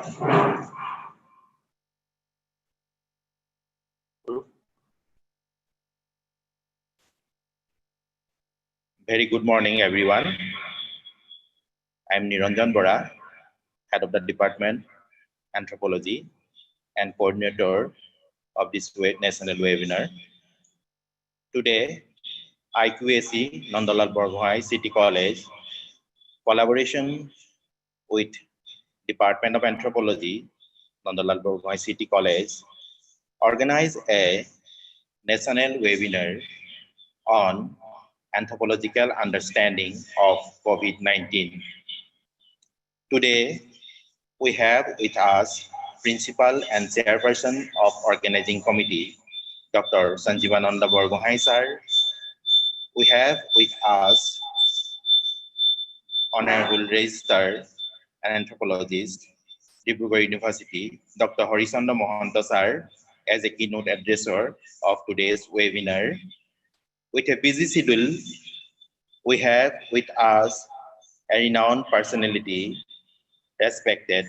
Very good morning, everyone. I'm Niranjan Bora, Head of the Department, Anthropology, and Coordinator of this National Webinar. Today, IQAC, Nandalal Borgohai City College, collaboration with Department of Anthropology, Nandalal Borgohai City College, organize a national webinar on anthropological understanding of COVID-19. Today, we have with us Principal and Chairperson of Organizing Committee, Dr. Sanjeevananda Borgohai sir. We have with us Honorable Registrar and Anthropologist, Dibrugarh University, Dr. Harishchandra Mohanta sir, as a keynote addresser of today's webinar. With a busy schedule, we have with us a renowned personality, respected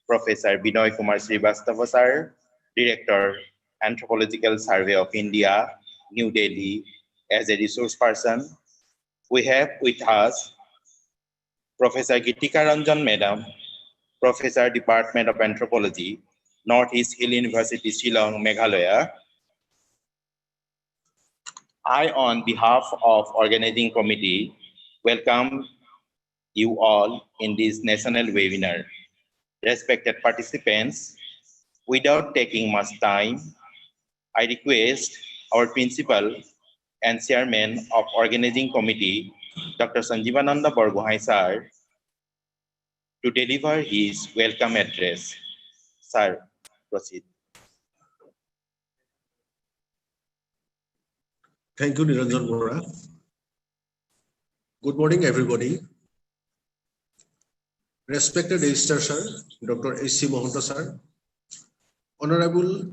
Professor Binoy Kumar Srivastava sir, Director, Anthropological Survey of India, New Delhi, as a resource person. We have with us Professor Gitika Ranjan Madam, Professor, Department of Anthropology, Northeast Hill University, Shillong, Meghalaya. I, on behalf of Organizing Committee, welcome you all in this national webinar. Respected participants, without taking much time, I request our Principal and Chairman of Organizing Committee, Dr. Sanjeevananda Borgohai sir, to deliver his welcome address. Sir, proceed. Thank you, Niranjan Bora. Good morning, everybody. Respected Registrar Sir, Dr. H.C. Mohanta Sir, Honorable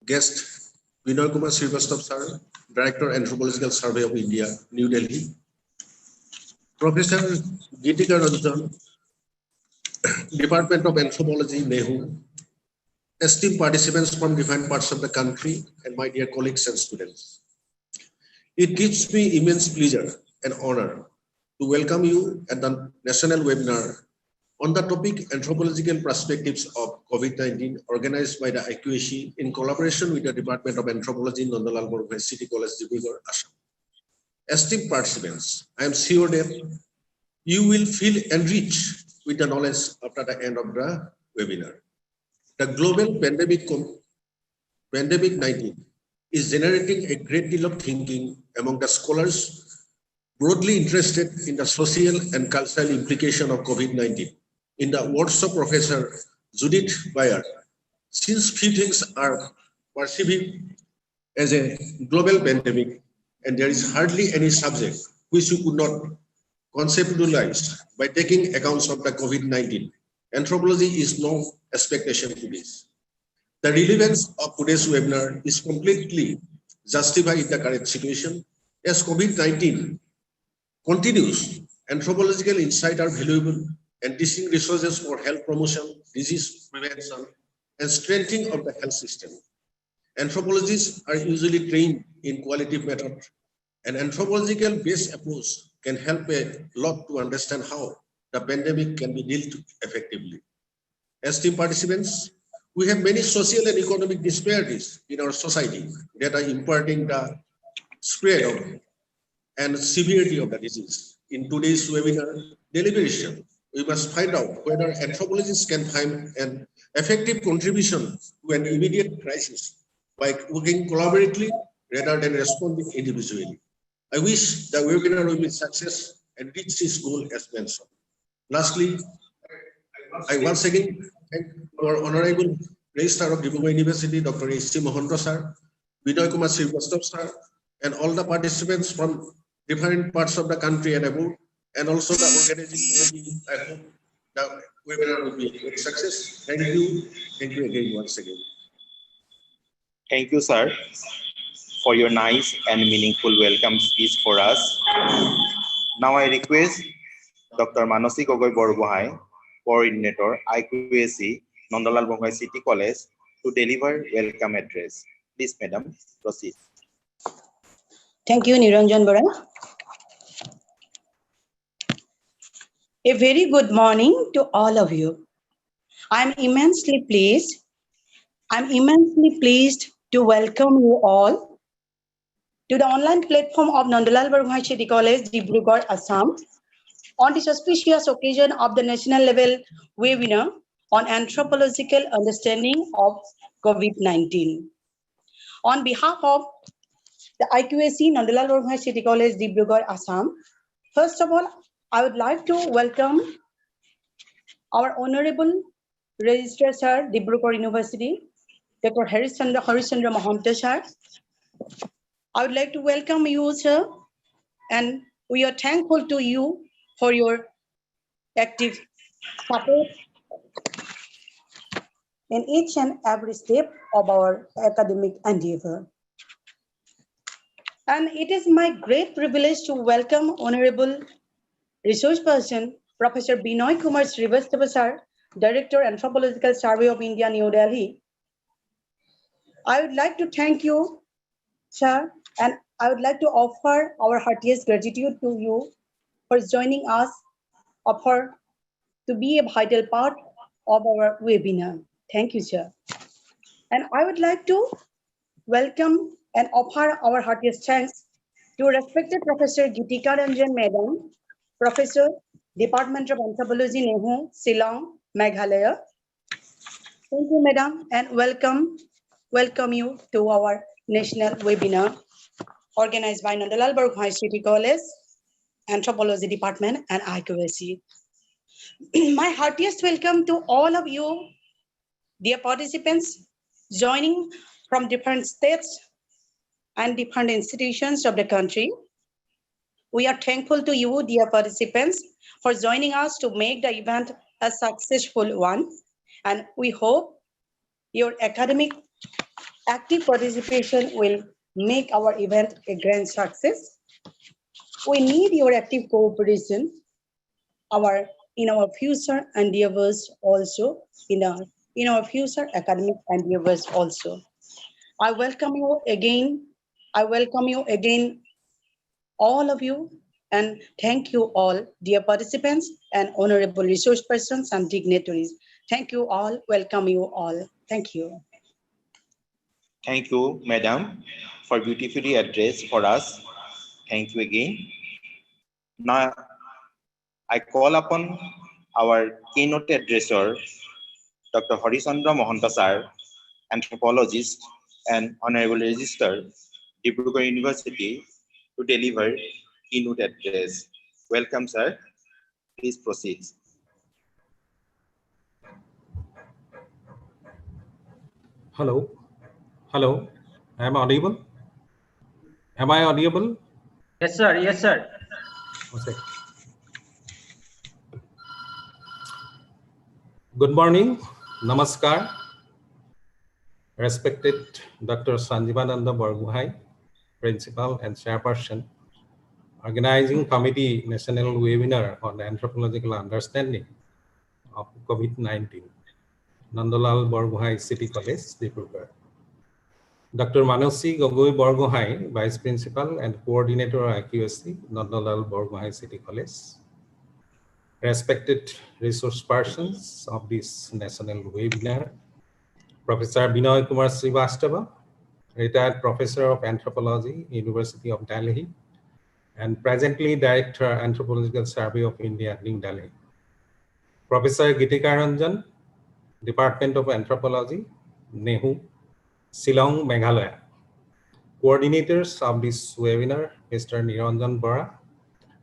Guest Binoy Kumar Srivastava Sir, Director, Anthropological Survey of India, New Delhi, Professor Gitika Ranjan, Department of Anthropology, NEHU, esteemed participants from different parts of the country, and my dear colleagues and students. It gives me immense pleasure and honor to welcome you at the national webinar on the topic Anthropological Perspectives of COVID-19, organized by the IQAC in collaboration with the Department of Anthropology, Nandalal Borgohai City College, Dibrugarh, Assam. Esteemed participants, I am sure that you will feel enriched with the knowledge after the end of the webinar. The global pandemic 19 is generating a great deal of thinking among the scholars broadly interested in the social and cultural implication of COVID-19. In the words of Professor Judith Bayer, since few things are perceived as a global pandemic, and there is hardly any subject which you could not conceptualize by taking accounts of the COVID-19, anthropology is no expectation to this. The relevance of today's webinar is completely justified in the current situation. As COVID-19 continues, anthropological insights are valuable and teaching resources for health promotion, disease prevention, and strengthening of the health system. Anthropologists are usually trained in qualitative methods. An anthropological-based approach can help a lot to understand how the pandemic can be dealt with effectively. Esteemed participants, we have many social and economic disparities in our society that are impacting the spread of and severity of the disease. In today's webinar deliberation, we must find out whether anthropologists can find an effective contribution to an immediate crisis by working collaboratively rather than responding individually. I wish the webinar will be a success and reach its goal as mentioned. Lastly, I once again thank our Honorable Registrar of Dibrugarh University, Dr. H.C. Mohanta sir, Binoy Kumar Srivastava sir, and all the participants from different parts of the country and abroad, and also the organizing committee. I hope the webinar will be a success. Thank you. Thank you again once again. Thank you, sir, for your nice and meaningful welcome speech for us. Now I request Dr. Manasi Gogoi Borgohai, Coordinator, IQAC, Nandalal Borgohai City College to deliver welcome address. Please, Madam, proceed. Thank you, Niranjan Bora. A very good morning to all of you. I'm immensely pleased to welcome you all to the online platform of Nandalal Borgohai City College, Dibrugarh, Assam, on this auspicious occasion of the national level webinar on anthropological understanding of COVID-19. On behalf of the IQAC Nandalal Borgohai City College, Dibrugarh, Assam, first of all, I would like to welcome our Honorable Registrar Sir, Dibrugarh University, Dr. Harishchandra Mahanta Sir. I would like to welcome you, sir, and we are thankful to you for your active support in each and every step of our academic endeavor. And it is my great privilege to welcome Honorable Resource Person, Professor Binoy Kumar Srivastava Sir, Director, Anthropological Survey of India, New Delhi. I would like to thank you, sir, and I would like to offer our heartiest gratitude to you for joining us, to be a vital part of our webinar. Thank you, sir. And I would like to welcome and offer our heartiest thanks to respected Professor Gitika Ranjan Madam, Professor, Department of Anthropology, Nehu, Shillong, Meghalaya. Thank you, Madam, and welcome you to our national webinar organized by Nandalal Borgohai City College, Anthropology Department, and IQAC. My heartiest welcome to all of you, dear participants, joining from different states and different institutions of the country. We are thankful to you, dear participants, for joining us to make the event a successful one. And we hope your academic active participation will make our event a grand success. We need your active cooperation in our future endeavors also, in our future academic endeavors also. I welcome you again, all of you, and thank you all, dear participants and honorable resource persons and dignitaries. Thank you all, welcome you all. Thank you. Thank you, Madam, for beautifully address for us. Thank you again. Now, I call upon our keynote addresser, Dr. Harishchandra Mahanta Sir, anthropologist and honorable registrar, Dibrugarh University, to deliver keynote address. Welcome, sir. Please proceed. Hello. Hello. Am I audible? Am I audible? Yes, sir. Yes, sir. Okay. Good morning. Namaskar. Respected Dr. Sanjivananda Borgohai, Principal and Chairperson, Organizing Committee National Webinar on Anthropological Understanding of COVID-19, Nandalal Borgohai City College, Dibrugarh. Dr. Manasi Gogoi Borgohai, Vice Principal and Coordinator IQAC, Nandalal Borgohai City College. Respected resource persons of this national webinar, Professor Binoy Kumar Srivastava, retired Professor of Anthropology, University of Delhi, and presently Director, Anthropological Survey of India, New Delhi. Professor Gitika Ranjan, Department of Anthropology, Nehu, Shillong, Meghalaya. Coordinators of this webinar, Mr. Niranjan Bora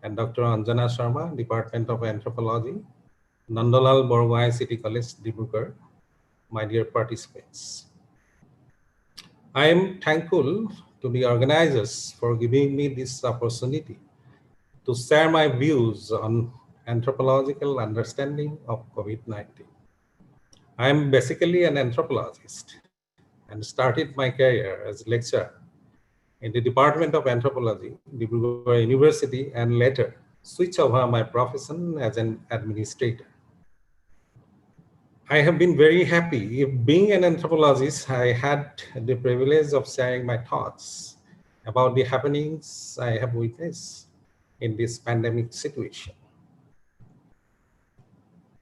and Dr. Anjana Sharma, Department of Anthropology, Nandalal Borgohai City College, Dibrugarh. My dear participants, I am thankful to the organizers for giving me this opportunity to share my views on anthropological understanding of COVID-19. I am basically an anthropologist and started my career as lecturer in the Department of Anthropology, Dibrugarh University, and later switch over my profession as an administrator. I have been very happy. Being an anthropologist, I had the privilege of sharing my thoughts about the happenings I have witnessed in this pandemic situation.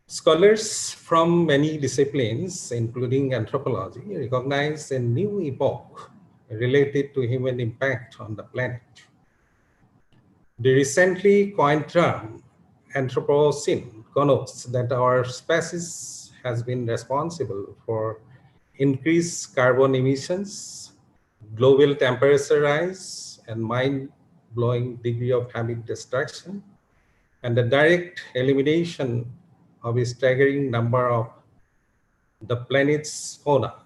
Scholars from many disciplines, including anthropology, recognize a new epoch related to human impact on the planet. The recently coined term Anthropocene connotes that our species has been responsible for increased carbon emissions, global temperature rise, and mind-blowing degree of habitat destruction, and the direct elimination of a staggering number of the planet's fauna,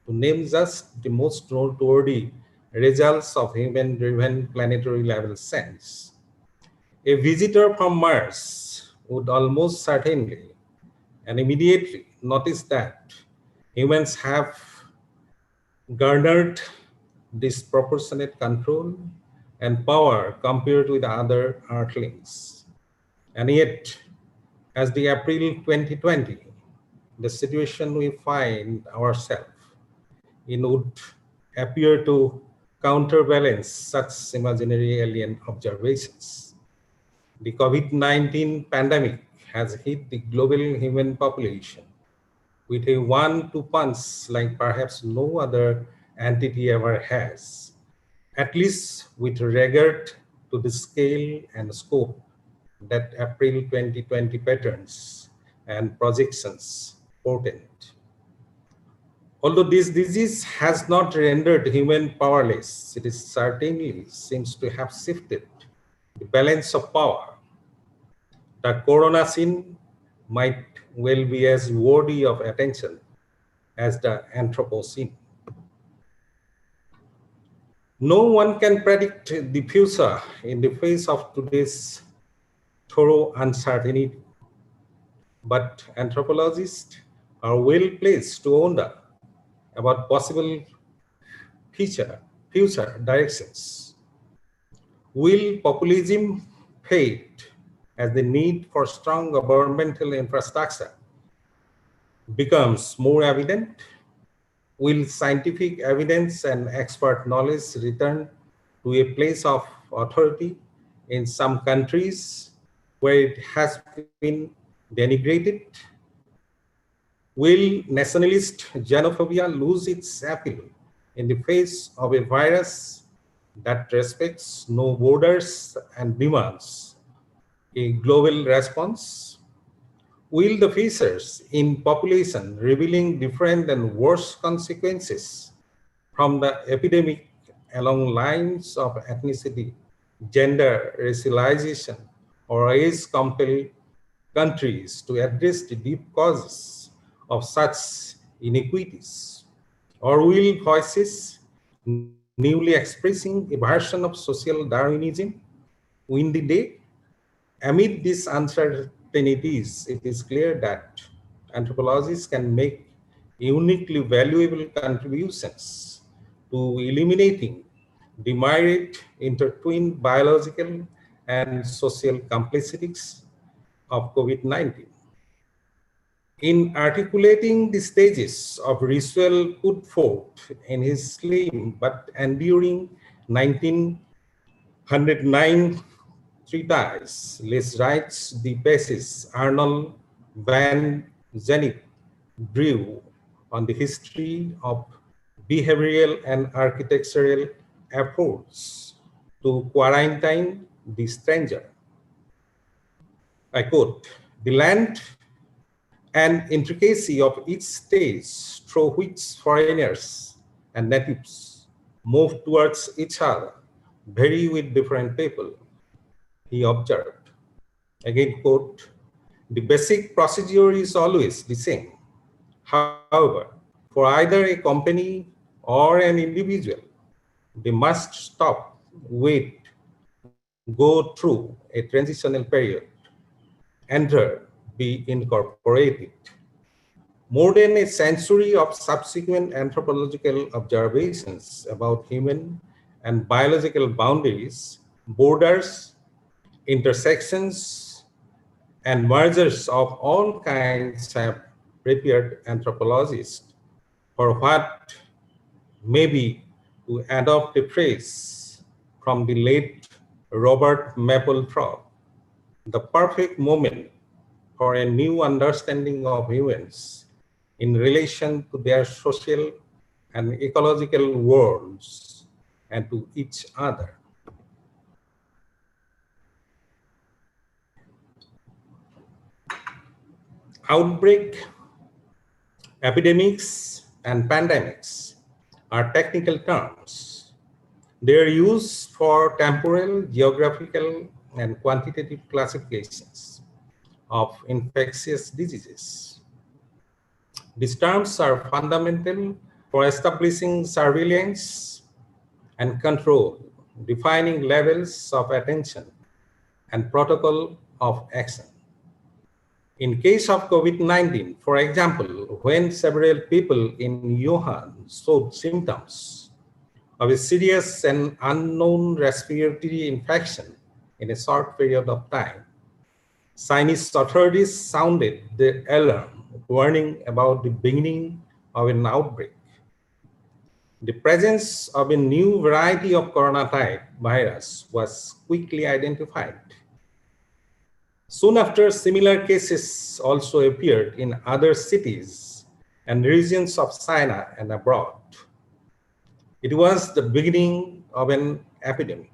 to name just the most noteworthy results of human-driven planetary level science. A visitor from Mars would almost certainly and immediately notice that humans have garnered disproportionate control and power compared with other earthlings. And yet, as the April 2020, the situation we find ourselves in would appear to counterbalance such imaginary alien observations. The COVID-19 pandemic has hit the global human population with a one-two punch like perhaps no other entity ever has, at least with regard to the scale and scope that April 2020 patterns and projections portend. Although this disease has not rendered human powerless, it is certainly seems to have shifted the balance of power. The corona scene might well be as worthy of attention as the Anthropocene. No one can predict the future in the face of today's thorough uncertainty, but anthropologists are well placed to wonder about possible future directions. Will populism fade as the need for strong governmental infrastructure becomes more evident? Will scientific evidence and expert knowledge return to a place of authority in some countries where it has been denigrated? Will nationalist xenophobia lose its appeal in the face of a virus that respects no borders and demands a global response? Will the fissures in population revealing different and worse consequences from the epidemic along lines of ethnicity, gender, racialization, or race compel countries to address the deep causes of such inequities? Or will voices newly expressing a version of social Darwinism win the day? Amid these uncertainties, it is clear that anthropologists can make uniquely valuable contributions to eliminating the myriad intertwined biological and social complexities of COVID-19. In articulating the stages of ritual put forth in his slim but enduring 1909 treatise, Les Rites du Passage, Arnold van Gennep drew on the history of behavioral and architectural efforts to quarantine the stranger. I quote, "The land and intricacy of each stage through which foreigners and natives move towards each other vary with different people," he observed. Again, quote, "The basic procedure is always the same. However, for either a company or an individual, they must stop, wait, go through a transitional period, enter, be incorporated." More than a century of subsequent anthropological observations about human and biological boundaries, borders, intersections, and mergers of all kinds have prepared anthropologists for what may be, to adopt a phrase from the late Robert Mapplethorpe, the perfect moment for a new understanding of humans in relation to their social and ecological worlds and to each other. Outbreak, epidemics, and pandemics are technical terms. They are used for temporal, geographical, and quantitative classifications of infectious diseases. These terms are fundamental for establishing surveillance and control, defining levels of attention and protocol of action. In case of COVID-19, for example, when several people in Wuhan showed symptoms of a serious and unknown respiratory infection in a short period of time, Chinese authorities sounded the alarm, warning about the beginning of an outbreak. The presence of a new variety of corona type virus was quickly identified. Soon after, similar cases also appeared in other cities and regions of China and abroad. It was the beginning of an epidemic.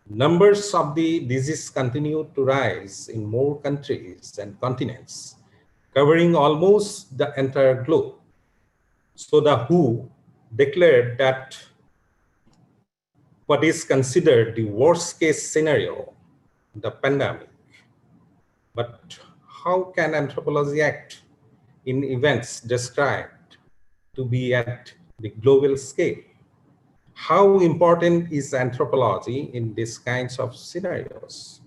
Numbers of the disease continued to rise in more countries and continents, covering almost the entire globe. So the WHO declared that what is considered the worst case scenario, the pandemic. But how can anthropology act in events described to be at the global scale? How important is anthropology in these kinds of scenarios?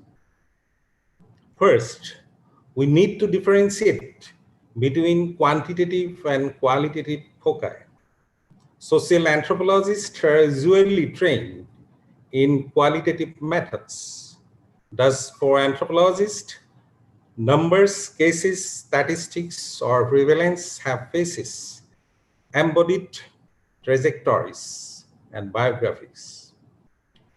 First, we need to differentiate between quantitative and qualitative foci. Social anthropologists are usually trained in qualitative methods. Thus, for anthropologists, numbers, cases, statistics, or prevalence have faces, embodied trajectories, and biographies.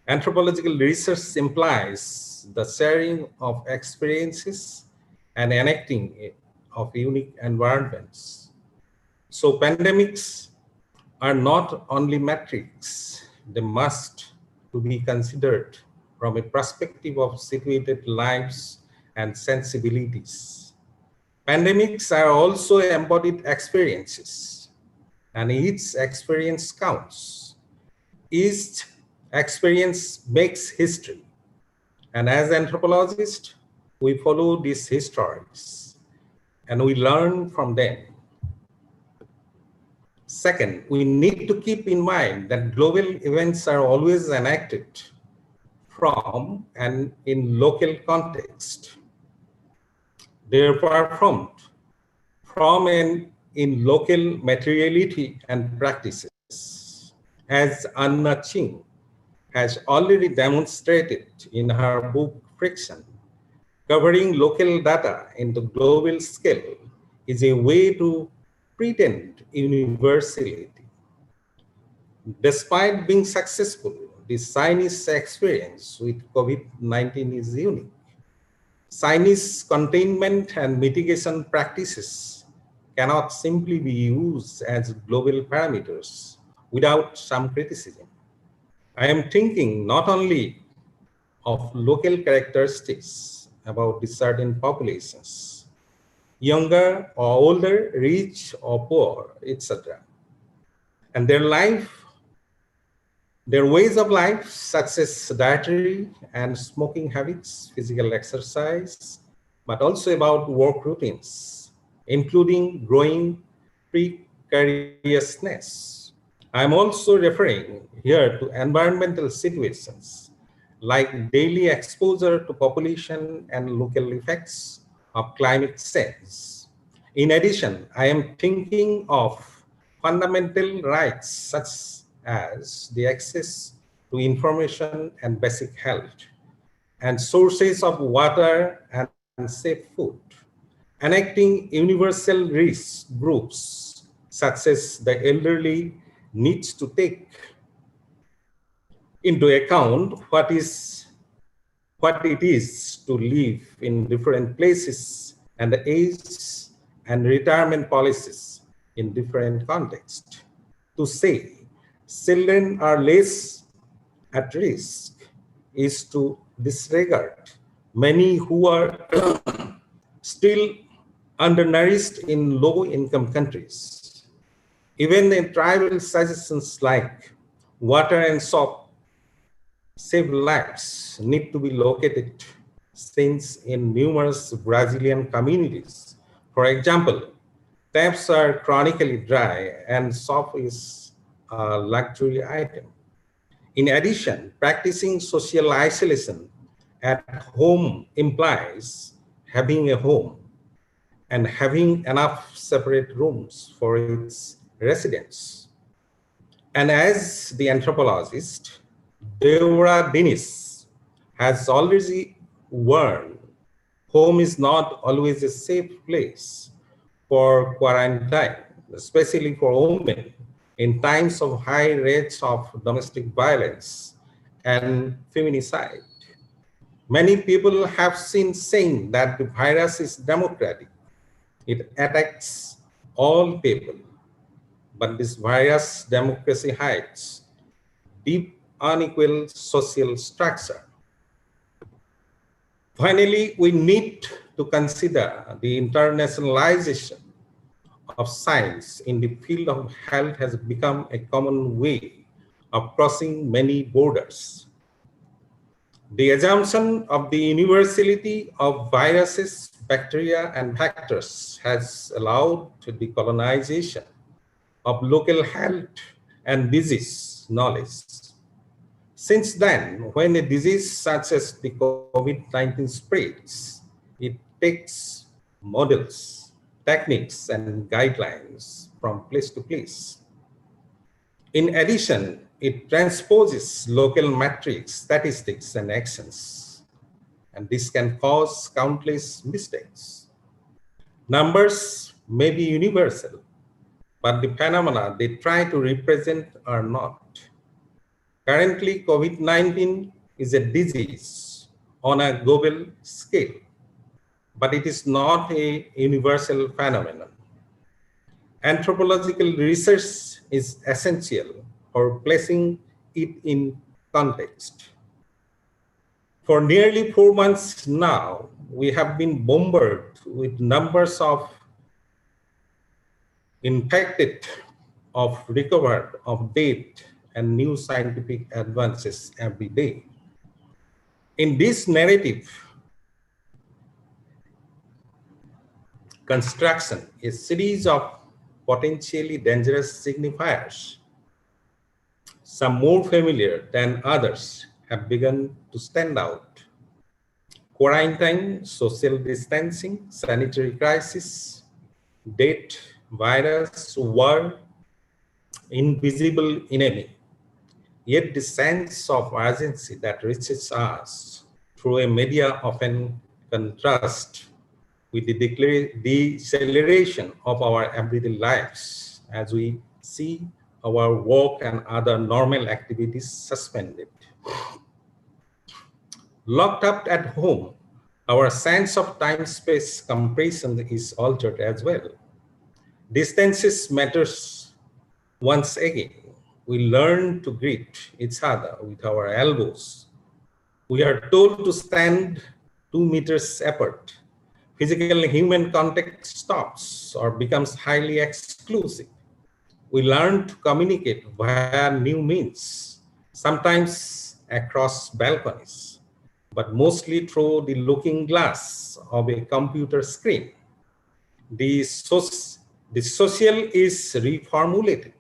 Anthropological research implies the sharing of experiences and enacting of unique environments. So pandemics are not only metrics, they must to be considered from a perspective of situated lives and sensibilities. Pandemics are also embodied experiences, and each experience counts. Each experience makes history, and as anthropologists, we follow these histories, and we learn from them. Second, we need to keep in mind that global events are always enacted from and in local context. They are performed from and in local materiality and practices, as Anna Ching has already demonstrated in her book Friction. Covering local data in the global scale is a way to pretend universality. Despite being successful, the Chinese experience with COVID-19 is unique. Chinese containment and mitigation practices cannot simply be used as global parameters without some criticism. I am thinking not only of local characteristics about the certain populations, younger or older, rich or poor, etc. And their ways of life, such as dietary and smoking habits, physical exercise, but also about work routines, including growing precariousness. I'm also referring here to environmental situations like daily exposure to population and local effects of climate change. In addition, I am thinking of fundamental rights such as the access to information and basic health, and sources of water and safe food, enacting universal risk groups such as the elderly needs to take into account what it is to live in different places and the age and retirement policies in different contexts. To say children are less at risk is to disregard many who are still undernourished in low-income countries. Even in tribal suggestions like water and soap save lives need to be located since in numerous Brazilian communities. For example, taps are chronically dry and soap is a luxury item. In addition, practicing social isolation at home implies having a home and having enough separate rooms for its residents. And as the anthropologist, Deora Dennis has already warned, home is not always a safe place for quarantine, especially for women in times of high rates of domestic violence and feminicide. Many people have seen saying that the virus is democratic. It attacks all people, but this virus democracy hides deep unequal social structure. Finally, we need to consider the internationalization of science in the field of health has become a common way of crossing many borders. The assumption of the universality of viruses, bacteria, and vectors has allowed the colonization of local health and disease knowledge. Since then, when a disease such as the COVID-19 spreads, it takes models, techniques, and guidelines from place to place. In addition, it transposes local metrics, statistics, and actions, and this can cause countless mistakes. Numbers may be universal, but the phenomena they try to represent are not. Currently, COVID-19 is a disease on a global scale, but it is not a universal phenomenon. Anthropological research is essential for placing it in context. For nearly 4 months now, we have been bombarded with numbers of infected, of recovered, of dead, and new scientific advances every day. In this narrative, construction, a series of potentially dangerous signifiers, some more familiar than others, have begun to stand out. Quarantine, social distancing, sanitary crisis, death, virus, war, invisible enemy. Yet the sense of urgency that reaches us through a media often contrasts with the deceleration of our everyday lives as we see our work and other normal activities suspended. Locked up at home, our sense of time-space compression is altered as well. Distances matters once again. We learn to greet each other with our elbows. We are told to stand 2 meters apart. Physical human contact stops or becomes highly exclusive. We learn to communicate via new means, sometimes across balconies, but mostly through the looking glass of a computer screen. The social is reformulated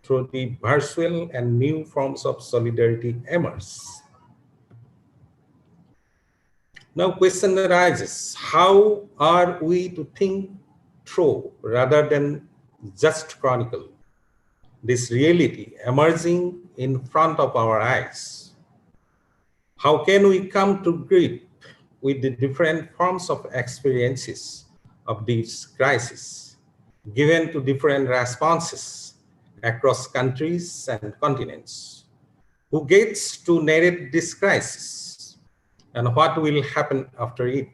through the virtual and new forms of solidarity emerge. Now question arises, how are we to think through rather than just chronicle this reality emerging in front of our eyes? How can we come to grip with the different forms of experiences of this crisis, given to different responses across countries and continents. Who gets to narrate this crisis, and what will happen after it?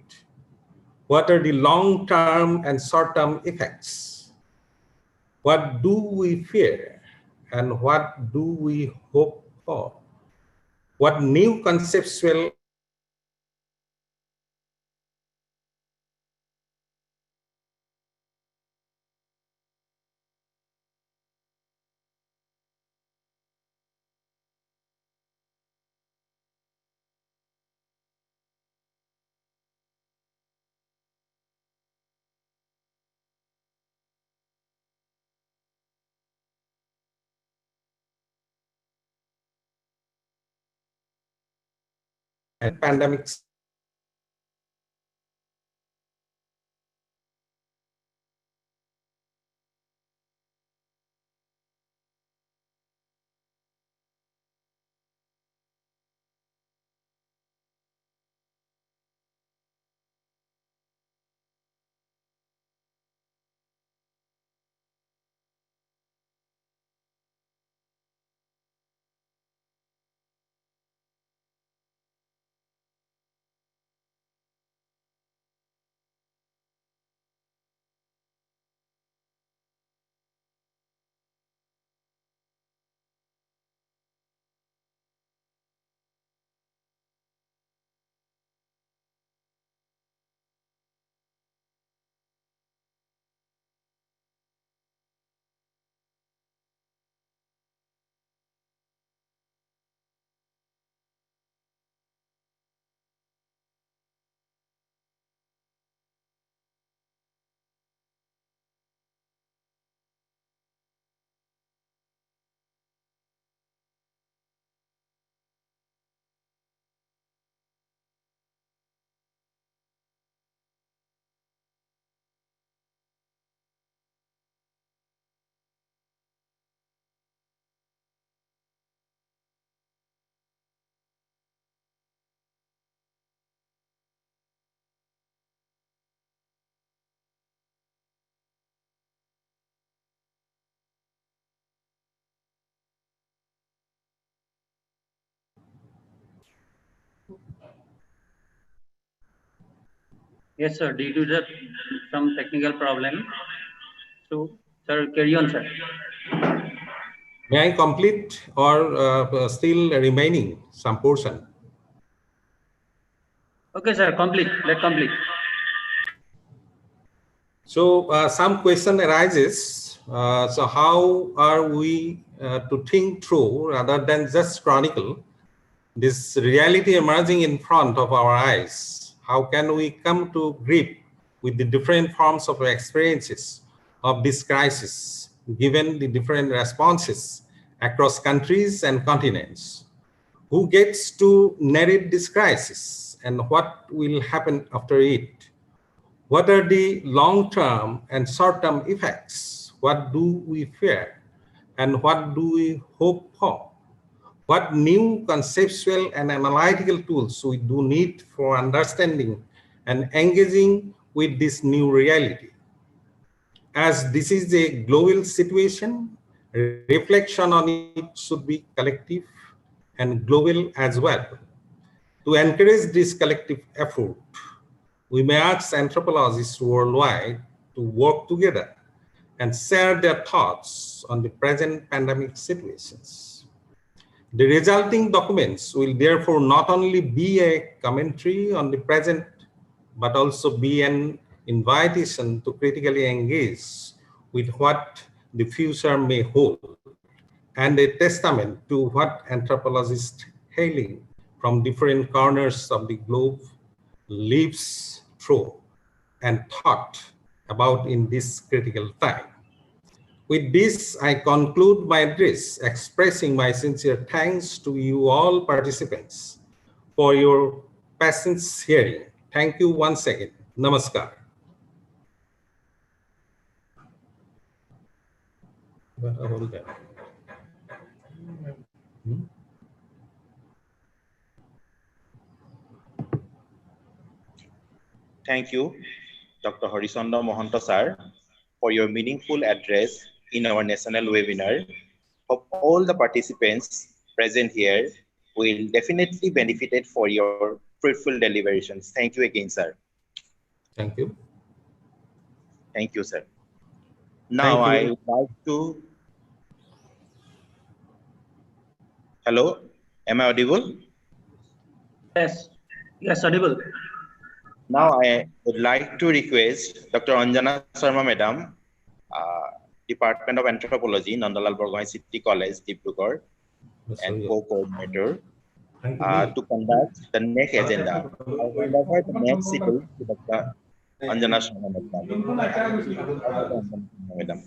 What are the long-term and short-term effects? What do we fear, and what do we hope for? What new conceptual and pandemics? Yes, sir. Due to some technical problem. So, sir, carry on, sir. May I complete, or still remaining some portion? Okay, sir. Complete. Let's complete. So some question arises. So how are we to think through, rather than just chronicle, this reality emerging in front of our eyes? How can we come to grip with the different forms of experiences of this crisis, given the different responses across countries and continents? Who gets to narrate this crisis, and what will happen after it? What are the long-term and short-term effects? What do we fear, and what do we hope for? What new conceptual and analytical tools we do need for understanding and engaging with this new reality? As this is a global situation, reflection on it should be collective and global as well. To encourage this collective effort, we may ask anthropologists worldwide to work together and share their thoughts on the present pandemic situations. The resulting documents will therefore not only be a commentary on the present, but also be an invitation to critically engage with what the future may hold, and a testament to what anthropologists hailing from different corners of the globe lives through and thought about in this critical time. With this, I conclude my address, expressing my sincere thanks to you all participants for your patience hearing. Thank you once again. Namaskar. Thank you. Dr. Horisondra Mohanto sir, for your meaningful address in our national webinar. Hope all the participants present here will definitely benefit for your fruitful deliberations. Thank you again, sir. Thank you. Thank you, sir. Now I would like to. Hello, am I audible? Yes. Yes, audible. Now I would like to request Dr. Anjana Sharma Madam, Department of Anthropology, Nandalal Borgohain City College, Dibrugarh, and co-coordinator, to conduct the next agenda. I will hand over the next sitting to Dr. Anjana Sharma Madam.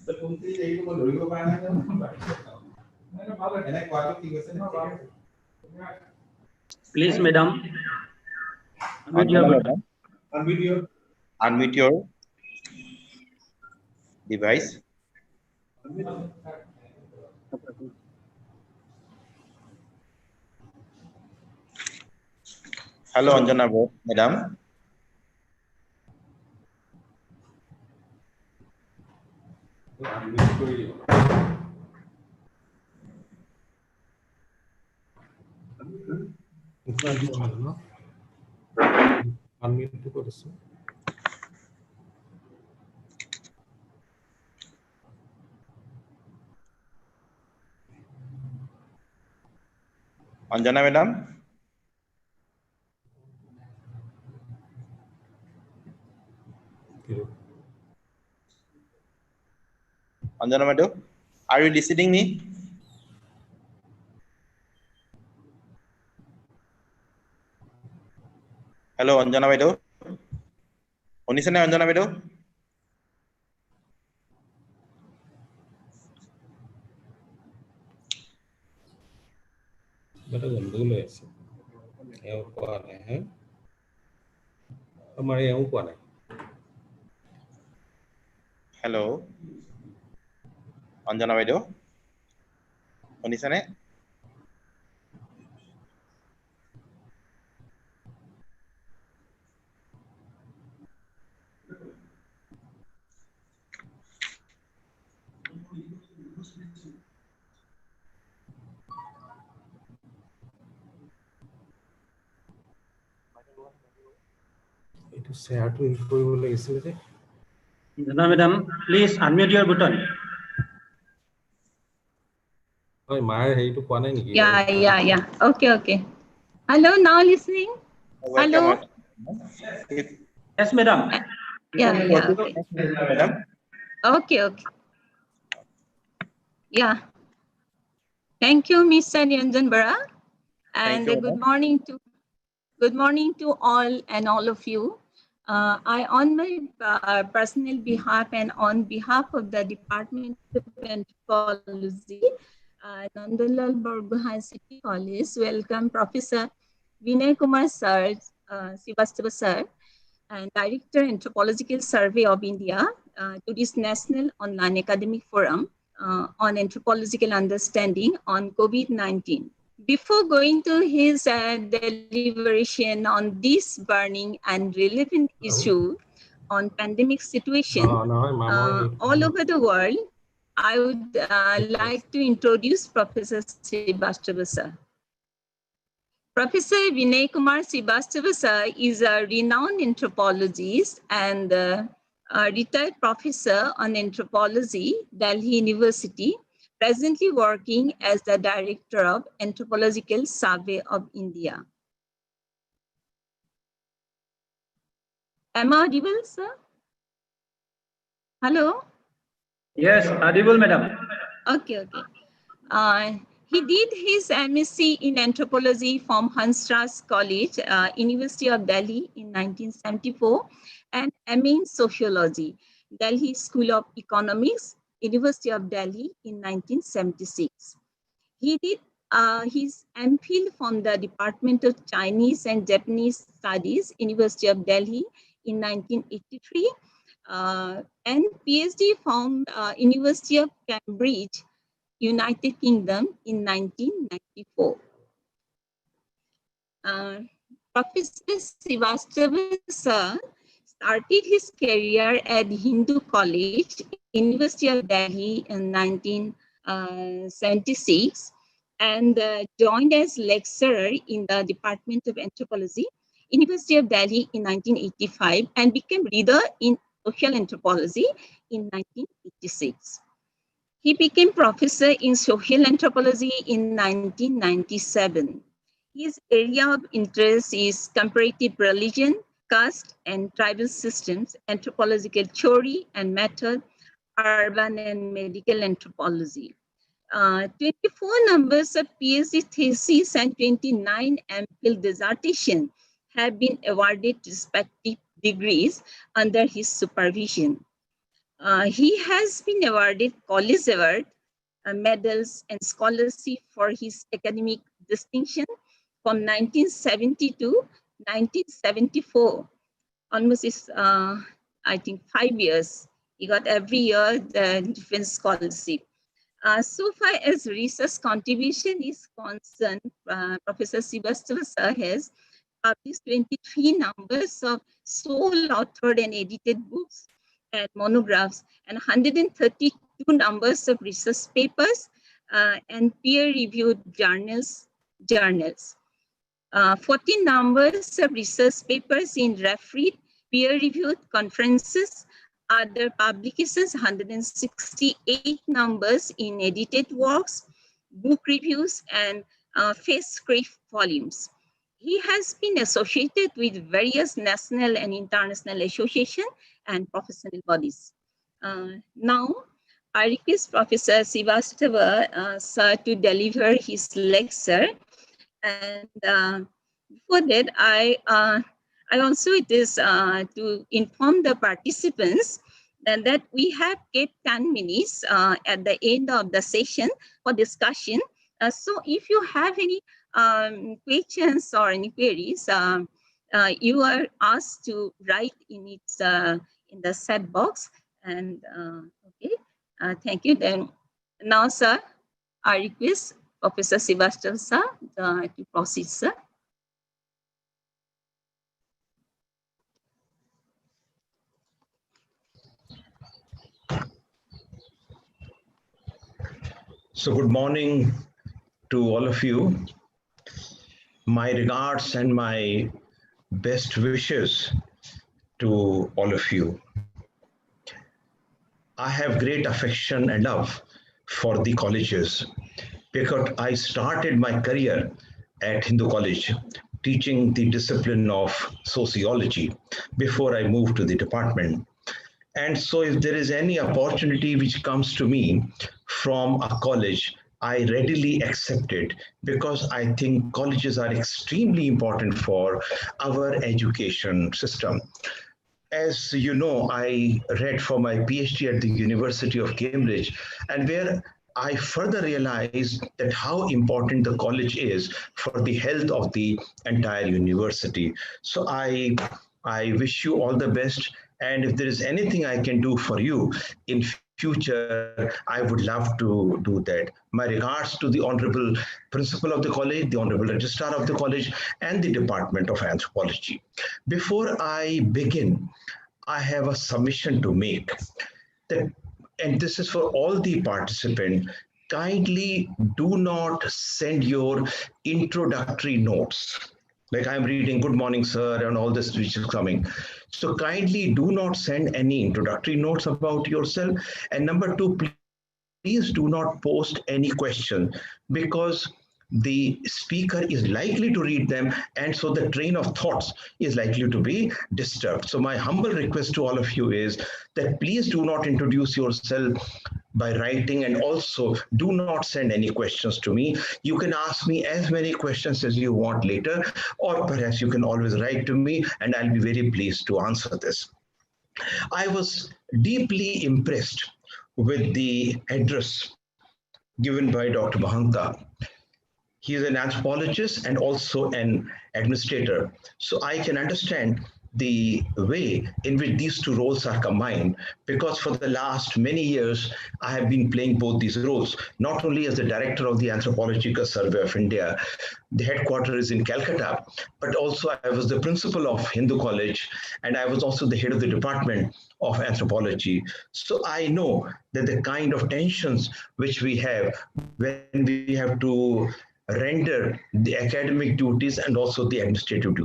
Please, madam. Anjana Madam, unmute your device. Hello, Anjana Madam. Anjana Madam. Anjana Madam, are you listening me? Hello, Anjana Madam. Unisane Anjana Madam. Hello, Anjana Madam. Unisane. Madam, please unmute your button. Yeah. Okay. Hello, now listening? Hello? Yes, madam. Yeah. Okay. Yeah. Thank you, Mr. Niranjan Bara. And good morning to all and all of you. I, on my personal behalf and on behalf of the Department of Anthropology, Nandalal Borgohain City College, welcome Professor Vinay Kumar Sir, Srivastava Sir, and Director Anthropological Survey of India to this National Online Academic Forum on Anthropological Understanding on COVID-19. Before going to his deliberation on this burning and relevant issue on pandemic situation all over the world, I would like to introduce Professor Srivastava Sir. Professor Vinay Kumar Srivastava Sir is a renowned anthropologist and a retired professor on anthropology, Delhi University, presently working as the Director of Anthropological Survey of India. Am I audible, sir? Hello? Yes, audible, madam. Okay. He did his MSc in anthropology from Hansras College, University of Delhi in 1974, and MA in sociology, Delhi School of Economics, University of Delhi in 1976. He did his MPhil from the Department of Chinese and Japanese Studies, University of Delhi in 1983, and PhD from University of Cambridge, United Kingdom in 1994. Professor Srivastava Sir started his career at Hindu College, University of Delhi in 1976, and joined as lecturer in the Department of Anthropology, University of Delhi in 1985, and became reader in social anthropology in 1986. He became professor in social anthropology in 1997. His area of interest is comparative religion, caste and tribal systems, anthropological theory and method, urban and medical anthropology. 24 numbers of PhD theses and 29 MPhil dissertation have been awarded respective degrees under his supervision. He has been awarded College Award, medals and scholarship for his academic distinction from 1970 to 1974. Almost is, I think, 5 years. He got every year the different scholarship. So far as research contribution is concerned, Professor Srivastava sir has published 23 numbers of sole authored and edited books and monographs, and 132 numbers of research papers and peer-reviewed journals. 14 numbers of research papers in refereed, peer-reviewed conferences, other publications, 168 numbers in edited works, book reviews, and face-script volumes. He has been associated with various national and international associations and professional bodies. Now, I request Professor Srivastava sir to deliver his lecture. And before that, I also it is to inform the participants that we have kept 10 minutes at the end of the session for discussion. So if you have any questions or any queries, you are asked to write in the chat box. And okay, thank you. Then now, sir, I request Professor Srivastava sir to proceed, sir. So good morning to all of you. My regards and my best wishes to all of you. I have great affection and love for the colleges because I started my career at Hindu College teaching the discipline of sociology before I moved to the department. And so if there is any opportunity which comes to me from a college, I readily accept it because I think colleges are extremely important for our education system. As you know, I read for my PhD at the University of Cambridge, and where I further realized that how important the college is for the health of the entire university. So I wish you all the best. And if there is anything I can do for you in future, I would love to do that. My regards to the Honorable Principal of the college, the Honorable Registrar of the college, and the Department of Anthropology. Before I begin, I have a submission to make. And this is for all the participants. Kindly do not send your introductory notes. Like I'm reading, good morning, sir, and all this which is coming. So kindly do not send any introductory notes about yourself. And number two, please do not post any question because the speaker is likely to read them, and so the train of thoughts is likely to be disturbed. So my humble request to all of you is that please do not introduce yourself by writing, and also do not send any questions to me. You can ask me as many questions as you want later, or perhaps you can always write to me and I'll be very pleased to answer this. I was deeply impressed with the address given by Dr. Mahanta. He is an anthropologist and also an administrator. So I can understand the way in which these two roles are combined, because for the last many years, I have been playing both these roles, not only as the director of the Anthropological Survey of India, the headquarters is in Calcutta, but also I was the principal of Hindu College, and I was also the head of the department of anthropology. So I know that the kind of tensions which we have when we have to render the academic duties and also the administrative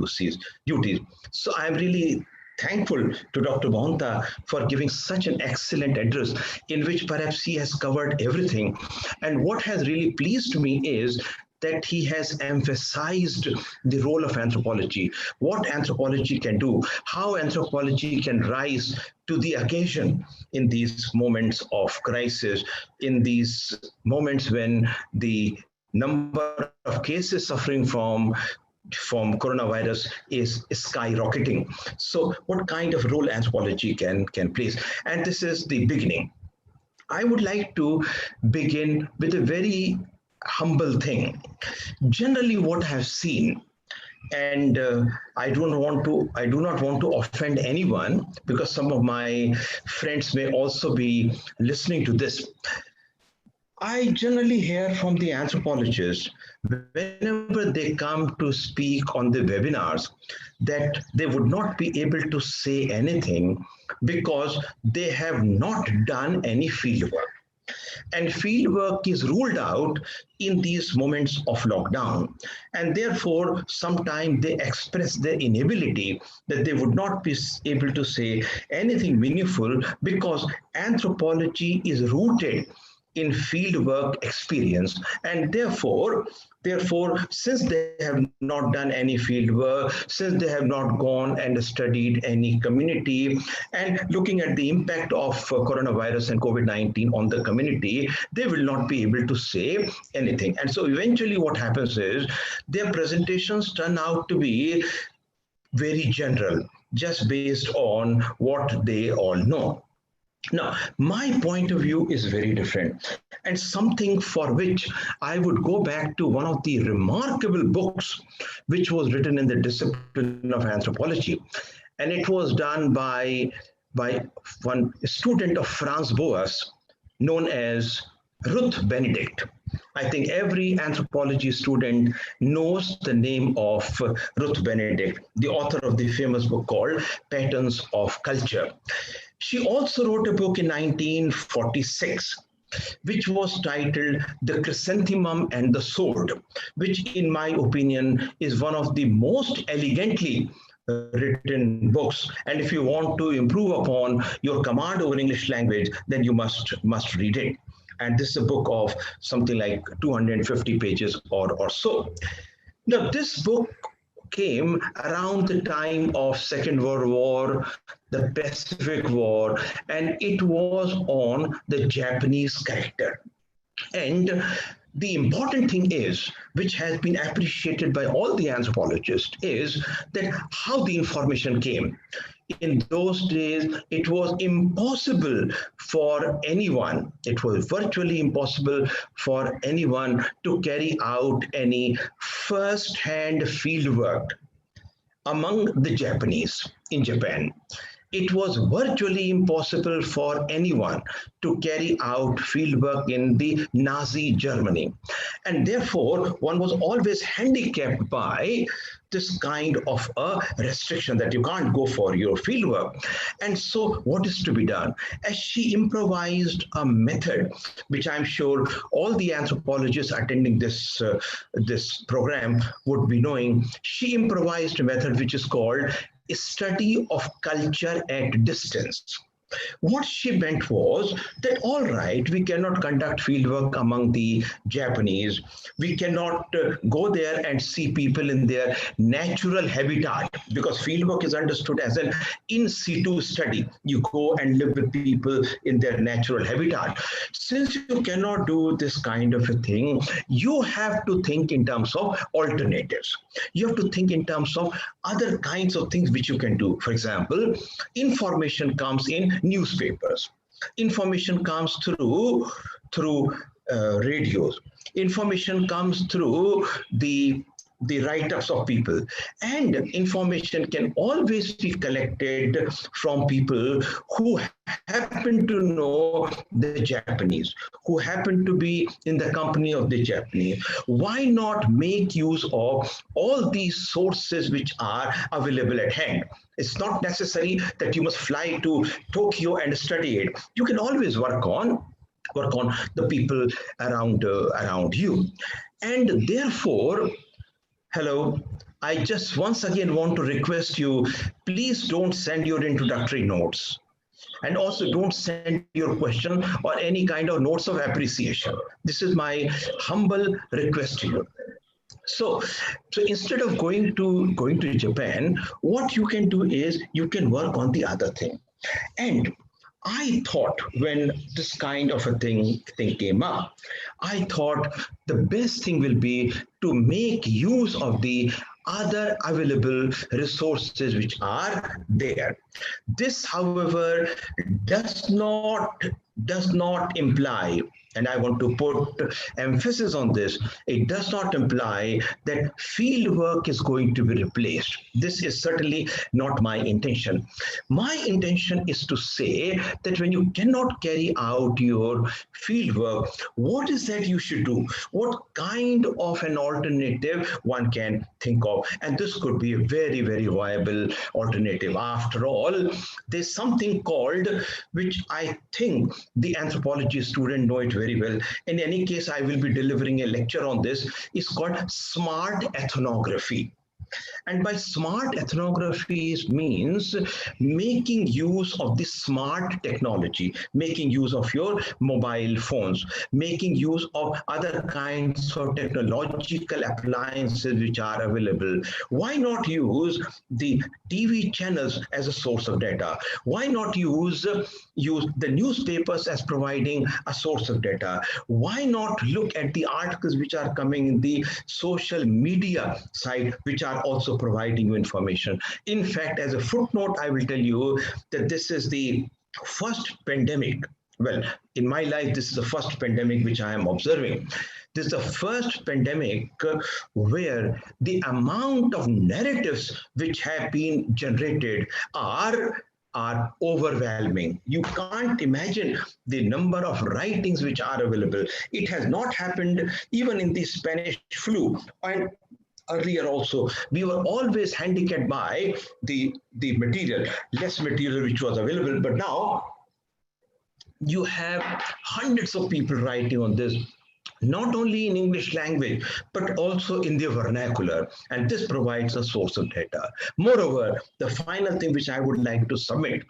duties. So I'm really thankful to Dr. Mohanta for giving such an excellent address in which perhaps he has covered everything. And what has really pleased me is that he has emphasized the role of anthropology, what anthropology can do, how anthropology can rise to the occasion in these moments of crisis, in these moments when the number of cases suffering from coronavirus is skyrocketing. So what kind of role anthropology can play? And this is the beginning. I would like to begin with a very humble thing. Generally, what I've seen, and I do not want to offend anyone, because some of my friends may also be listening to this. I generally hear from the anthropologists whenever they come to speak on the webinars that they would not be able to say anything because they have not done any field work. And field work is ruled out in these moments of lockdown. And therefore, sometimes they express their inability that they would not be able to say anything meaningful because anthropology is rooted in fieldwork experience, and therefore since they have not done any field work, since they have not gone and studied any community and looking at the impact of coronavirus and COVID-19 on the community, they will not be able to say anything. And so eventually what happens is their presentations turn out to be very general, just based on what they all know. Now, my point of view is very different, and something for which I would go back to one of the remarkable books which was written in the discipline of anthropology, and it was done by one student of Franz Boas known as Ruth Benedict. I think every anthropology student knows the name of Ruth Benedict, the author of the famous book called Patterns of Culture. She also wrote a book in 1946, which was titled The Chrysanthemum and the Sword, which in my opinion is one of the most elegantly written books. And if you want to improve upon your command over English language, then you must read it. And this is a book of something like 250 pages or so. Now, this book came around the time of Second World War, the Pacific War, and it was on the Japanese character. And the important thing is, which has been appreciated by all the anthropologists, is that how the information came. In those days, it was impossible for anyone, it was virtually impossible for anyone to carry out any first-hand fieldwork among the Japanese in Japan. It was virtually impossible for anyone to carry out fieldwork in the Nazi Germany. And therefore, one was always handicapped by this kind of a restriction that you can't go for your fieldwork. And so what is to be done? As she improvised a method, which I'm sure all the anthropologists attending this program would be knowing, she improvised a method which is called a study of culture at distance. What she meant was that, all right, we cannot conduct fieldwork among the Japanese. We cannot go there and see people in their natural habitat, because fieldwork is understood as an in situ study. You go and live with people in their natural habitat. Since you cannot do this kind of a thing, you have to think in terms of alternatives. You have to think in terms of other kinds of things which you can do. For example, information comes in newspapers. Information comes through radios. Information comes through the the write-ups of people, and information can always be collected from people who happen to know the Japanese, who happen to be in the company of the Japanese. Why not make use of all these sources which are available at hand? It's not necessary that you must fly to Tokyo and study it. You can always work on the people around you. And therefore, hello, I just once again want to request you, please don't send your introductory notes. And also don't send your question or any kind of notes of appreciation. This is my humble request to you. So instead of going to Japan, what you can do is you can work on the other thing. And I thought when this kind of a thing came up, I thought the best thing will be to make use of the other available resources which are there. This, however, does not imply, and I want to put emphasis on this, it does not imply that field work is going to be replaced. This is certainly not my intention. My intention is to say that when you cannot carry out your field work, what is that you should do? What kind of an alternative one can think of? And this could be a very, very viable alternative. After all, there's something called, which I think the anthropology student know it very well. In any case, I will be delivering a lecture on this. It's called smart ethnography. And by smart ethnography means making use of the smart technology, making use of your mobile phones, making use of other kinds of technological appliances which are available. Why not use the TV channels as a source of data? Why not use the newspapers as providing a source of data? Why not look at the articles which are coming in the social media side, which are also providing you information? In fact, as a footnote, I will tell you that this is the first pandemic. Well, in my life, this is the first pandemic which I am observing. This is the first pandemic where the amount of narratives which have been generated are overwhelming. You can't imagine the number of writings which are available. It has not happened even in the Spanish flu. And earlier also, we were always handicapped by the material, less material which was available. But now you have hundreds of people writing on this, not only in English language, but also in their vernacular. And this provides a source of data. Moreover, the final thing which I would like to submit,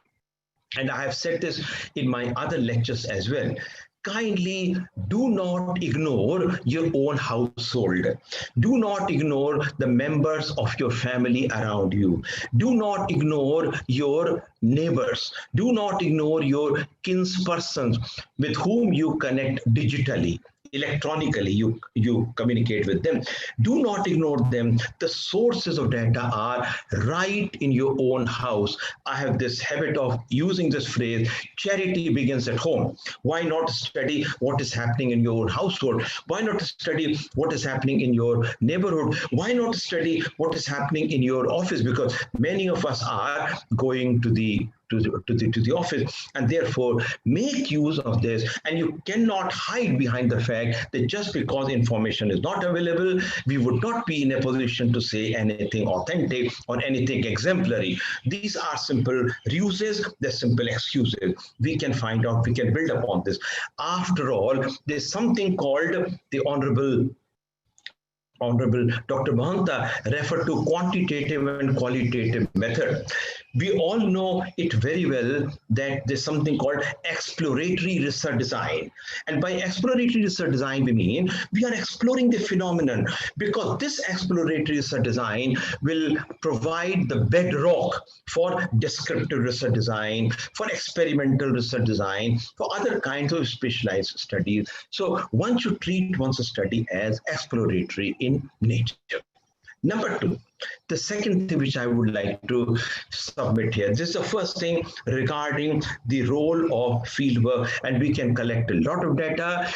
and I have said this in my other lectures as well, kindly do not ignore your own household. Do not ignore the members of your family around you. Do not ignore your neighbors. Do not ignore your kinspersons with whom you connect digitally. Electronically, you communicate with them. Do not ignore them. The sources of data are right in your own house. I have this habit of using this phrase, charity begins at home. Why not study what is happening in your own household? Why not study what is happening in your neighborhood? Why not study what is happening in your office? Because many of us are going to the office, and therefore make use of this. And you cannot hide behind the fact that just because information is not available, we would not be in a position to say anything authentic or anything exemplary. These are simple ruses, they're simple excuses. We can find out, we can build upon this. After all, there's something called the Honorable Dr. Mahanta referred to quantitative and qualitative method. We all know it very well that there's something called exploratory research design. And by exploratory research design, we mean we are exploring the phenomenon, because this exploratory research design will provide the bedrock for descriptive research design, for experimental research design, for other kinds of specialized studies. So one should treat one's study as exploratory in nature. Number two, the second thing which I would like to submit here, this is the first thing regarding the role of fieldwork, and we can collect a lot of data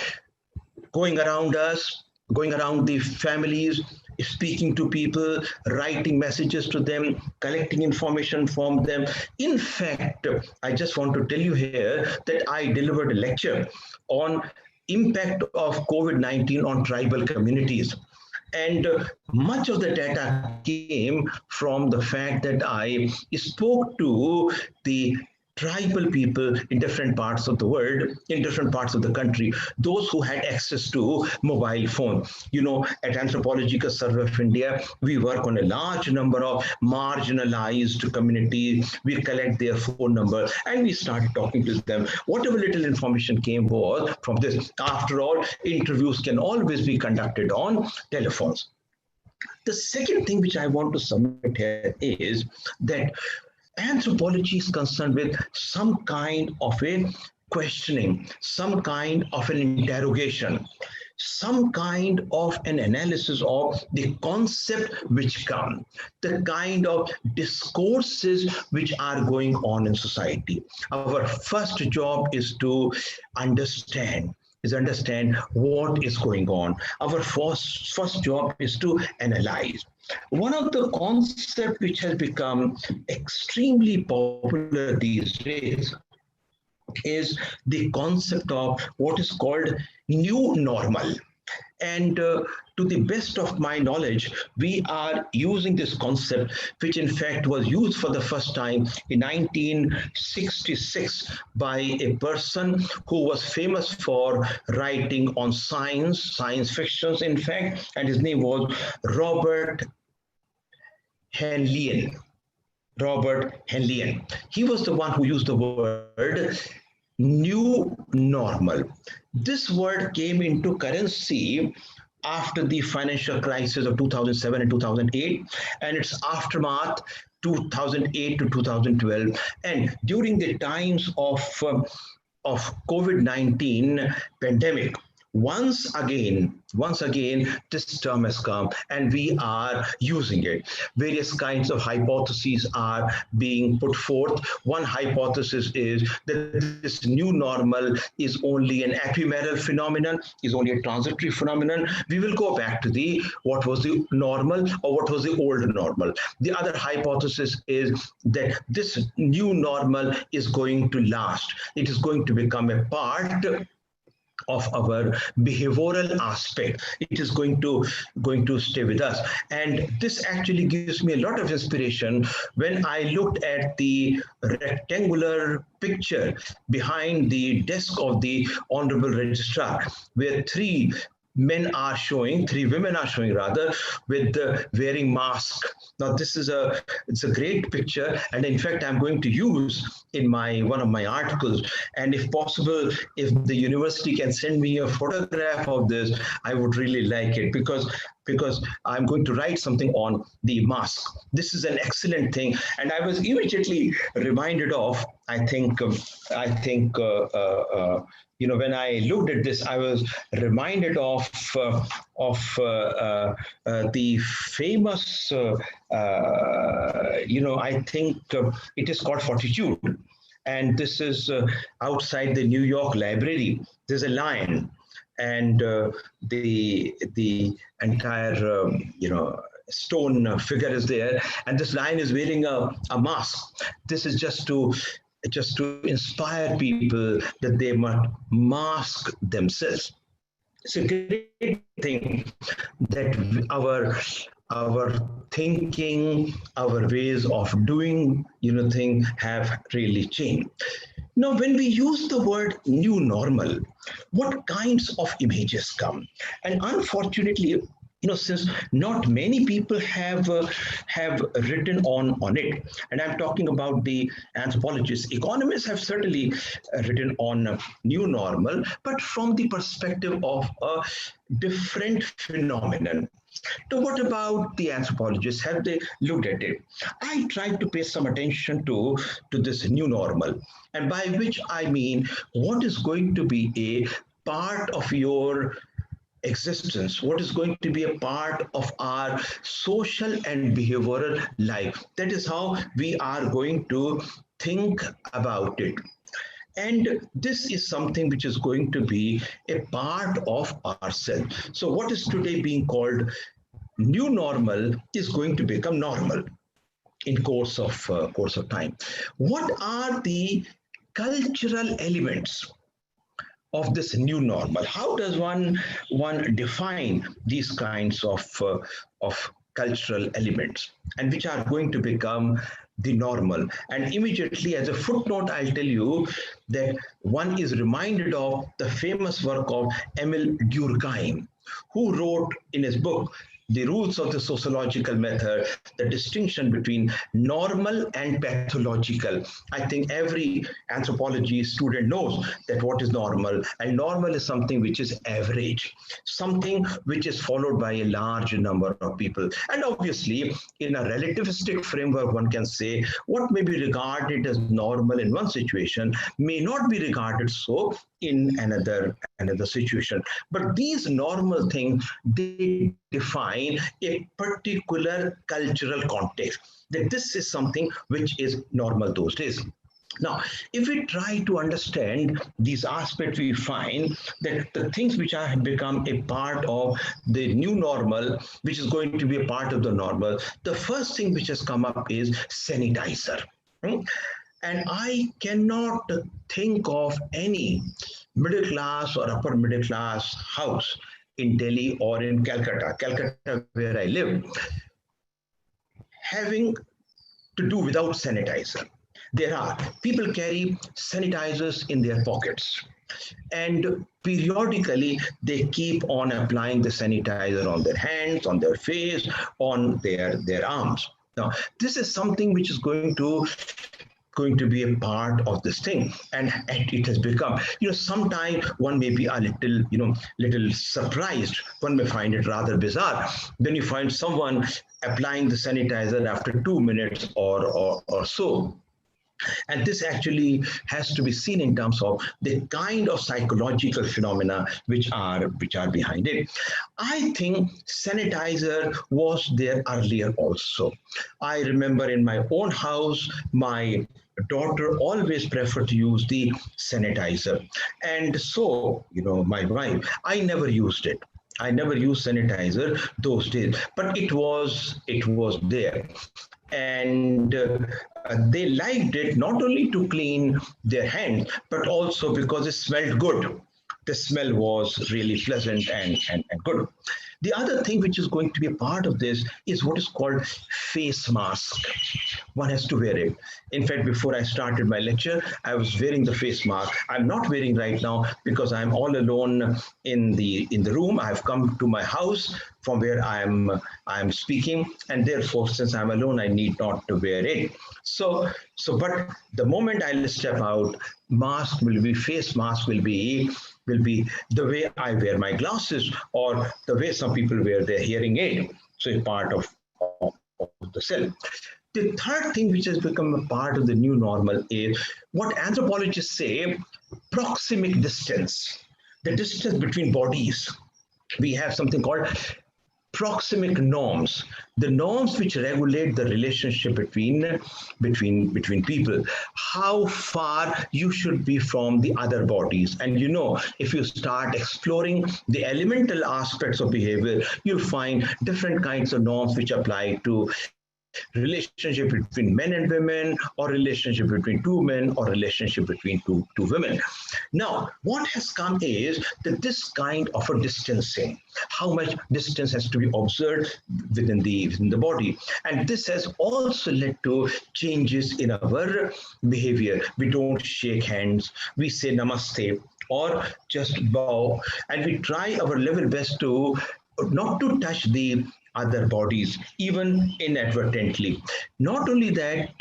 going around us, going around the families, speaking to people, writing messages to them, collecting information from them. In fact, I just want to tell you here that I delivered a lecture on impact of COVID-19 on tribal communities. And much of the data came from the fact that I spoke to the tribal people in different parts of the world, in different parts of the country, those who had access to mobile phone. You know, at Anthropological Survey of India, we work on a large number of marginalized communities. We collect their phone number and we start talking to them. Whatever little information came was from this. After all, interviews can always be conducted on telephones. The second thing which I want to submit here is that anthropology is concerned with some kind of a questioning, some kind of an interrogation, some kind of an analysis of the concept which come, the kind of discourses which are going on in society. Our first job is to understand what is going on. Our first job is to analyze. One of the concepts which has become extremely popular these days is the concept of what is called new normal. And to the best of my knowledge, we are using this concept, which in fact was used for the first time in 1966 by a person who was famous for writing on science fictions, in fact, and his name was Robert Heinlein. He was the one who used the word new normal. This word came into currency after the financial crisis of 2007 and 2008 and its aftermath 2008 to 2012, and during the times of COVID-19 pandemic. Once again, this term has come and we are using it. Various kinds of hypotheses are being put forth. One hypothesis is that this new normal is only an ephemeral phenomenon, is only a transitory phenomenon. We will go back to what was the normal or what was the old normal. The other hypothesis is that this new normal is going to last. It is going to become a part of our behavioral aspect. It is going to stay with us. And this actually gives me a lot of inspiration when I looked at the rectangular picture behind the desk of the Honorable Registrar, where three women are showing rather, with wearing mask. Now it's a great picture, and in fact I'm going to use in one of my articles, and if possible, if the university can send me a photograph of this, I would really like it, because I'm going to write something on the mask. This is an excellent thing, and I was immediately reminded of, when I looked at this, I was reminded of the famous, it is called Fortitude. And this is outside the New York Library. There's a lion, and the entire, stone figure is there, and this lion is wearing a mask. This is just to inspire people that they must mask themselves. It's a great thing that our thinking, our ways of doing, things have really changed. Now, when we use the word new normal, what kinds of images come? And unfortunately, since not many people have written on it, and I'm talking about the anthropologists, economists have certainly written on new normal, but from the perspective of a different phenomenon. So what about the anthropologists? Have they looked at it? I tried to pay some attention to this new normal, and by which I mean what is going to be a part of your existence, what is going to be a part of our social and behavioral life. That is how we are going to think about it. And this is something which is going to be a part of ourselves. So what is today being called new normal is going to become normal in course of time. What are the cultural elements of this new normal? How does one define these kinds of cultural elements, and which are going to become the normal? And immediately, as a footnote, I'll tell you that one is reminded of the famous work of Emile Durkheim, who wrote in his book The Rules of the Sociological Method, the distinction between normal and pathological. I think every anthropology student knows that what is normal, and normal is something which is average, something which is followed by a large number of people. And obviously, in a relativistic framework, one can say what may be regarded as normal in one situation may not be regarded so in another situation. But these normal things, they define a particular cultural context, that this is something which is normal those days. Now, if we try to understand these aspects, we find that the things which have become a part of the new normal, which is going to be a part of the normal, the first thing which has come up is sanitizer. And I cannot think of any middle class or upper middle class house in Delhi or in Calcutta where I live, having to do without sanitizer. There are people carry sanitizers in their pockets, and periodically they keep on applying the sanitizer on their hands, on their face, on their arms. Now, this is something which is going to be a part of this thing, and it has become, sometimes one may be a little surprised, one may find it rather bizarre when you find someone applying the sanitizer after 2 minutes or so. And this actually has to be seen in terms of the kind of psychological phenomena which are behind it. I think sanitizer was there earlier also. I remember in my own house, my daughter always preferred to use the sanitizer. And so, my wife, I never used it. I never used sanitizer those days, but it was there. And they liked it not only to clean their hands, but also because it smelled good. The smell was really pleasant and good. The other thing which is going to be a part of this is what is called face mask. One has to wear it. In fact, before I started my lecture, I was wearing the face mask. I'm not wearing right now because I'm all alone in the room. I've come to my house from where I'm speaking, and therefore, since I'm alone, I need not to wear it. So, but the moment I'll step out, face mask will be the way I wear my glasses, or the way some people wear their hearing aid. So it's part of the self. The third thing which has become a part of the new normal is what anthropologists say, proximic distance, the distance between bodies. We have something called proximic norms, the norms which regulate the relationship between people, how far you should be from the other bodies. And if you start exploring the elemental aspects of behavior, you'll find different kinds of norms which apply to relationship between men and women, or relationship between two men, or relationship between two women. Now, what has come is that this kind of a distancing, how much distance has to be observed within the body, and this has also led to changes in our behavior. We don't shake hands, we say namaste or just bow, and we try our level best to not to touch the other bodies, even inadvertently. Not only that,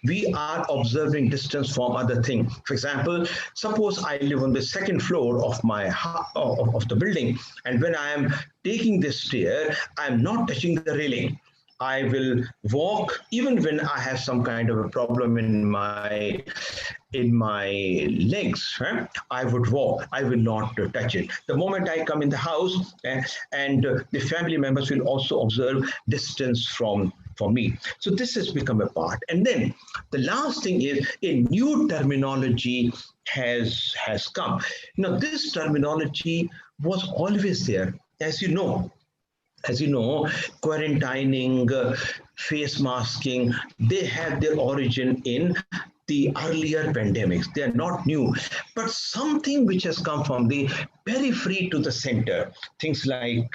we are observing distance from other things. For example, suppose I live on the second floor of of the building, and when I am taking the stair, I am not touching the railing. I will walk even when I have some kind of a problem in my legs. I would walk. I will not touch it. The moment I come in the house, and the family members will also observe distance from me. So this has become a part. And then the last thing is a new terminology has come. Now, this terminology was always there. As you know, as you know, quarantining, face masking, they have their origin in the earlier pandemics. They are not new, but something which has come from the periphery to the center. Things like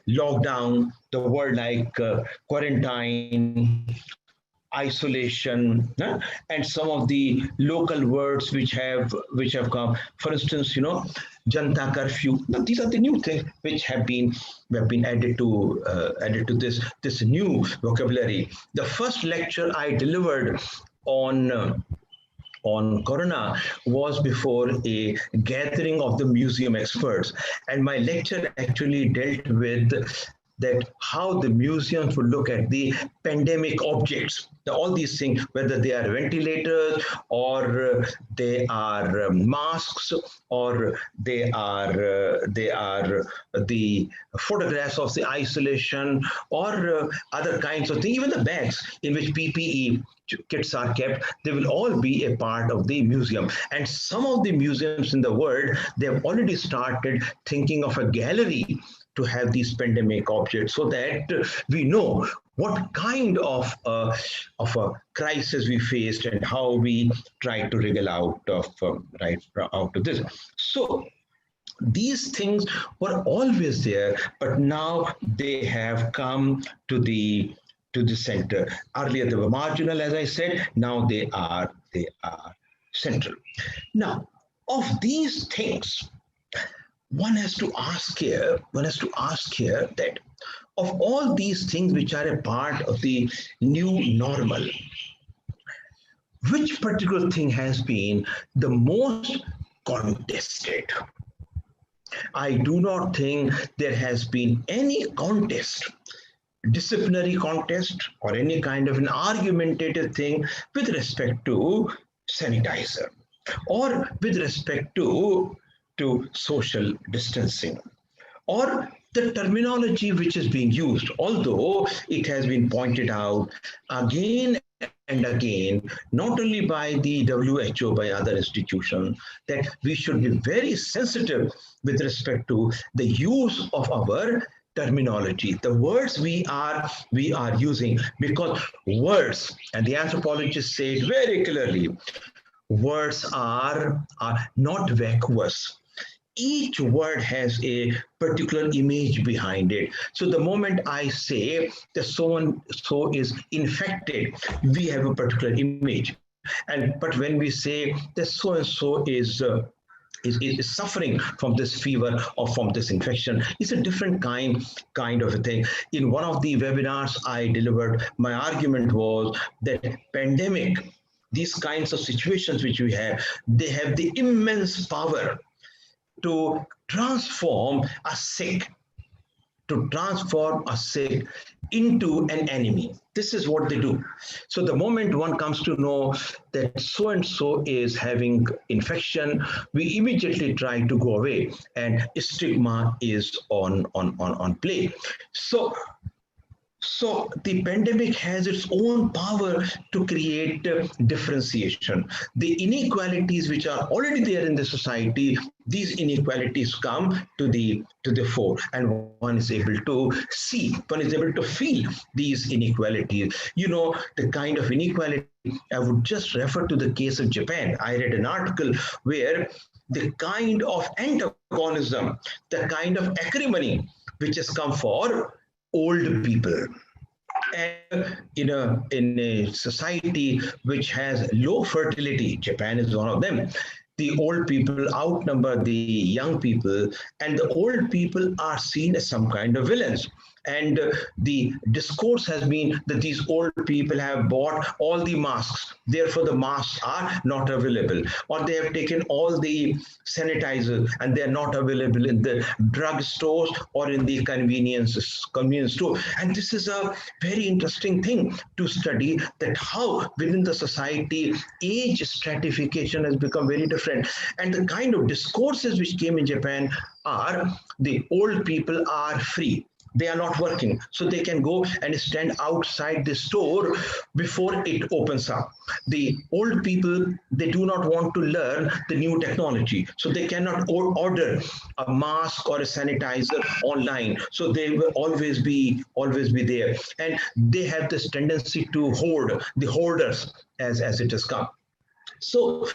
lockdown, the word like quarantine, isolation, and some of the local words which have come. For instance, Janta curfew. Now, these are the new things which have been added to this new vocabulary. The first lecture I delivered on corona was before a gathering of the museum experts, and my lecture actually dealt with that how the museums would look at the pandemic objects. Now, all these things, whether they are ventilators or they are masks or they are the photographs of the isolation or other kinds of things, even the bags in which PPE kits are kept, they will all be a part of the museum. And some of the museums in the world, they have already started thinking of a gallery to have these pandemic objects, so that we know what kind of a crisis we faced and how we try to wriggle out of this. So these things were always there, but now they have come to the center. Earlier they were marginal, as I said. Now they are central. Now, of these things, one has to ask here that of all these things which are a part of the new normal, which particular thing has been the most contested? I do not think there has been any contest, disciplinary contest or any kind of an argumentative thing with respect to sanitizer or with respect to social distancing or the terminology which is being used, although it has been pointed out again and again, not only by the WHO, by other institutions, that we should be very sensitive with respect to the use of our terminology, the words we are using, because words, and the anthropologists say it very clearly, words are not vacuous. Each word has a particular image behind it. So the moment I say that so and so is infected, we have a particular image. But when we say that so and so is suffering from this fever or from this infection, it's a different kind of a thing. In one of the webinars I delivered, my argument was that pandemic, these kinds of situations which we have, they have the immense power to transform a sick into an enemy. This is what they do. So the moment one comes to know that so and so is having infection, we immediately try to go away, and stigma is on play. So the pandemic has its own power to create differentiation. The inequalities which are already there in the society, these inequalities come to the fore, and one is able to see, one is able to feel these inequalities. The kind of inequality, I would just refer to the case of Japan. I read an article where the kind of antagonism, the kind of acrimony which has come for old people. And in a society which has low fertility, Japan is one of them, the old people outnumber the young people, and the old people are seen as some kind of villains. And the discourse has been that these old people have bought all the masks, therefore the masks are not available, or they have taken all the sanitizers and they are not available in the drug stores or in the convenience store. And this is a very interesting thing to study, that how within the society age stratification has become very different. And the kind of discourses which came in Japan are the old people are free. They are not working. So they can go and stand outside the store before it opens up. The old people, they do not want to learn the new technology. So they cannot order a mask or a sanitizer online. So they will always be there. And they have this tendency to hoard, the hoarders, as it has come. So,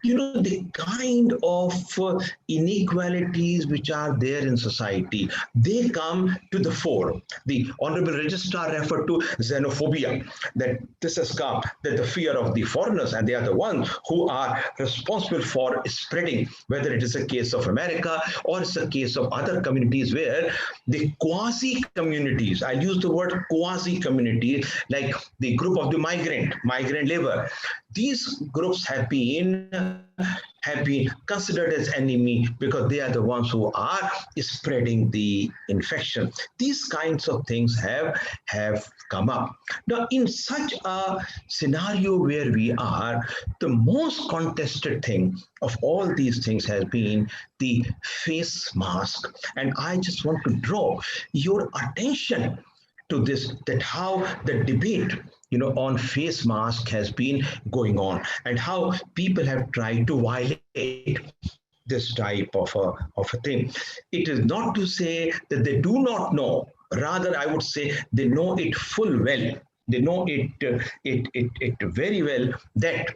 the kind of inequalities which are there in society, they come to the fore. The Honorable Registrar referred to xenophobia, that this has come, that the fear of the foreigners, and they are the ones who are responsible for spreading, whether it is a case of America or it's a case of other communities where the quasi-communities, I'll use the word quasi-community, like the group of the migrant labor, these groups have been considered as enemy because they are the ones who are spreading the infection. These kinds of things have come up. Now, in such a scenario where we are, the most contested thing of all these things has been the face mask. And I just want to draw your attention to this, that how the debate on face mask has been going on, and how people have tried to violate this type of a thing. It is not to say that they do not know, rather I would say they know it full well. They know it very well that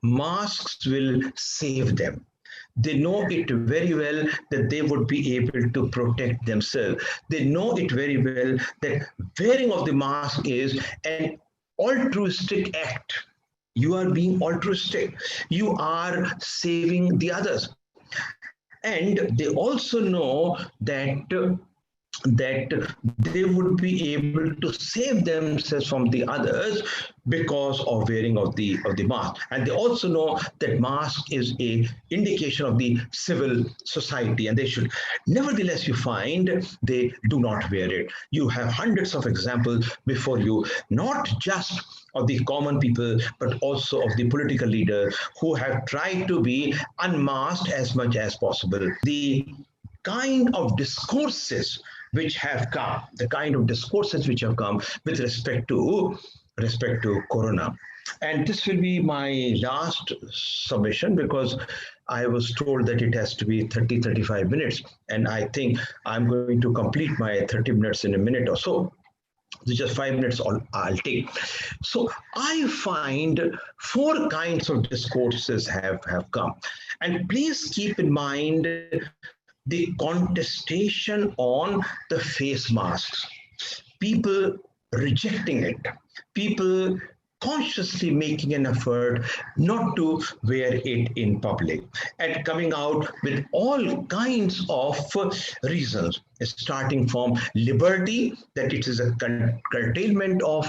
masks will save them. They know it very well that they would be able to protect themselves. They know it very well that wearing of the mask is an altruistic act. You are being altruistic. You are saving the others. And they also know that they would be able to save themselves from the others because of wearing of the mask. And they also know that mask is a indication of the civil society, and they should. Nevertheless, you find they do not wear it. You have hundreds of examples before you, not just of the common people, but also of the political leaders who have tried to be unmasked as much as possible. The kind of discourses which have come, with respect to Corona. And this will be my last submission, because I was told that it has to be 35 minutes. And I think I'm going to complete my 30 minutes in a minute or so. It's just 5 minutes I'll take. So I find 4 kinds of discourses have come. And please keep in mind the contestation on the face masks, people rejecting it, people consciously making an effort not to wear it in public, and coming out with all kinds of reasons, starting from liberty, that it is a curtailment of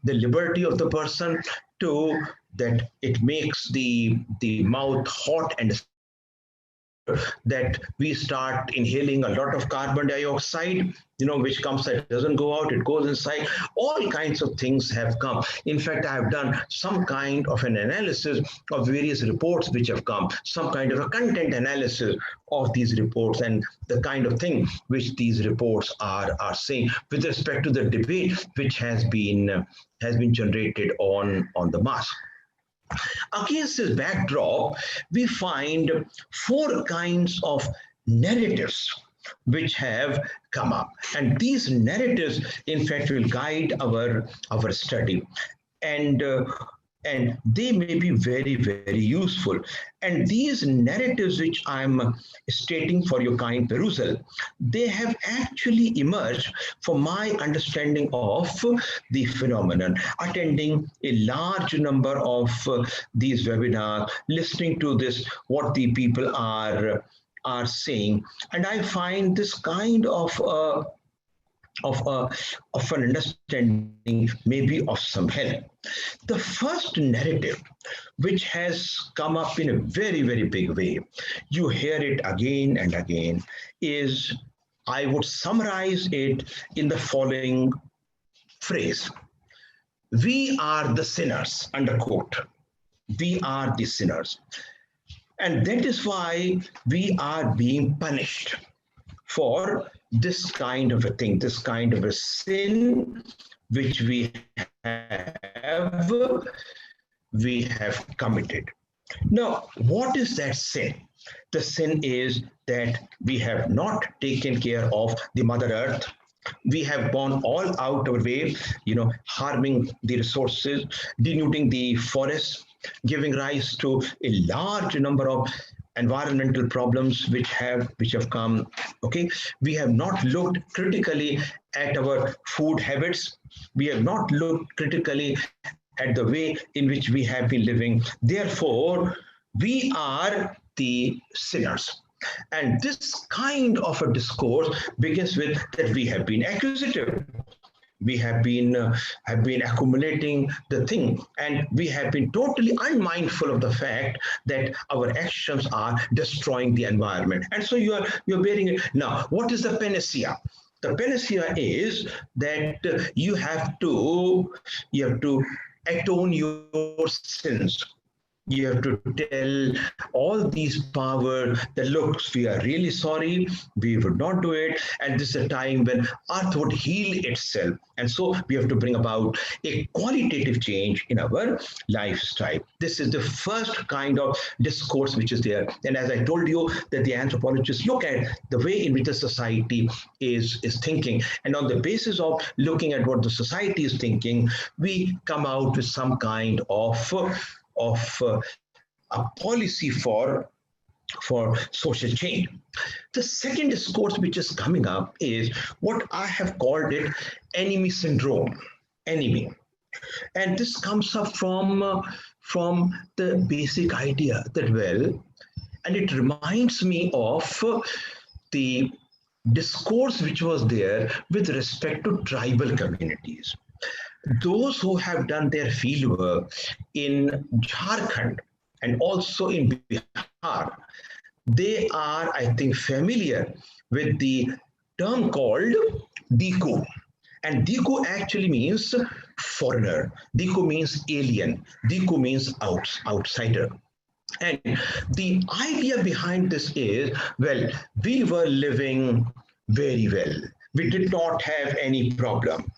the liberty of the person, to that it makes the mouth hot, and that we start inhaling a lot of carbon dioxide, which comes out, doesn't go out, it goes inside. All kinds of things have come. In fact, I have done some kind of an analysis of various reports which have come, some kind of a content analysis of these reports, and the kind of thing which these reports are saying with respect to the debate which has been generated on the mask. Against this backdrop, we find 4 kinds of narratives which have come up. And these narratives, in fact, will guide our study. And they may be very, very useful. And these narratives which I'm stating for your kind perusal, they have actually emerged from my understanding of the phenomenon, attending a large number of these webinars, listening to this, what the people are saying. And I find this kind of an understanding maybe of some help. The first narrative, which has come up in a very, very big way, you hear it again and again, is, I would summarize it in the following phrase: we are the sinners, underquote. We are the sinners. And that is why we are being punished for this kind of a thing, this kind of a sin which we have committed. Now, what is that sin? The sin is that we have not taken care of the Mother Earth. We have gone all out our way, harming the resources, denuding the forests, giving rise to a large number of environmental problems which have come. Okay, we have not looked critically at our food habits. We have not looked critically at the way in which we have been living. Therefore, we are the sinners. And this kind of a discourse begins with that we have been accusative. We have been accumulating the thing, and we have been totally unmindful of the fact that our actions are destroying the environment. And so you're bearing it. Now, what is the panacea? The panacea is that you have to atone your sins. You have to tell all these powers that, look, we are really sorry, we would not do it, and this is a time when earth would heal itself. And so we have to bring about a qualitative change in our lifestyle. This is the first kind of discourse which is there. And as I told you, that the anthropologists look at the way in which the society is thinking. And on the basis of looking at what the society is thinking, we come out with some kind of a policy for social change. The second discourse which is coming up is what I have called it enemy syndrome. Enemy. And this comes up from the basic idea that, well, and it reminds me of the discourse which was there with respect to tribal communities. Those who have done their fieldwork in Jharkhand and also in Bihar, they are, I think, familiar with the term called Diku. And Diku actually means foreigner. Diku means alien. Diku means outsider. And the idea behind this is, well, we were living very well. We did not have any problem.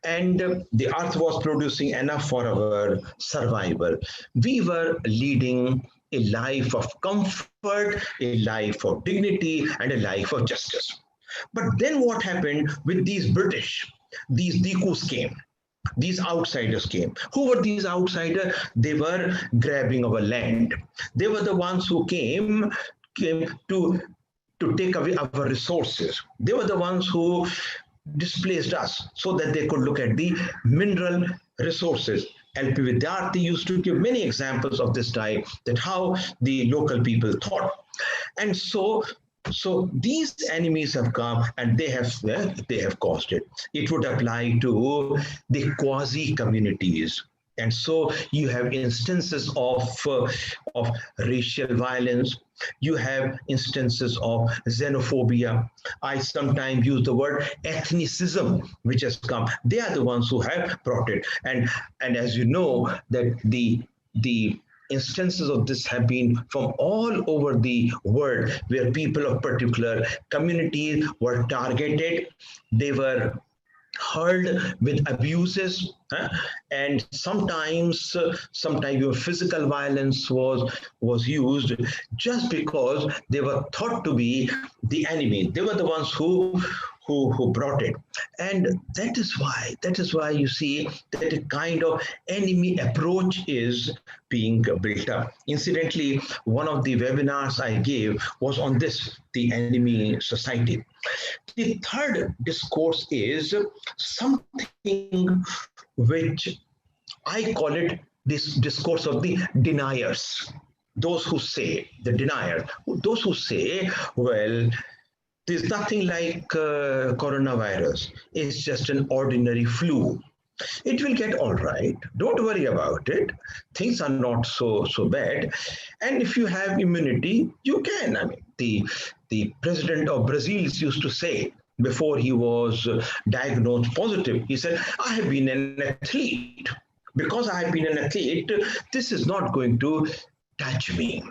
And the earth was producing enough for our survival. We were leading a life of comfort, a life of dignity, and a life of justice. But then what happened with these British? These Dikus came. These outsiders came. Who were these outsiders? They were grabbing our land. They were the ones who came to take away our resources. They were the ones who displaced us so that they could look at the mineral resources. LP Vidyarthi used to give many examples of this type, that how the local people thought. And so these enemies have come and they have caused it. It would apply to the quasi communities. And so you have instances of racial violence. You have instances of xenophobia. I sometimes use the word ethnicism, which has come. They are the ones who have brought it. And as you know, that the instances of this have been from all over the world, where people of particular communities were targeted. They were hurled with abuses, and sometimes your physical violence was used just because they were thought to be the enemy. They were the ones who brought it. And that is why you see that a kind of enemy approach is being built up. Incidentally, one of the webinars I gave was on this, the enemy society. The third discourse is something which I call it this discourse of the deniers. Those who say, the denier, those who say, well, there's nothing like coronavirus. It's just an ordinary flu. It will get all right. Don't worry about it. Things are not so bad. And if you have immunity, you can. I mean, the president of Brazil used to say, before he was diagnosed positive, he said, I have been an athlete. Because I have been an athlete, this is not going to touch me.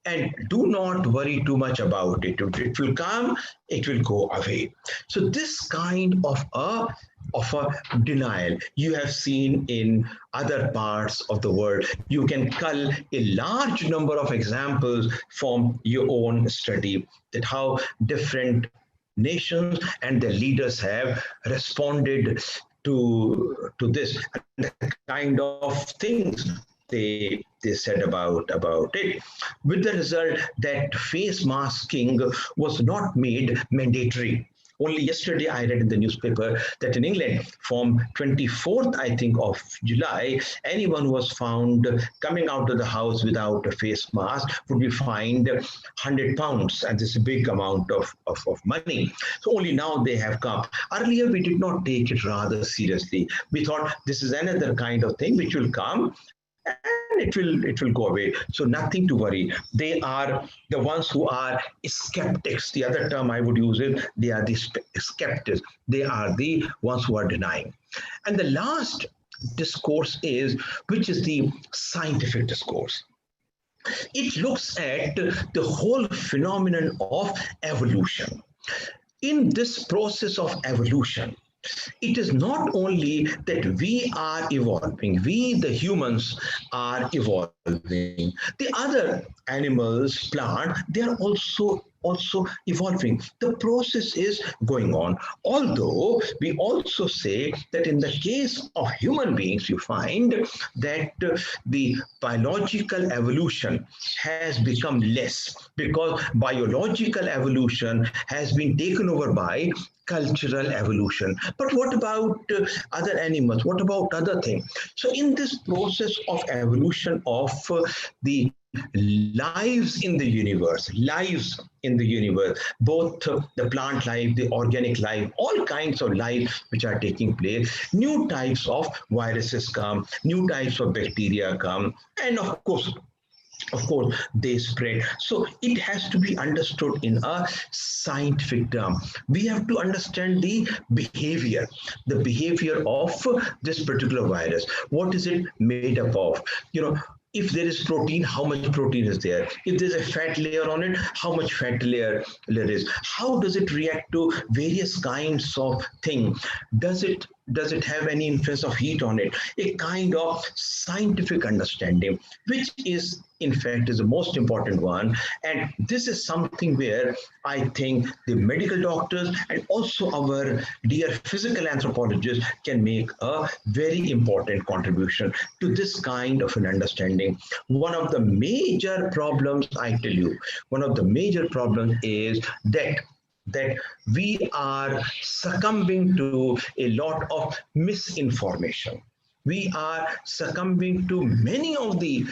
and do not worry too much about it. It will come, it will go away. So this kind of a denial you have seen in other parts of the world. You can cull a large number of examples from your own study, that how different nations and their leaders have responded to this, and the kind of things they said about it, with the result that face masking was not made mandatory. Only yesterday I read in the newspaper that in England from 24th, I think, of July, anyone who was found coming out of the house without a face mask would be fined £100, and this is a big amount of money. So only now they have come. Earlier we did not take it rather seriously. We thought this is another kind of thing which will come and it will go away. So nothing to worry. They are the ones who are skeptics. The other term I would use is they are the skeptics. They are the ones who are denying. And the last discourse is, which is the scientific discourse. It looks at the whole phenomenon of evolution. In this process of evolution, it is not only that we are evolving, we the humans are evolving. The other animals, plant, they are also evolving. The process is going on. Although we also say that in the case of human beings, you find that the biological evolution has become less, because biological evolution has been taken over by cultural evolution. But what about other animals? What about other things? So in this process of evolution of the lives in the universe, both the plant life, the organic life, all kinds of life which are taking place, new types of viruses come, new types of bacteria come, and of course they spread. So it has to be understood in a scientific term. We have to understand the behavior of this particular virus. What is it made up of? If there is protein, how much protein is there? If there's a fat layer on it, how much fat layer is? How does it react to various kinds of things? Does it have any influence of heat on it? A kind of scientific understanding, which is in fact is the most important one. And this is something where I think the medical doctors and also our dear physical anthropologists can make a very important contribution to this kind of an understanding. One of the major problems, I tell you, is that we are succumbing to a lot of misinformation. We are succumbing to many of the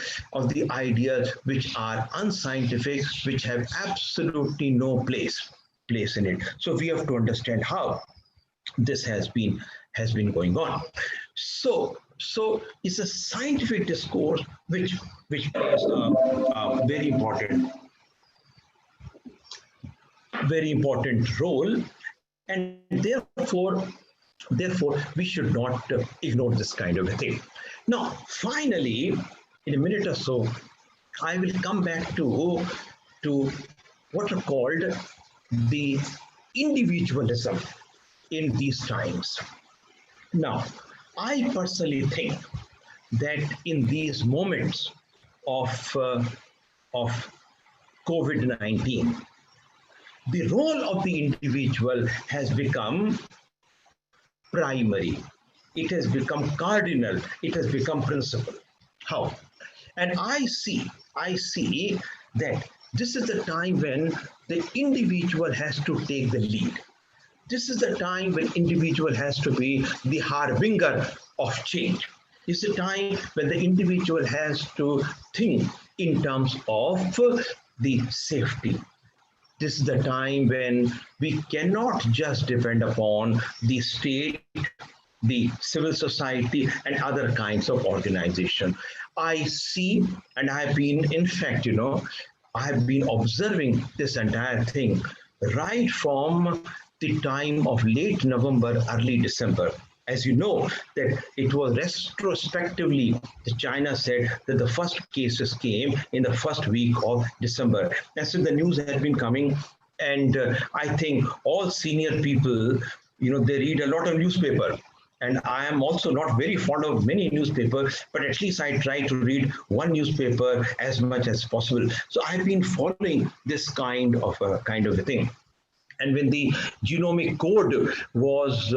ideas which are unscientific, which have absolutely no place in it. So we have to understand how this has been going on. So it's a scientific discourse which plays a very important role, and therefore we should not ignore this kind of a thing. Now, finally, in a minute or so, I will come back to what are called the individualism in these times. Now, I personally think that in these moments of COVID-19, the role of the individual has become primary. It has become cardinal. It has become principal. How? And I see that this is the time when the individual has to take the lead. This is the time when individual has to be the harbinger of change. It's the time when the individual has to think in terms of the safety. This is the time when we cannot just depend upon the state, the civil society, and other kinds of organization. I see, and I've been, in fact, I've been observing this entire thing right from the time of late November, early December. As you know, that it was retrospectively, China said that the first cases came in the first week of December. And so the news had been coming, and I think all senior people, they read a lot of newspaper. And I am also not very fond of many newspapers, but at least I try to read one newspaper as much as possible. So I've been following this kind of a thing. And when the genomic code was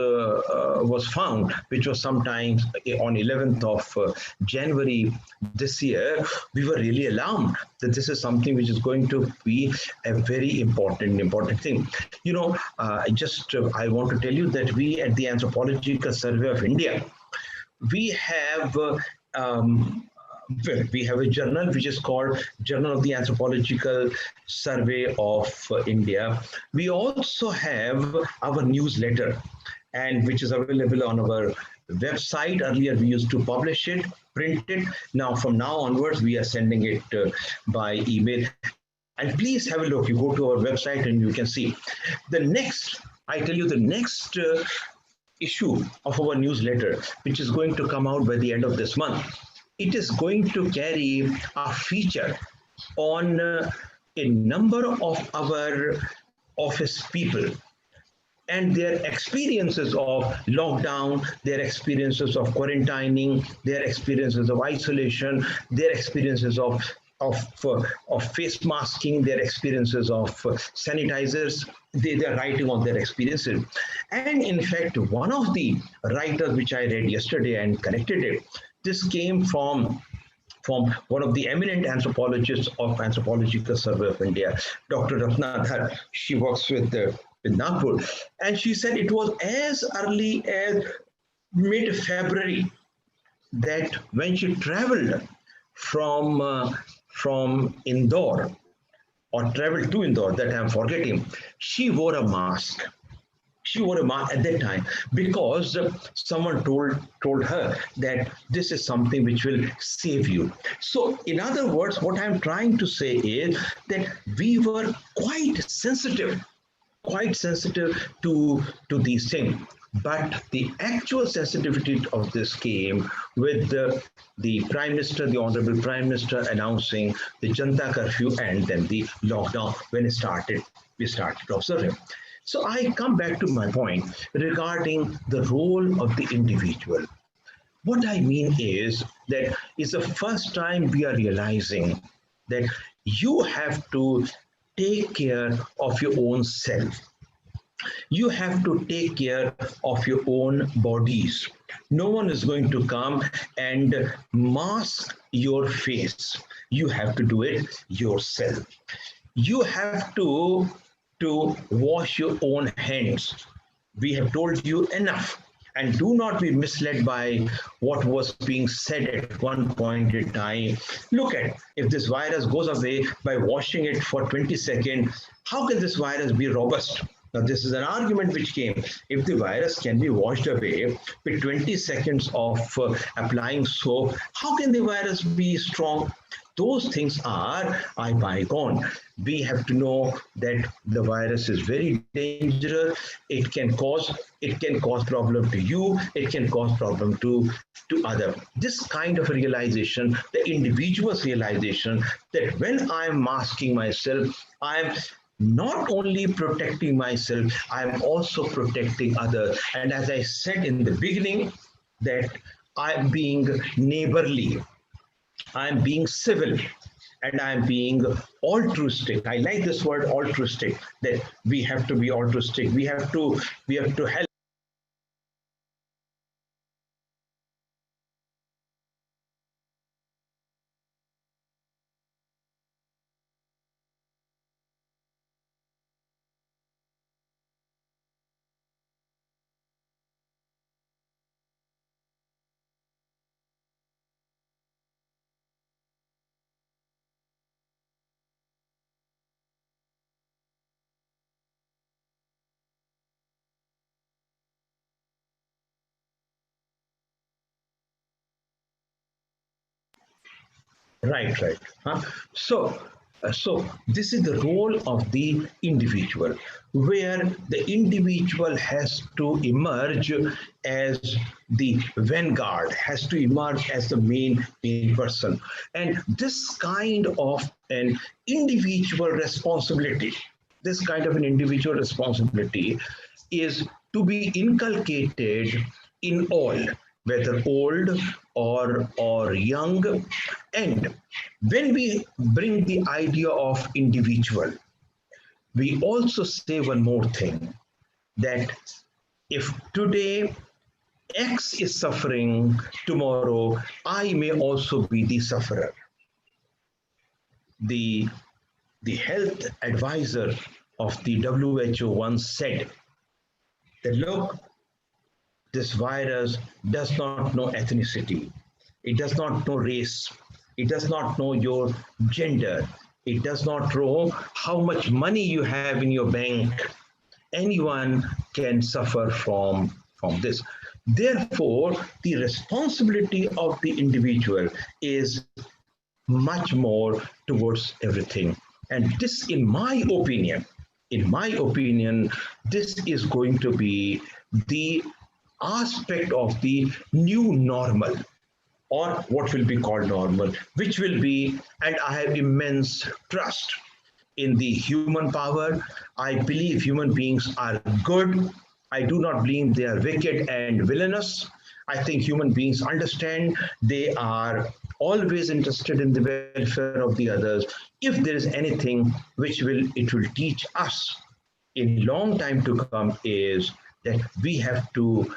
found, which was sometimes on 11th of January this year, we were really alarmed that this is something which is going to be a very important thing. I want to tell you that we at the Anthropological Survey of India, we have we have a journal which is called Journal of the Anthropological Survey of India. We also have our newsletter, and which is available on our website. Earlier we used to publish it, print it. Now from now onwards we are sending it by email. And please have a look. You go to our website and you can see the next. I tell you the next issue of our newsletter, which is going to come out by the end of this month. It is going to carry a feature on a number of our office people and their experiences of lockdown, their experiences of quarantining, their experiences of isolation, their experiences of face masking, their experiences of sanitizers. They are writing on their experiences. And in fact, one of the writers which I read yesterday and connected it, this came from one of the eminent anthropologists of Anthropological Survey of India, Dr. Ratna Dhar. She works with Nagpur. And she said it was as early as mid-February that when she traveled from Indore, or traveled to Indore, that I'm forgetting, she wore a mask. She wore a mask at that time because someone told her that this is something which will save you. So in other words, what I'm trying to say is that we were quite sensitive to these things. But the actual sensitivity of this came with the Prime Minister, the Honorable Prime Minister announcing the Janta curfew and then the lockdown when it started, we started observing. So I come back to my point regarding the role of the individual. What I mean is that it's the first time we are realizing that you have to take care of your own self. You have to take care of your own bodies. No one is going to come and mask your face. You have to do it yourself. You have to wash your own hands. We have told you enough. And do not be misled by what was being said at one point in time. Look at, if this virus goes away by washing it for 20 seconds, how can this virus be robust? Now, this is an argument which came. If the virus can be washed away with 20 seconds of applying soap, how can the virus be strong? Those things are bygone. We have to know that the virus is very dangerous. It can cause problem to you. It can cause problem to others. This kind of realization, the individual's realization that when I am masking myself, I am not only protecting myself, I am also protecting others. And as I said in the beginning, that I am being neighborly, I am being civil, and I am being altruistic. I like this word altruistic, that we have to be altruistic. We have to help. Right. Huh? So So this is the role of the individual, where the individual has to emerge as the vanguard, has to emerge as the main person. And this kind of an individual responsibility, is to be inculcated in all, whether old or young. And when we bring the idea of individual, we also say one more thing, that if today X is suffering, tomorrow I may also be the sufferer. The health advisor of the WHO once said that, look, this virus does not know ethnicity, it does not know race, it does not know your gender, it does not know how much money you have in your bank. Anyone can suffer from this. Therefore, the responsibility of the individual is much more towards everything. And this, in my opinion, this is going to be the aspect of the new normal, or what will be called normal, which will be, and I have immense trust in the human power. I believe human beings are good. I do not believe they are wicked and villainous. I think human beings understand, they are always interested in the welfare of the others. If there is anything which it will teach us in long time to come, is that we have to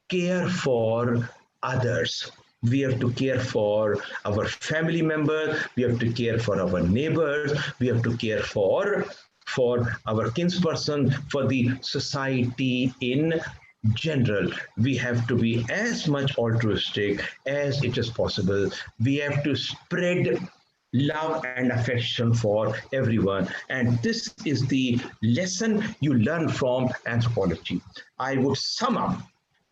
care for others. We have to care for our family members, we have to care for our neighbors, we have to care for our kinsperson, for the society in general. We have to be as much altruistic as it is possible. We have to spread love and affection for everyone. And this is the lesson you learn from anthropology. I would sum up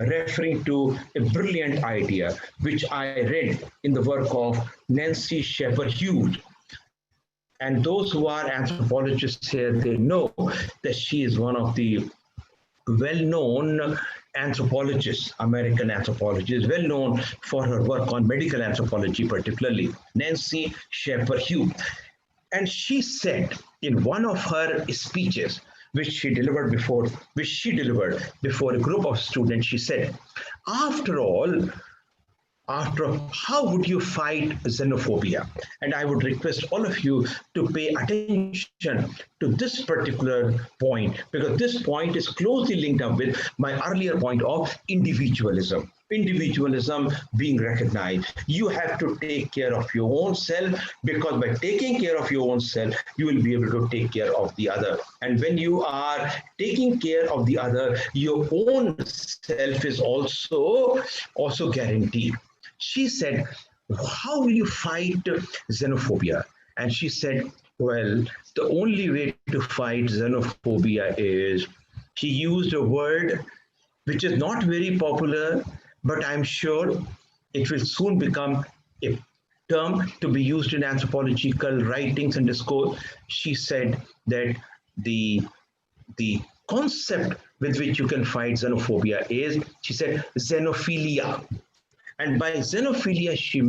referring to a brilliant idea which I read in the work of Nancy Shepherd-Hughes. And those who are anthropologists here, they know that she is one of the well-known anthropologists, American anthropologists, well known for her work on medical anthropology, particularly Nancy Shepherd-Hughes. And she said in one of her speeches, which she delivered before a group of students, she said, after all, how would you fight xenophobia? And I would request all of you to pay attention to this particular point, because this point is closely linked up with my earlier point of individualism. Individualism being recognized. You have to take care of your own self, because by taking care of your own self, you will be able to take care of the other. And when you are taking care of the other, your own self is also guaranteed. She said, how will you fight xenophobia? And she said, well, the only way to fight xenophobia is, she used a word which is not very popular, but I'm sure it will soon become a term to be used in anthropological writings and discourse. She said that the concept with which you can fight xenophobia is, she said, xenophilia. And by xenophilia, she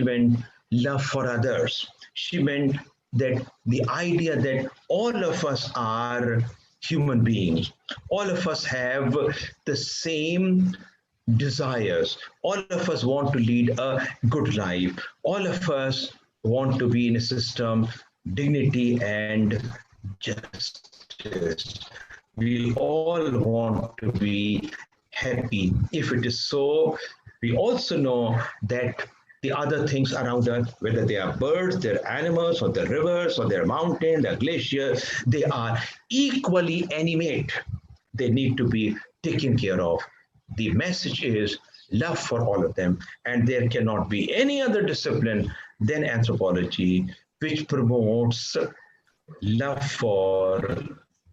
meant love for others. She meant that the idea that all of us are human beings. All of us have the same desires. All of us want to lead a good life. All of us want to be in a system, dignity and justice. We all want to be happy. If it is so, we also know that the other things around us, whether they are birds, they're animals, or the rivers, or they're mountains, they're glaciers, they are equally animate. They need to be taken care of. The message is love for all of them, and there cannot be any other discipline than anthropology which promotes love for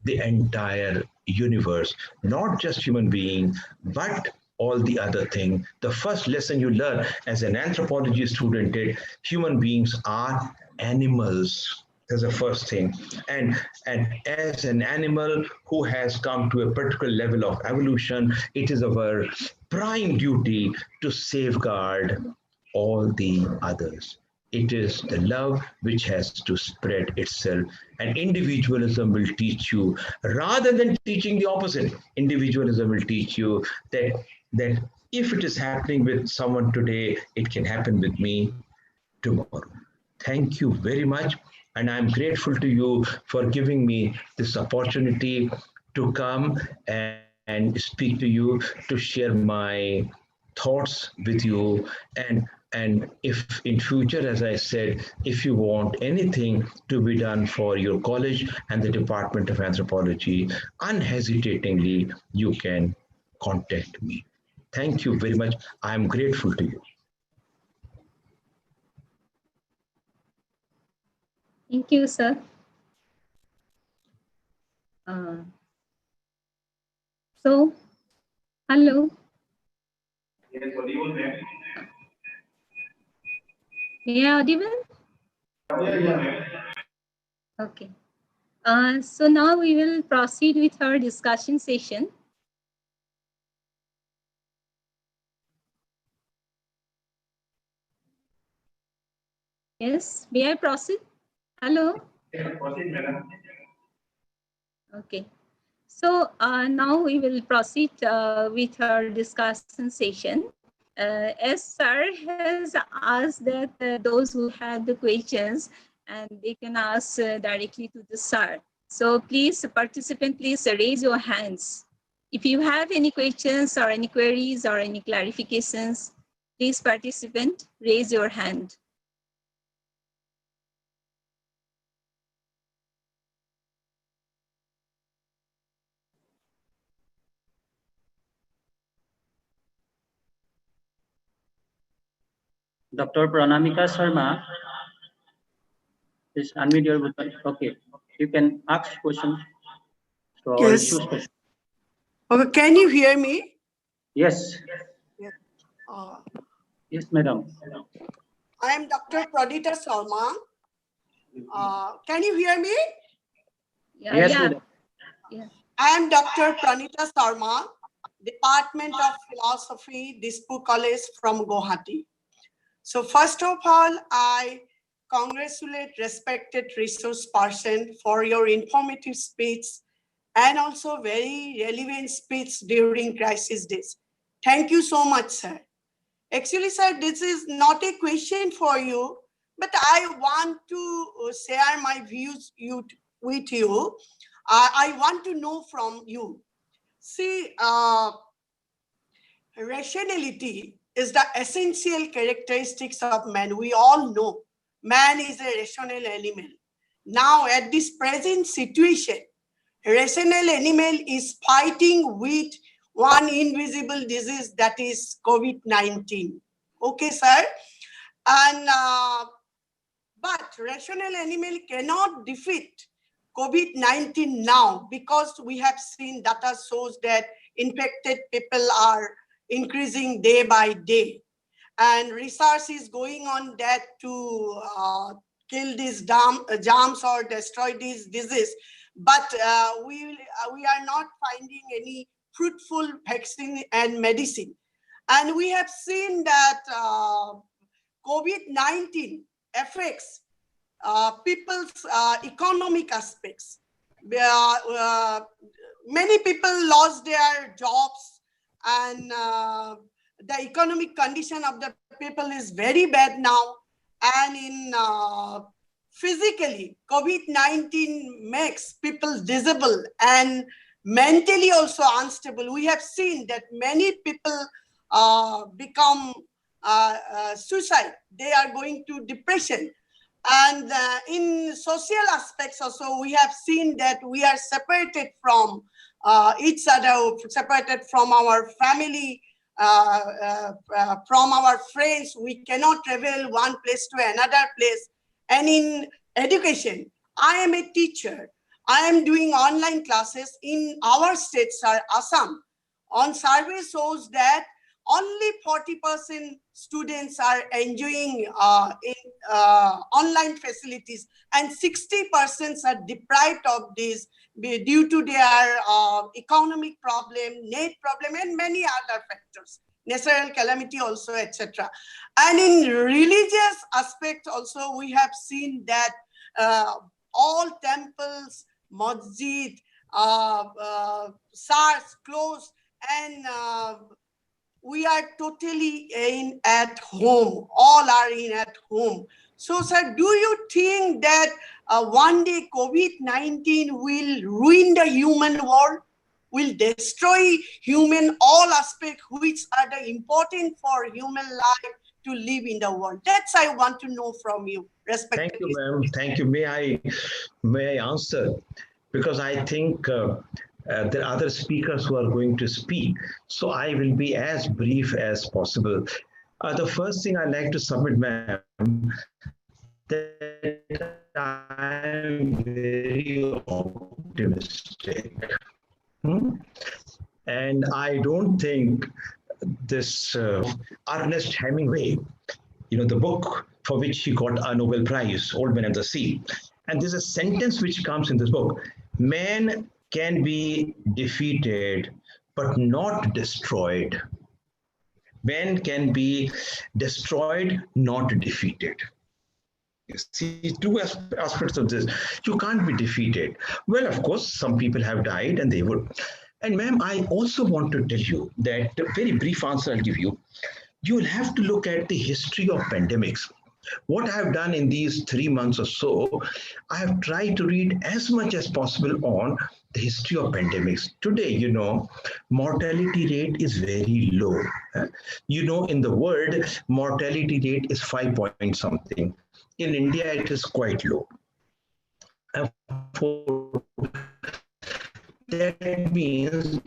the entire universe, not just human beings, but all the other thing. The first lesson you learn as an anthropology student is human beings are animals. That's the first thing. And as an animal who has come to a particular level of evolution, it is our prime duty to safeguard all the others. It is the love which has to spread itself, and individualism will teach you, rather than teaching the opposite, individualism will teach you that if it is happening with someone today, it can happen with me tomorrow. Thank you very much. And I'm grateful to you for giving me this opportunity to come and speak to you, to share my thoughts with you. And if in future, as I said, if you want anything to be done for your college and the Department of Anthropology, unhesitatingly, you can contact me. Thank you very much. I'm grateful to you. Thank you, sir. So, hello. Yes, audible, ma'am. Yeah, audible? Yeah, ma'am. Okay. So now we will proceed with our discussion session. Yes, may I proceed? Hello. Yeah, proceed, madam. Okay. So now we will proceed with our discussion session. As sir has asked that those who have the questions, and they can ask directly to the sir. So please, participant, please raise your hands. If you have any questions or any queries or any clarifications, please, participant, raise your hand. Dr. Pranamika Sharma, please unmute your button. Okay, you can ask questions to our Yes. resource person. Okay, can you hear me? Yes. Yes, madam. I am Dr. Pradita Sharma. Can you hear me? Yes, madam. Yeah. I am Dr. Pranita Sharma, Department of Philosophy, Dispur College from Guwahati. So first of all, I congratulate respected resource person for your informative speech and also very relevant speech during crisis days. Thank you so much, sir. Actually, sir, this is not a question for you, but I want to share my views with you. I want to know from you. See, rationality is the essential characteristics of man. We all know man is a rational animal. Now, at this present situation, rational animal is fighting with one invisible disease, that is COVID-19. Okay, sir? And but rational animal cannot defeat COVID-19 now, because we have seen data shows that infected people are increasing day by day. And research is going on that to kill these germs or destroy this disease. But we are not finding any fruitful vaccine and medicine. And we have seen that COVID-19 affects people's economic aspects. Many people lost their jobs, and the economic condition of the people is very bad now. And in physically, COVID-19 makes people disabled and mentally also unstable. We have seen that many people become suicide. They are going to depression. And in social aspects also, we have seen that we are separated from each other, separated from our family, from our friends. We cannot travel one place to another place. And in education, I am a teacher. I am doing online classes in our state, sir, Assam. on survey shows that only 40% students are enjoying online facilities, and 60% are deprived of this due to their economic problem, net problem, and many other factors, natural calamity also, etc. And in religious aspect also, we have seen that all temples, masjid, SARS closed, and we are totally in at home. All are in at home. So, sir, do you think that one day COVID-19 will ruin the human world, will destroy human all aspects which are the important for human life to live in the world? That's I want to know from you. Thank you, ma'am. Thank you. May I answer? Because I think there are other speakers who are going to speak. So I will be as brief as possible. The first thing I'd like to submit, ma'am, that I'm very optimistic. And I don't think this Ernest Hemingway, the book for which he got a Nobel Prize, Old Man and the Sea. And there's a sentence which comes in this book: man can be defeated, but not destroyed. Man can be destroyed, not defeated. You see, two aspects of this. You can't be defeated. Well, of course, some people have died and they would. And ma'am, I also want to tell you that, a very brief answer I'll give you. You'll have to look at the history of pandemics. What I have done in these 3 months or so, I have tried to read as much as possible on the history of pandemics. Today, mortality rate is very low. In the world, mortality rate is 5 point something. In India, it is quite low. That means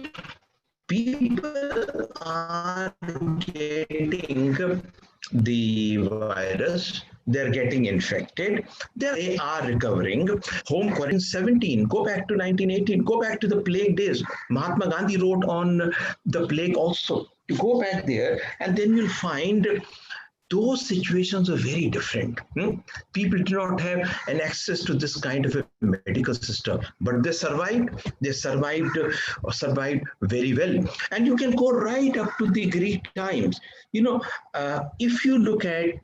people are getting the virus, they're getting infected, they are recovering. Home quarantine 17, go back to 1918, go back to the plague days. Mahatma Gandhi wrote on the plague also. You go back there and then you'll find those situations are very different. People do not have an access to this kind of a medical system, but they survived very well. And you can go right up to the Greek times. If you look at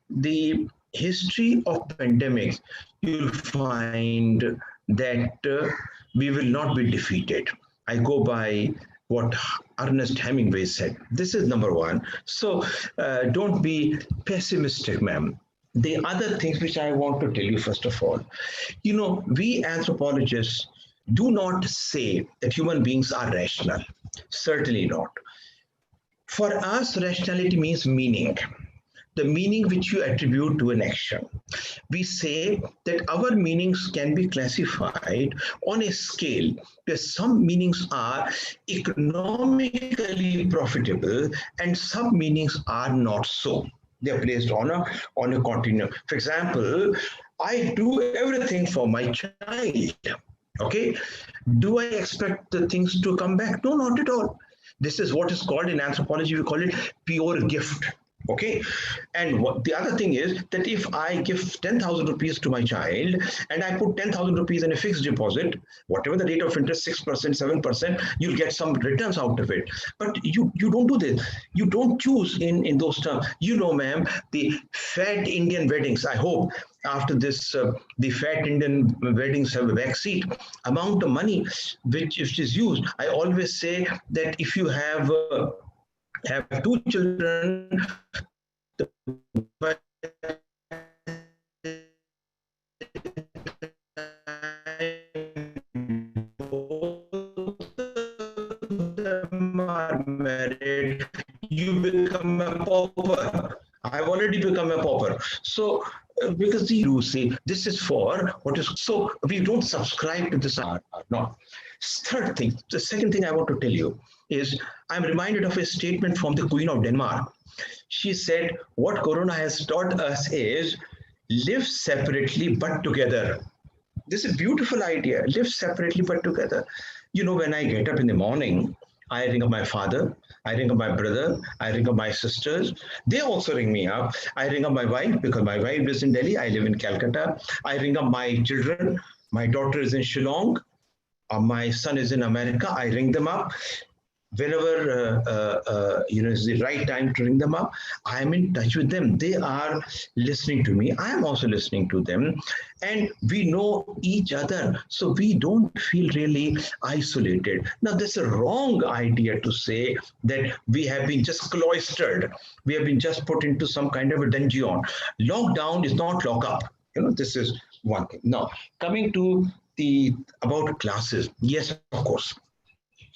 the history of pandemics, you'll find that we will not be defeated. I go by what Ernest Hemingway said. This is number one. So don't be pessimistic, ma'am. The other things which I want to tell you, first of all, we anthropologists do not say that human beings are rational. Certainly not. For us, rationality means meaning. The meaning which you attribute to an action. We say that our meanings can be classified on a scale where some meanings are economically profitable and some meanings are not so. They are placed on a continuum. For example, I do everything for my child. Okay, do I expect the things to come back? No, not at all. This is what is called in anthropology, we call it pure gift. Okay, and the other thing is that if I give 10,000 rupees to my child and I put 10,000 rupees in a fixed deposit, whatever the rate of interest, 6%, 7%, you'll get some returns out of it. But you don't do this. You don't choose in those terms. Ma'am, the fat Indian weddings, I hope after this, the fat Indian weddings have a backseat. Amount of money which is used. I always say that if you have 2 children, are married, you become a pauper. I've already become a pauper. So because you say this is for what is, so we don't subscribe to this or not. Third thing, the second thing I want to tell you is I'm reminded of a statement from the Queen of Denmark. She said, what Corona has taught us is live separately but together. This is a beautiful idea, live separately but together. When I get up in the morning, I ring up my father, I ring up my brother, I ring up my sisters. They also ring me up. I ring up my wife because my wife lives in Delhi. I live in Calcutta. I ring up my children. My daughter is in Shillong. My son is in America. I ring them up. Whenever is the right time to ring them up, I am in touch with them. They are listening to me. I am also listening to them, and we know each other, so we don't feel really isolated. Now, that's a wrong idea to say that we have been just cloistered. We have been just put into some kind of a dungeon. Lockdown is not lock up. This is one thing. Now, coming to about classes, yes, of course.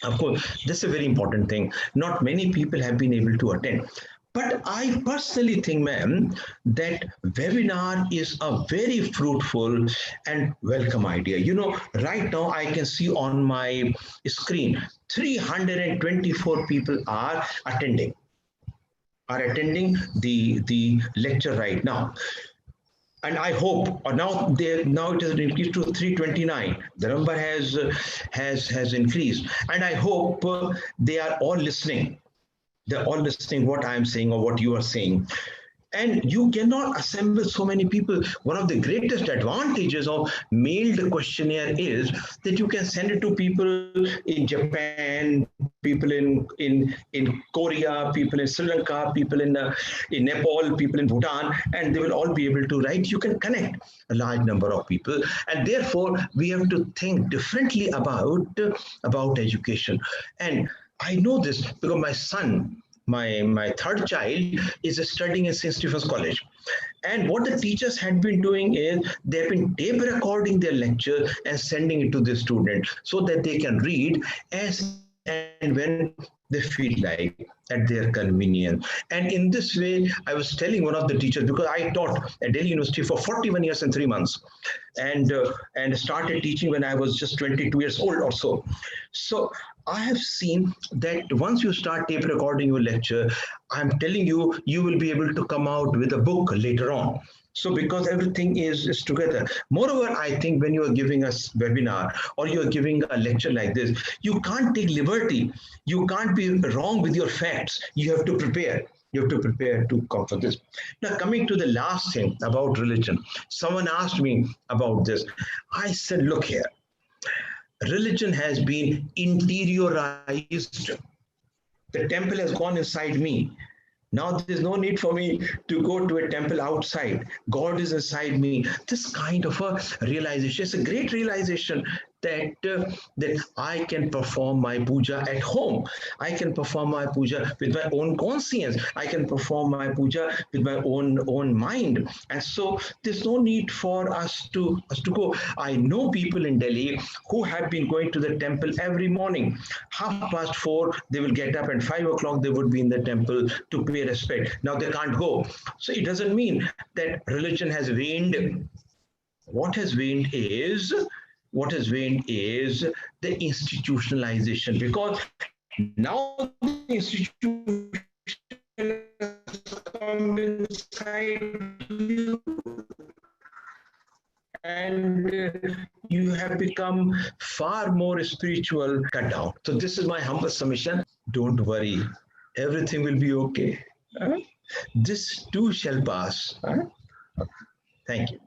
Of course, this is a very important thing. Not many people have been able to attend. But I personally think, ma'am, that webinar is a very fruitful and welcome idea. Right now I can see on my screen, 324 people are attending the lecture right now. And I hope, or now it has increased to 329. The number has increased, and I hope they are all listening. They're all listening what I am saying or what you are saying. And you cannot assemble so many people. One of the greatest advantages of mailed questionnaire is that you can send it to people in Japan, people in Korea, people in Sri Lanka, people in Nepal, people in Bhutan, and they will all be able to write. You can connect a large number of people, and therefore we have to think differently about education. And I know this because my son, my third child, is studying in St. Stephen's College. And what the teachers had been doing is they've been tape recording their lecture and sending it to the student so that they can read as and when they feel like, at their convenience. And in this way, I was telling one of the teachers, because I taught at Delhi University for 41 years and 3 months, and started teaching when I was just 22 years old or so. So I have seen that once you start tape recording your lecture, I'm telling you, you will be able to come out with a book later on. So because everything is together. Moreover, I think when you are giving us webinar or you are giving a lecture like this, you can't take liberty. You can't be wrong with your facts. You have to prepare. You have to prepare to come for this. Now, coming to the last thing about religion, someone asked me about this. I said, look here. Religion has been interiorized. The temple has gone inside me. Now there's no need for me to go to a temple outside. God is inside me. This kind of a realization, it's a great realization that I can perform my puja at home. I can perform my puja with my own conscience. I can perform my puja with my own mind. And so there's no need for us to go. I know people in Delhi who have been going to the temple every morning. 4:30, they will get up, and 5 o'clock they would be in the temple to pay respect. Now they can't go. So it doesn't mean that religion has waned. What has waned is the institutionalization, because now the institution come inside you and you have become far more spiritual cut down. So this is my humble submission. Don't worry, everything will be okay. This too shall pass. Thank you.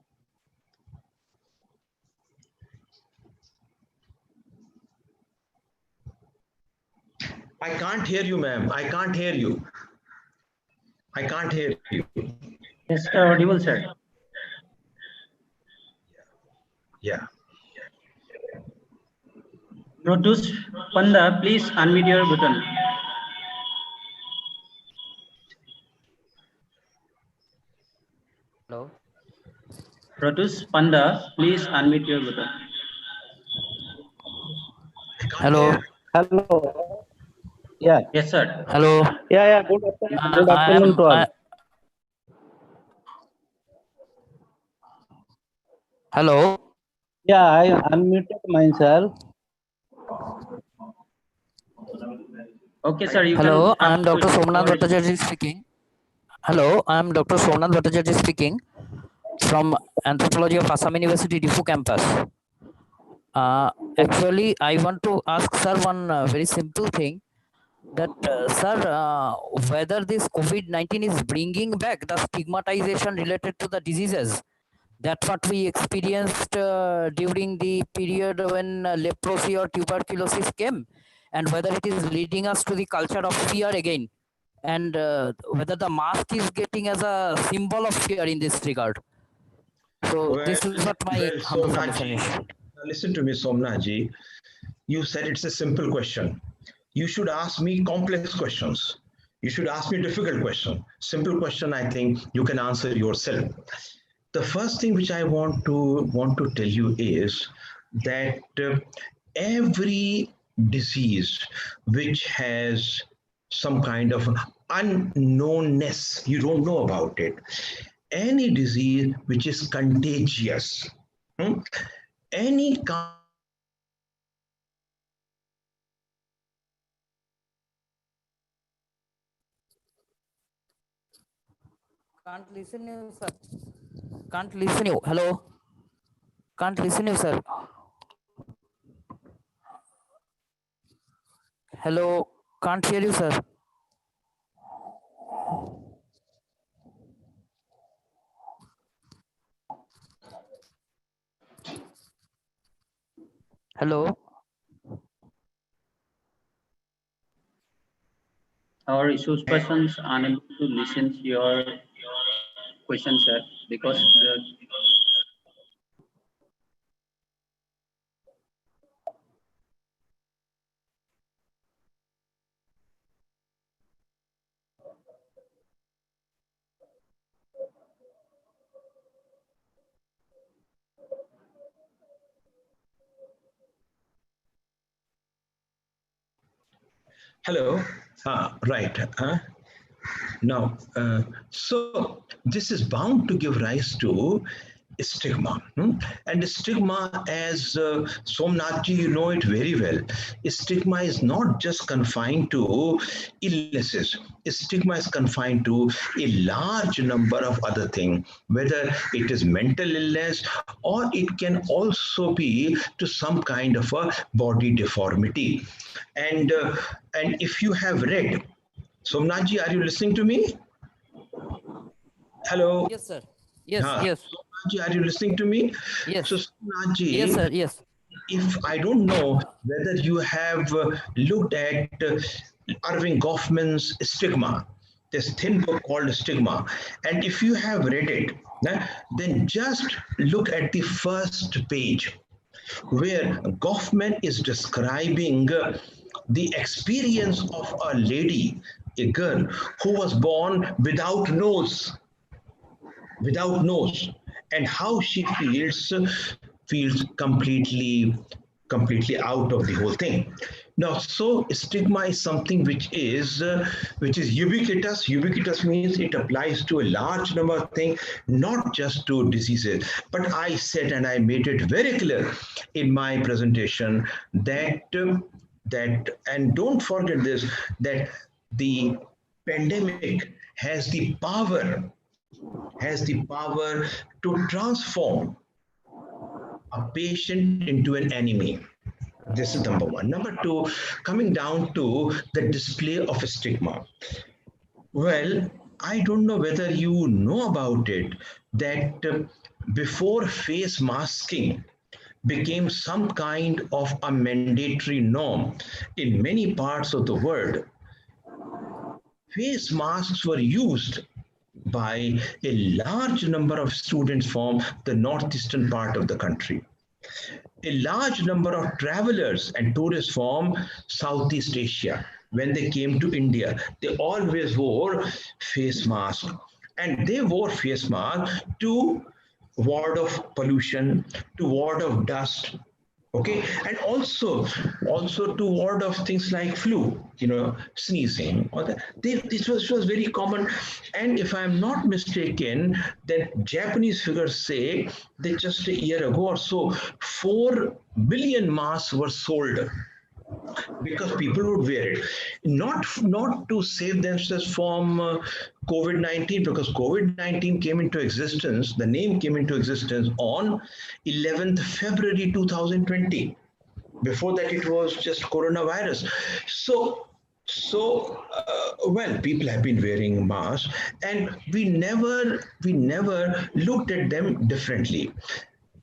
I can't hear you, ma'am. I can't hear you. I can't hear you. Yes, audible, sir. Yeah. Rotus Panda, please unmute your button. Hello. Rotus Panda, please unmute your button. Hello. Hello. Yeah. Yes, sir. Hello. Yeah. Good afternoon. Good afternoon to all. Hello. Yeah, I unmuted myself. Okay, sir. You Hello. can. I'm Dr. Somnath Bhattacharya speaking. Hello. I'm Dr. Somnath Bhattacharya speaking from Anthropology of Assam University, Difu campus. Actually, I want to ask sir one very simple thing. that, sir, whether this COVID-19 is bringing back the stigmatization related to the diseases. That's what we experienced during the period when leprosy or tuberculosis came, and whether it is leading us to the culture of fear again, and whether the mask is getting as a symbol of fear in this regard. So this is what my humble submission is. Listen to me, Somnaji. You said it's a simple question. You should ask me complex questions. You should ask me difficult question. Simple question, I think you can answer yourself. The first thing which I want to tell you is that every disease which has some kind of unknownness, you don't know about it. Any disease which is contagious, any Can't listen you, sir. Can't listen you. Hello. Can't listen you, sir. Hello. Can't hear you, sir. Hello. Our resource persons unable to listen to your question, sir, because the Hello. Right. Now, so this is bound to give rise to stigma. And stigma, as Somnathji, you know it very well, stigma is not just confined to illnesses. Stigma is confined to a large number of other things, whether it is mental illness or it can also be to some kind of a body deformity. And if you have read, Somnathji, are you listening to me? Hello. Yes, sir. Yes, yes. Somnathji, are you listening to me? Yes. So, Somnathji, yes, sir. Yes. If I don't know whether you have looked at Irving Goffman's Stigma, this thin book called Stigma, and if you have read it, then just look at the first page where Goffman is describing the experience of a lady, a girl who was born without nose, and how she feels completely out of the whole thing. Now, so stigma is something which is ubiquitous. Ubiquitous means it applies to a large number of things, not just to diseases. But I said, and I made it very clear in my presentation that and don't forget this, that the pandemic has the power to transform a patient into an enemy. This is number one. Number two, coming down to the display of a stigma. Well, I don't know whether you know about it, that before face masking became some kind of a mandatory norm in many parts of the world, face masks were used by a large number of students from the northeastern part of the country. A large number of travelers and tourists from Southeast Asia, when they came to India, they always wore face masks. And they wore face masks to ward off pollution, to ward off dust, okay, and also to ward off things like flu, sneezing, or that. This was very common. And if I'm not mistaken, then Japanese figures say that just a year ago or so, 4 billion masks were sold because people would wear it, not to save themselves from COVID-19, because COVID-19 came into existence, the name came into existence on 11th February 2020. Before that, it was just coronavirus. So So, well, people have been wearing masks, and we never looked at them differently.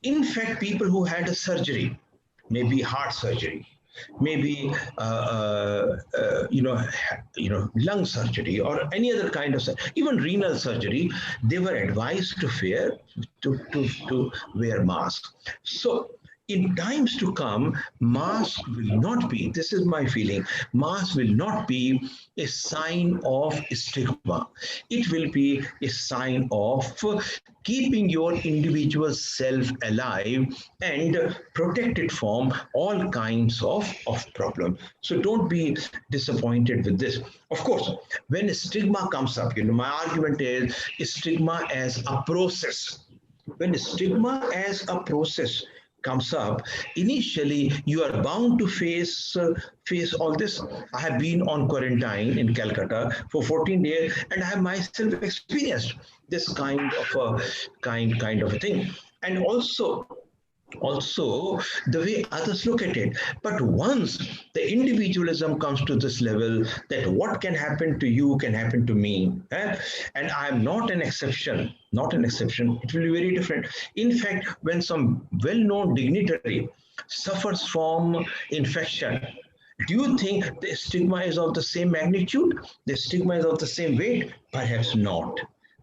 In fact, people who had a surgery, maybe heart surgery, maybe lung surgery or any other kind of even renal surgery, they were advised to wear masks. So in times to come, mask will not be, this is my feeling, mask will not be a sign of stigma. It will be a sign of keeping your individual self alive and protected from all kinds of problems. So don't be disappointed with this. Of course, when stigma comes up, my argument is stigma as a process. When stigma as a process comes up, initially you are bound to face all this. I have been on quarantine in Calcutta for 14 days, and I have myself experienced this kind of a thing. And also the way others look at it. But once the individualism comes to this level, that what can happen to you can happen to me, and I'm not an exception, it will be very different. In fact, when some well-known dignitary suffers from infection, do you think the stigma is of the same magnitude? The stigma is of the same weight? Perhaps not.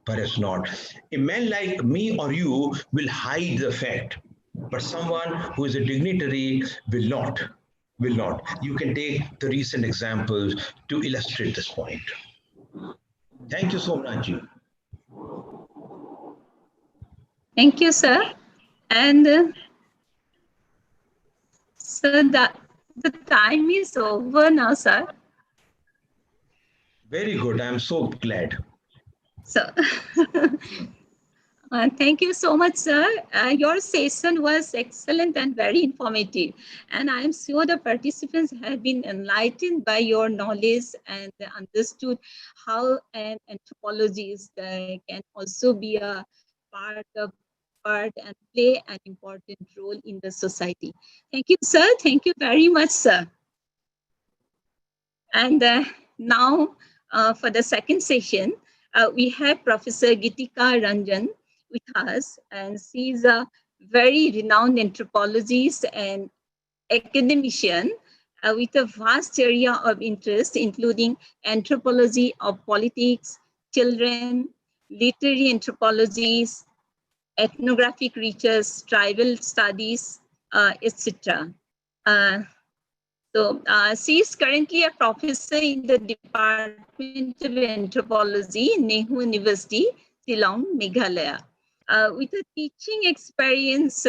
Perhaps not. A man like me or you will hide the fact, but someone who is a dignitary will not. Will not. You can take the recent examples to illustrate this point. Thank you so much. Thank you, sir. And sir, the time is over now, sir. Very good. I'm so glad. So, thank you so much, sir. Your session was excellent and very informative. And I am sure the participants have been enlightened by your knowledge and understood how an anthropologist can also be a part and play an important role in the society. Thank you, sir. Thank you very much, sir. And now for the second session, we have Professor Gitika Ranjan with us, and she is a very renowned anthropologist and academician with a vast area of interest, including anthropology of politics, children, literary anthropologies, ethnographic research, tribal studies, etc. She is currently a professor in the Department of Anthropology, Nehru University, Shillong, Meghalaya. With a teaching experience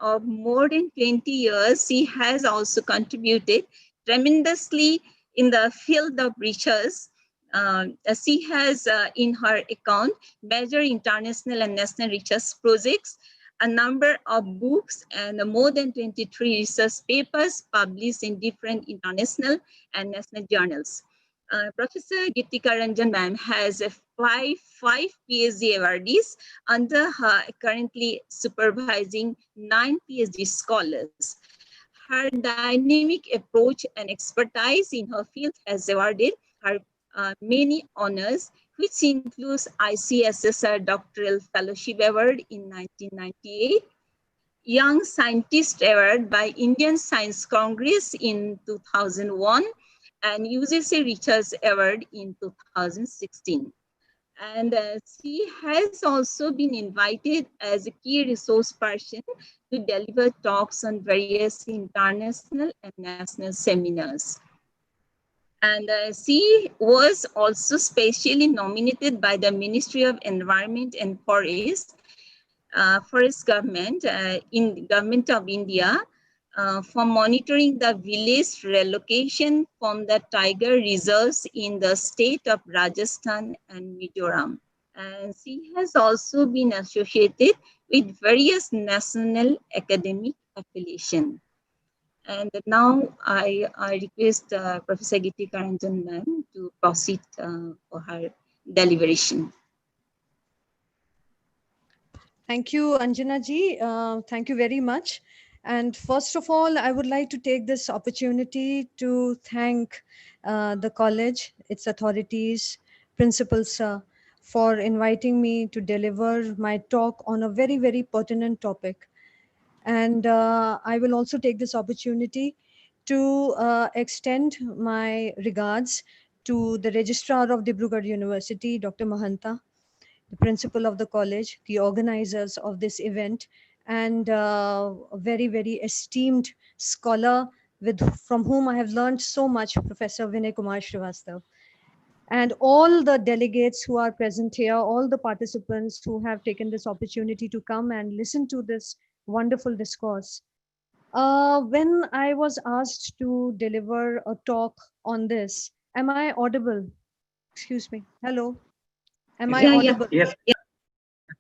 of more than 20 years, she has also contributed tremendously in the field of research. She has in her account major international and national research projects, a number of books, and more than 23 research papers published in different international and national journals. Professor Gitika Ranjan ma'am has five PhD awardees under her, currently supervising 9 PhD scholars. Her dynamic approach and expertise in her field has awarded her many honors, which includes ICSSR Doctoral Fellowship Award in 1998, Young Scientist Award by Indian Science Congress in 2001, and UGC Research Award in 2016. And she has also been invited as a key resource person to deliver talks on various international and national seminars. And she was also specially nominated by the Ministry of Environment and Forest Government in Government of India for monitoring the village relocation from the tiger reserves in the state of Rajasthan and Mizoram. And she has also been associated with various national academic affiliations. And now I request Professor Gitika Ranjan ma'am to proceed for her deliberation. Thank you, Anjana ji. Thank you very much. And first of all, I would like to take this opportunity to thank the college, its authorities, principal sir, for inviting me to deliver my talk on a very, very pertinent topic. And I will also take this opportunity to extend my regards to the Registrar of Dibrugarh University, Dr. Mahanta, the principal of the college, the organizers of this event, and a very, very esteemed scholar from whom I have learned so much, Professor Vinay Kumar Srivastav. And all the delegates who are present here, all the participants who have taken this opportunity to come and listen to this wonderful discourse. When I was asked to deliver a talk on this, am I audible? Excuse me. Hello. Am I audible? Yes,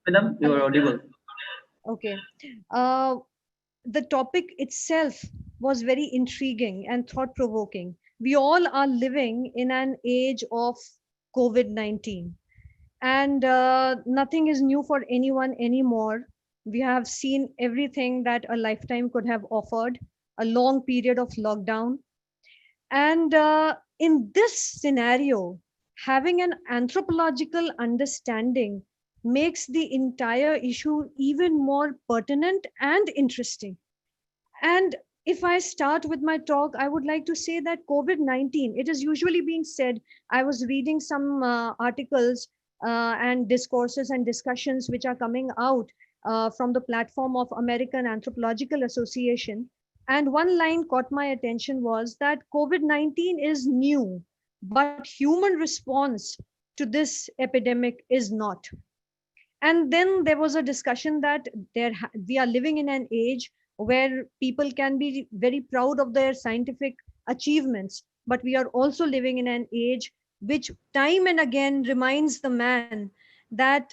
madam, you are audible. Okay. Uh, the topic itself was very intriguing and thought provoking. We all are living in an age of COVID-19, and nothing is new for anyone anymore. We have seen everything that a lifetime could have offered, a long period of lockdown. And in this scenario, having an anthropological understanding makes the entire issue even more pertinent and interesting. And if I start with my talk, I would like to say that COVID-19, it is usually being said, I was reading some articles and discourses and discussions which are coming out from the platform of American Anthropological Association. And one line caught my attention was that COVID-19 is new, but human response to this epidemic is not. And then there was a discussion that we are living in an age where people can be very proud of their scientific achievements, but we are also living in an age which time and again reminds the man that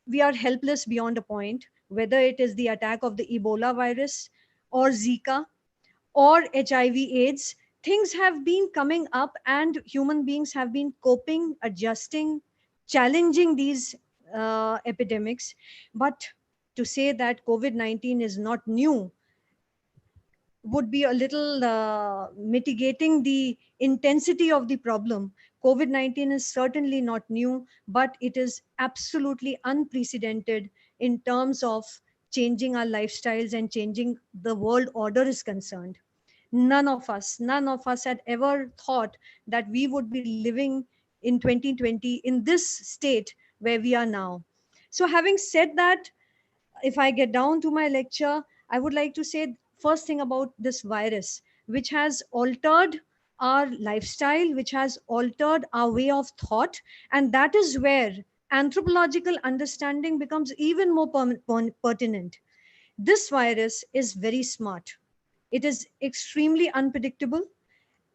we are helpless beyond a point, whether it is the attack of the Ebola virus or Zika or HIV AIDS. Things have been coming up and human beings have been coping, adjusting, challenging these epidemics. But to say that COVID-19 is not new would be a little mitigating the intensity of the problem. COVID-19 is certainly not new, but it is absolutely unprecedented in terms of changing our lifestyles and changing the world order is concerned. None of us had ever thought that we would be living in 2020 in this state where we are now. So having said that, if I get down to my lecture, I would like to say first thing about this virus, which has altered our lifestyle, which has altered our way of thought. And that is where anthropological understanding becomes even more pertinent. This virus is very smart. It is extremely unpredictable,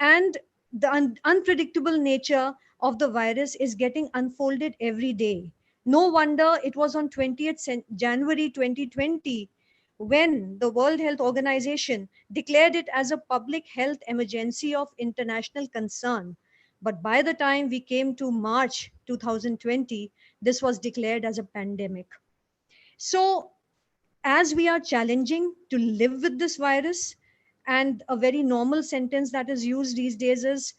and the unpredictable nature of the virus is getting unfolded every day. No wonder it was on 20th January 2020 when the World Health Organization declared it as a public health emergency of international concern. But by the time we came to March 2020, this was declared as a pandemic. So as we are challenging to live with this virus, and a very normal sentence that is used these days is,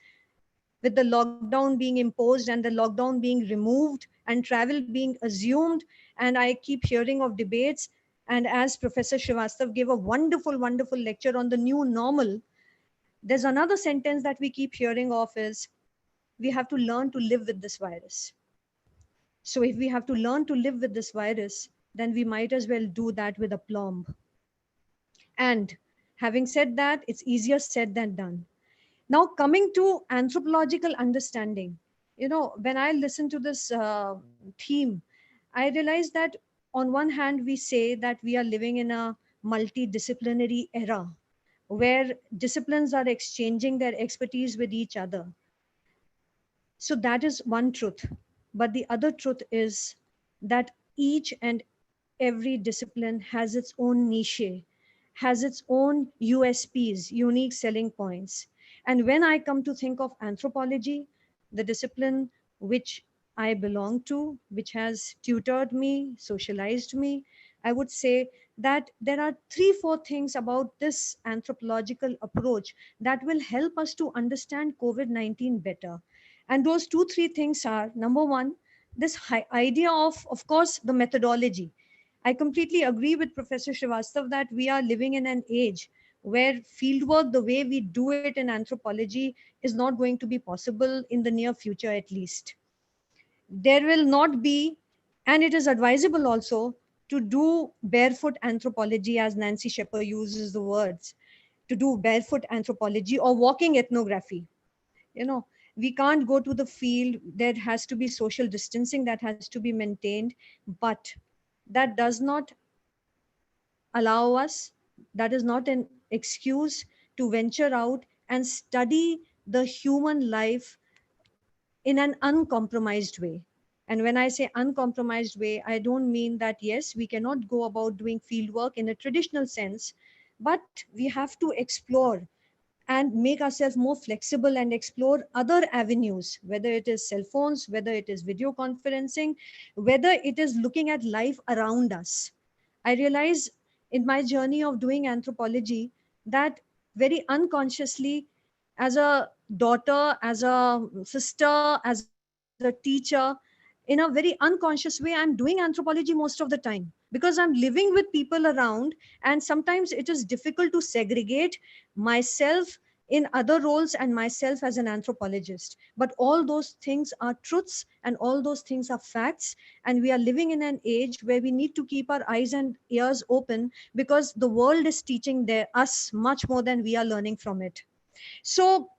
with the lockdown being imposed and the lockdown being removed and travel being assumed, and I keep hearing of debates. And as Professor Srivastav gave a wonderful, wonderful lecture on the new normal, there's another sentence that we keep hearing of is, we have to learn to live with this virus. So if we have to learn to live with this virus, then we might as well do that with aplomb. And having said that, it's easier said than done. Now, coming to anthropological understanding, when I listen to this theme, I realize that on one hand, we say that we are living in a multidisciplinary era where disciplines are exchanging their expertise with each other. So that is one truth. But the other truth is that each and every discipline has its own niche, has its own USPs, unique selling points. And when I come to think of anthropology, the discipline which I belong to, which has tutored me, socialized me, I would say that there are 3-4 things about this anthropological approach that will help us to understand COVID-19 better. And those 2-3 things are, number one, this idea of course, the methodology. I completely agree with Professor Srivastav that we are living in an age where fieldwork, the way we do it in anthropology, is not going to be possible in the near future at least. There will not be, and it is advisable also to do barefoot anthropology, as Nancy Shepard uses the words, to do barefoot anthropology or walking ethnography. You know, we can't go to the field. There has to be social distancing that has to be maintained, but that does not allow us, that is not an excuse to venture out and study the human life in an uncompromised way. And when I say uncompromised way, I don't mean that, yes, we cannot go about doing field work in a traditional sense, but we have to explore and make ourselves more flexible and explore other avenues, whether it is cell phones, whether it is video conferencing, whether it is looking at life around us. I realize in my journey of doing anthropology that very unconsciously, as a daughter, as a sister, as a teacher, in a very unconscious way, I'm doing anthropology most of the time because I'm living with people around. And sometimes it is difficult to segregate myself in other roles and myself as an anthropologist. But all those things are truths and all those things are facts. And we are living in an age where we need to keep our eyes and ears open because the world is teaching us much more than we are learning from it. So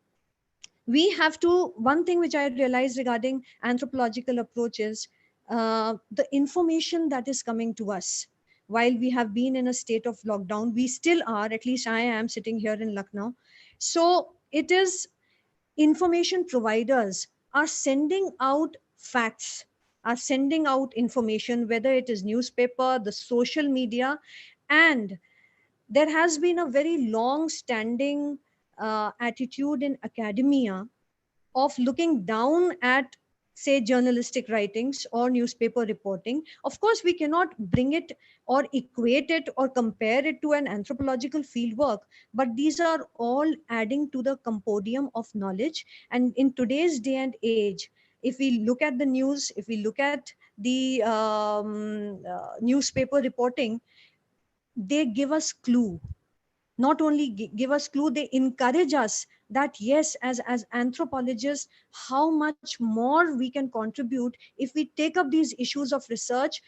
we have to, one thing which I realized regarding anthropological approaches, the information that is coming to us while we have been in a state of lockdown, we still are, at least I am sitting here in Lucknow. So it is, information providers are sending out facts, are sending out information, whether it is newspaper, the social media. And there has been a very long standing attitude in academia of looking down at, say, journalistic writings or newspaper reporting. Of course, we cannot bring it or equate it or compare it to an anthropological fieldwork, but these are all adding to the compendium of knowledge. And in today's day and age, if we look at the news, if we look at the newspaper reporting, they give us clue. Not only give us clue, they encourage us that yes, as anthropologists, how much more we can contribute if we take up these issues of research.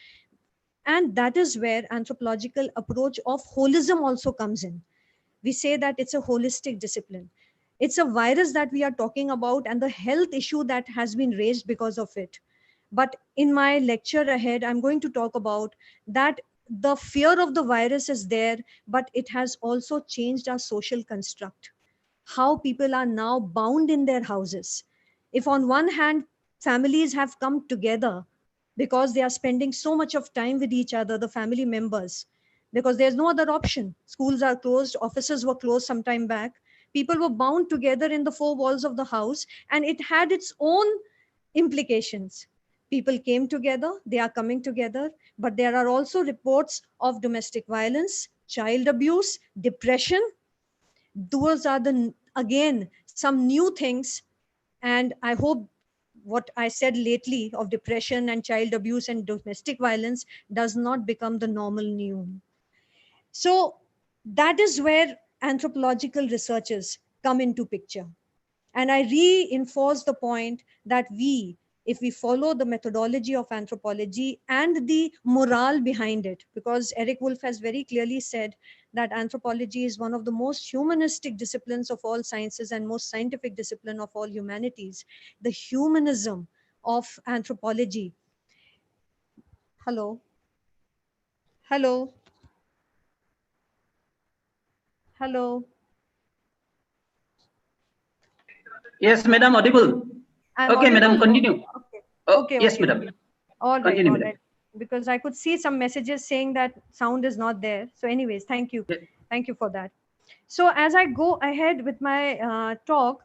And that is where anthropological approach of holism also comes in. We say that it's a holistic discipline. It's a virus that we are talking about and the health issue that has been raised because of it. But in my lecture ahead, I'm going to talk about that the fear of the virus is there, but it has also changed our social construct. How people are now bound in their houses. If on one hand, families have come together because they are spending so much of time with each other, the family members, because there's no other option. Schools are closed, offices were closed some time back. People were bound together in the four walls of the house, and it had its own implications. People came together, they are coming together, but there are also reports of domestic violence, child abuse, depression. Those are the, again, some new things. And I hope what I said lately of depression and child abuse and domestic violence does not become the normal new. So that is where anthropological researchers come into picture. And I reinforce the point that if we follow the methodology of anthropology and the morale behind it, because Eric Wolf has very clearly said that anthropology is one of the most humanistic disciplines of all sciences and most scientific discipline of all humanities. The humanism of anthropology. Hello. Hello. Hello. Yes, madam, audible. I'm Okay, audible? madam, continue. Okay. Oh, Okay. yes, Okay. madam. All right. Continue, All madam. right. Because I could see some messages saying that sound is not there. So anyways, thank you. Yes. Thank you for that. So as I go ahead with my talk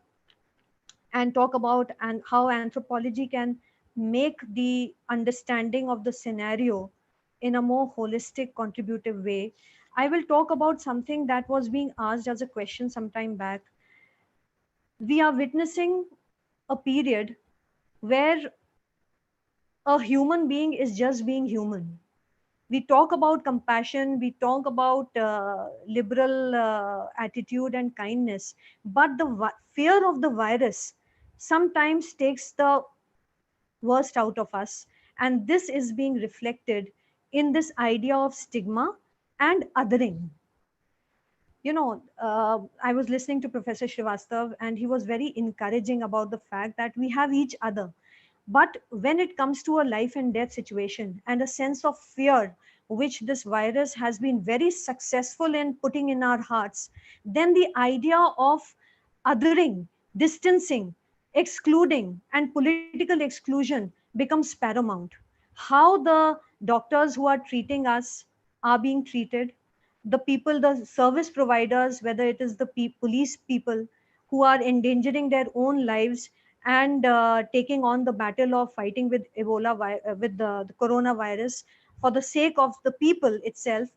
and talk about how anthropology can make the understanding of the scenario in a more holistic, contributive way. I will talk about something that was being asked as a question some time back. We are witnessing a period where a human being is just being human. We talk about compassion, we talk about liberal attitude and kindness, but the fear of the virus sometimes takes the worst out of us. And this is being reflected in this idea of stigma and othering. You know, I was listening to Professor Srivastav, and he was very encouraging about the fact that we have each other. But when it comes to a life and death situation and a sense of fear, which this virus has been very successful in putting in our hearts, then the idea of othering, distancing, excluding, and political exclusion becomes paramount. How the doctors who are treating us are being treated, the people, the service providers, whether it is the police people who are endangering their own lives and taking on the battle of fighting with with the coronavirus for the sake of the people itself.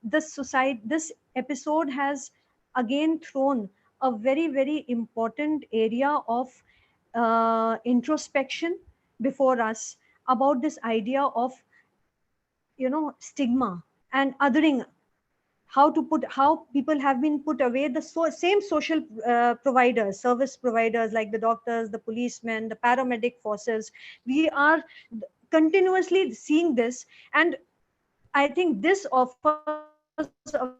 This episode has again thrown a very, very important area of introspection before us about this idea of, you know, stigma and othering, how people have been put away, the same social providers, service providers like the doctors, the policemen, the paramedic forces. We are continuously seeing this, and I think this offers a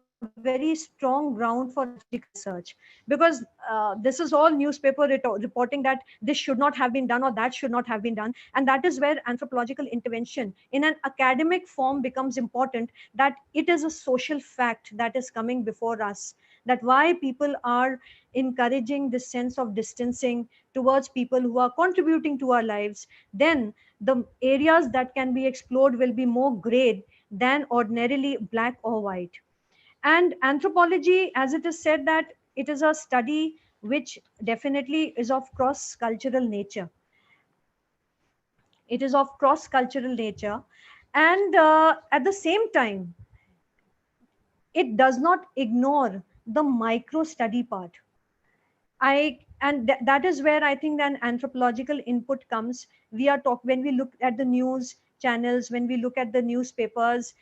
very strong ground for ethnographical research, because this is all newspaper reporting that this should not have been done or that should not have been done. And that is where anthropological intervention in an academic form becomes important, that it is a social fact that is coming before us, that why people are encouraging this sense of distancing towards people who are contributing to our lives. Then the areas that can be explored will be more gray than ordinarily black or white. And anthropology, as it is said, that it is a study which definitely is of cross cultural nature. It is of cross cultural nature. And at the same time, it does not ignore the micro study part. That is where I think then anthropological input comes. When we look at the news channels, when we look at the newspapers,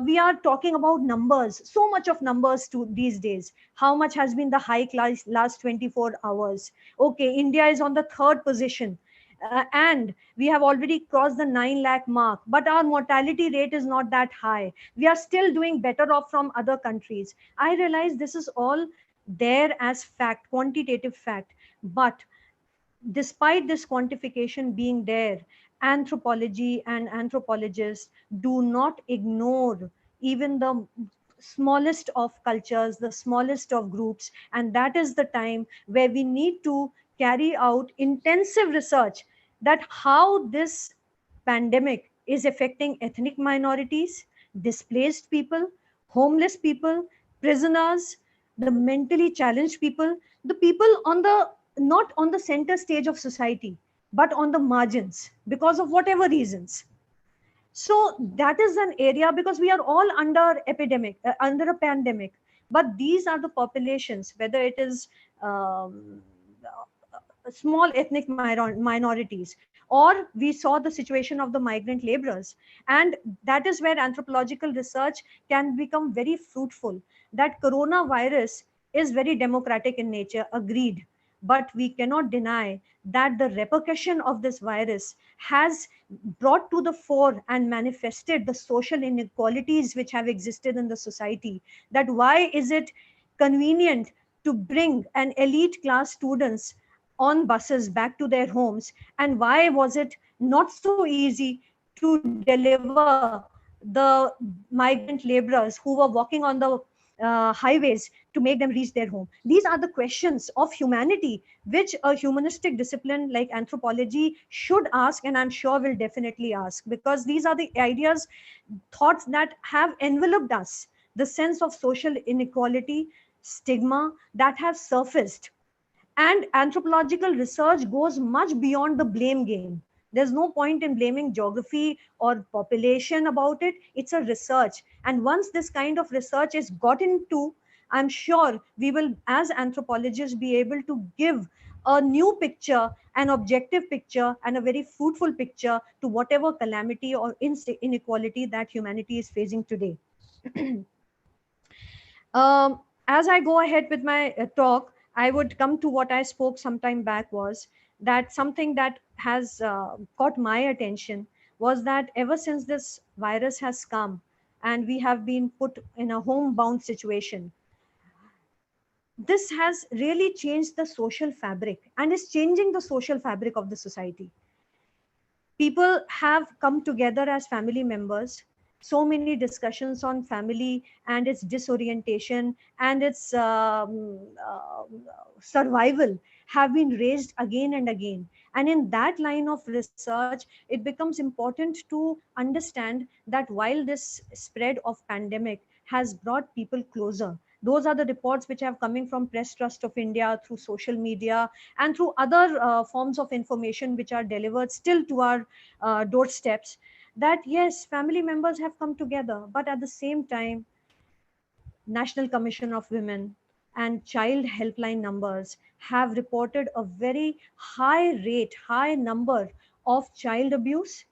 we are talking about numbers, so much of numbers to these days. How much has been the hike last 24 hours? Okay, India is on the third position. And we have already crossed the 9 lakh mark, but our mortality rate is not that high. We are still doing better off from other countries. I realize this is all there as fact, quantitative fact. But despite this quantification being there, anthropology and anthropologists do not ignore even the smallest of cultures, the smallest of groups. And that is the time where we need to carry out intensive research, that how this pandemic is affecting ethnic minorities, displaced people, homeless people, prisoners, the mentally challenged people, the people on the not on the center stage of society, but on the margins because of whatever reasons. So that is an area, because we are all under a pandemic, but these are the populations, whether it is small ethnic minorities, or we saw the situation of the migrant laborers. And that is where anthropological research can become very fruitful. That coronavirus is very democratic in nature, agreed, but we cannot deny that the repercussion of this virus has brought to the fore and manifested the social inequalities which have existed in the society. That why is it convenient to bring an elite class students on buses back to their homes, and why was it not so easy to deliver the migrant laborers who were walking on the highways to make them reach their home? These are the questions of humanity which a humanistic discipline like anthropology should ask, and I'm sure will definitely ask, because these are the ideas, thoughts that have enveloped us, the sense of social inequality, stigma that have surfaced. And anthropological research goes much beyond the blame game. There's no point in blaming geography or population about it. It's a research. And once this kind of research is got into, I'm sure we will, as anthropologists, be able to give a new picture, an objective picture, and a very fruitful picture to whatever calamity or inequality that humanity is facing today. As I go ahead with my talk, I would come to what I spoke some time back, was that something that has caught my attention was that ever since this virus has come and we have been put in a homebound situation, this has really changed the social fabric and is changing the social fabric of the society. People have come together as family members. So many discussions on family and its disorientation and its survival have been raised again and again. And in that line of research, it becomes important to understand that while this spread of pandemic has brought people closer, those are the reports which have coming from Press Trust of India, through social media, and through other forms of information which are delivered still to our doorsteps, that yes, family members have come together, but at the same time, National Commission of Women and child helpline numbers have reported a very high number of child abuse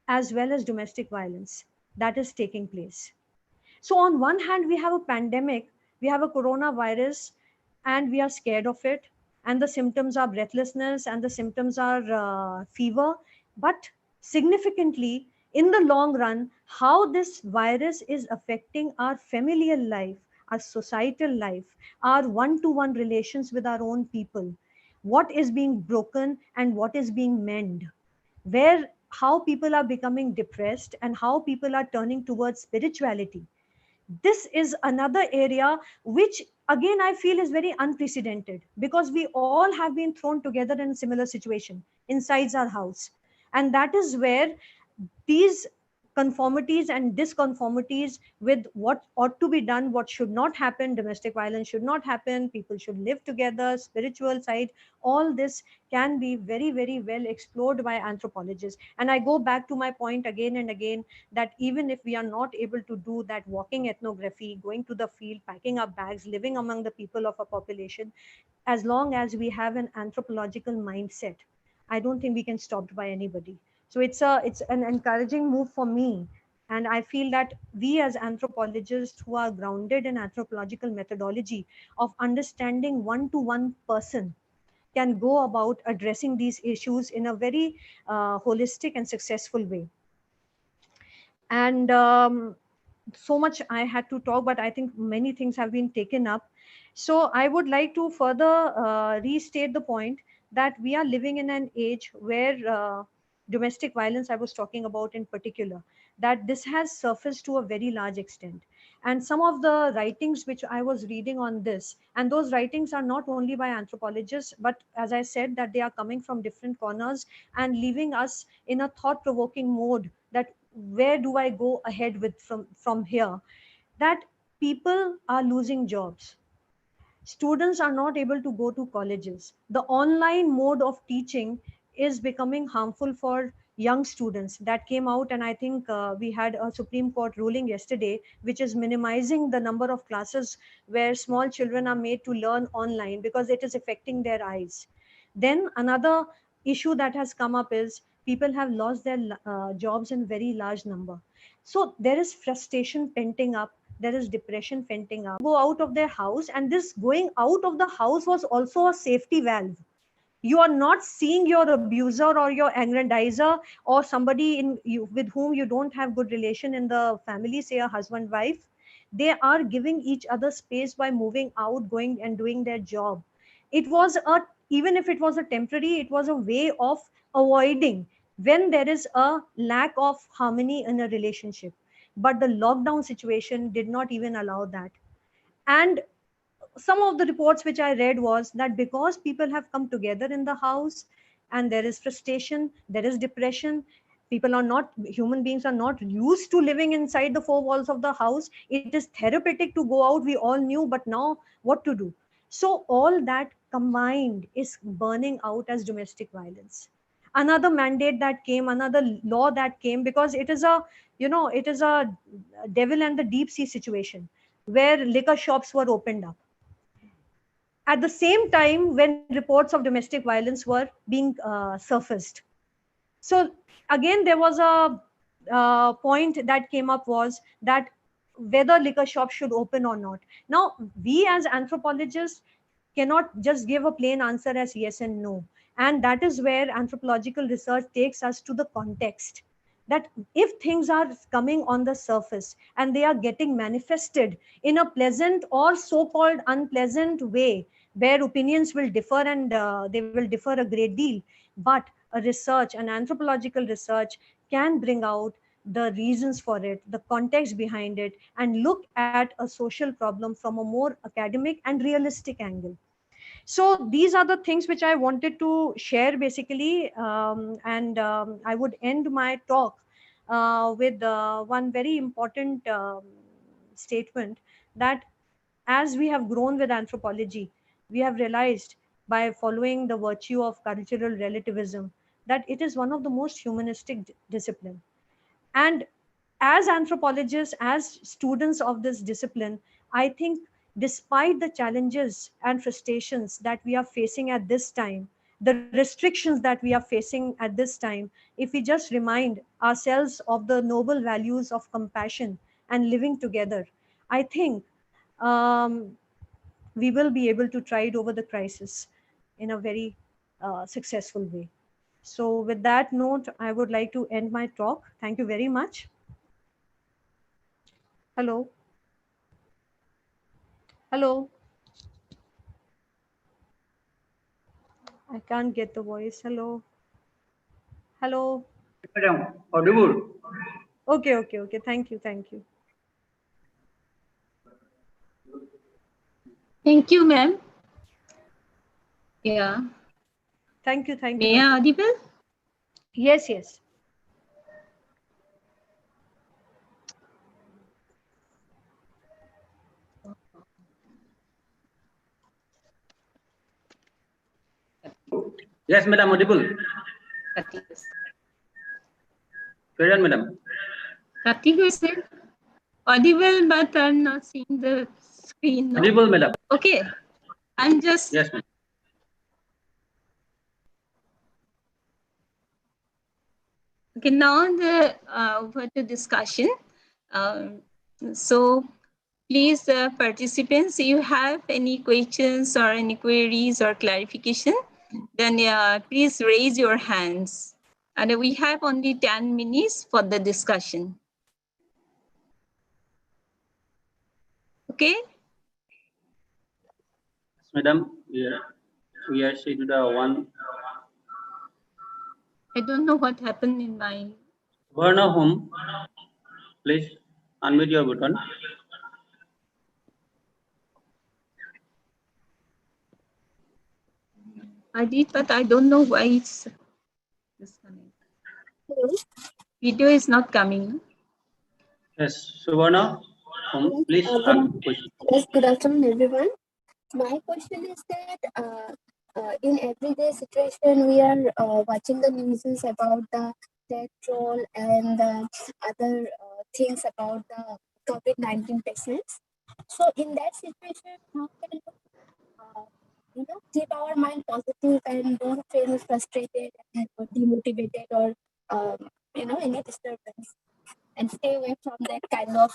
as well as domestic violence that is taking place. So on one hand, we have a pandemic, we have a coronavirus, and we are scared of it. And the symptoms are breathlessness and the symptoms are fever. But significantly, in the long run, how this virus is affecting our familial life, our societal life, our one-to-one relations with our own people, what is being broken and what is being mended, where how people are becoming depressed and how people are turning towards spirituality. This is another area which again I feel is very unprecedented, because we all have been thrown together in a similar situation inside our house. And that is where these conformities and disconformities with what ought to be done, what should not happen, domestic violence should not happen, people should live together, spiritual side, all this can be very, very well explored by anthropologists. And I go back to my point again and again, that even if we are not able to do that walking ethnography, going to the field, packing up bags, living among the people of a population, as long as we have an anthropological mindset, I don't think we can stop by anybody. So it's an encouraging move for me. And I feel that we as anthropologists who are grounded in anthropological methodology of understanding one-to-one person can go about addressing these issues in a very holistic and successful way. And so much I had to talk, but I think many things have been taken up. So I would like to further restate the point that we are living in an age where domestic violence, I was talking about in particular, that this has surfaced to a very large extent. And some of the writings which I was reading on this, and those writings are not only by anthropologists, but as I said, that they are coming from different corners and leaving us in a thought-provoking mode, that where do I go ahead with from here? That people are losing jobs. Students are not able to go to colleges. The online mode of teaching is becoming harmful for young students. That came out, and I think we had a Supreme Court ruling yesterday, which is minimizing the number of classes where small children are made to learn online because it is affecting their eyes. Then another issue that has come up is people have lost their jobs in very large number. So there is frustration penting up, there is depression penting up. Go out of their house, and this going out of the house was also a safety valve. You are not seeing your abuser or your aggrandizer or somebody in you with whom you don't have good relation in the family, say a husband wife. They are giving each other space by moving out, going and doing their job. It was a, even if it was a temporary, it was a way of avoiding when there is a lack of harmony in a relationship. But the lockdown situation did not even allow that. And some of the reports which I read was that because people have come together in the house and there is frustration, there is depression, people are not, human beings are not used to living inside the four walls of the house. It is therapeutic to go out, we all knew, but now what to do? So all that combined is burning out as domestic violence. another mandate that came, another law that came, because it is a, it is a devil and the deep sea situation where liquor shops were opened up at the same time when reports of domestic violence were being surfaced. So again, there was a point that came up, was that whether liquor shops should open or not. Now, we as anthropologists cannot just give a plain answer as yes and no. And that is where anthropological research takes us to the context, that if things are coming on the surface and they are getting manifested in a pleasant or so-called unpleasant way, where opinions will differ and they will differ a great deal, but a research, an anthropological research, can bring out the reasons for it, the context behind it, and look at a social problem from a more academic and realistic angle. So these are the things which I wanted to share basically, and I would end my talk with one very important statement, that as we have grown with anthropology, we have realized by following the virtue of cultural relativism that it is one of the most humanistic discipline. And as anthropologists, as students of this discipline, I think despite the challenges and frustrations that we are facing at this time, the restrictions that we are facing at this time, if we just remind ourselves of the noble values of compassion and living together, I think we will be able to tide over the crisis in a very successful way. So with that note, I would like to end my talk. Thank you very much. Hello. Hello. I can't get the voice. Hello. Hello. Madam, audible. Okay, okay, okay. Thank you, thank you. Thank you, ma'am. Yeah. Thank you, thank you. May I audible? Yes, yes. Yes, madam, audible. Carry on, madam. Kartik said audible, but I'm not seeing the screen. No? Audible, madam. Okay. I'm just. Yes, ma'am. Okay, now the over to discussion. So please, participants, you have any questions or any queries or clarification, then please raise your hands. And we have only 10 minutes for the discussion. Okay? Yes, madam. We are scheduled one. I don't know what happened in my. Varna home. Please unmute your button. I did, but I don't know why it's disconnected. Video is not coming. Yes, Suvarna, please. Yes, good afternoon, everyone. My question is that in everyday situation, we are watching the news about the death toll and other things about the COVID-19 patients. So, in that situation, how can keep our mind positive and don't feel frustrated and or demotivated or any disturbance, and stay away from that kind of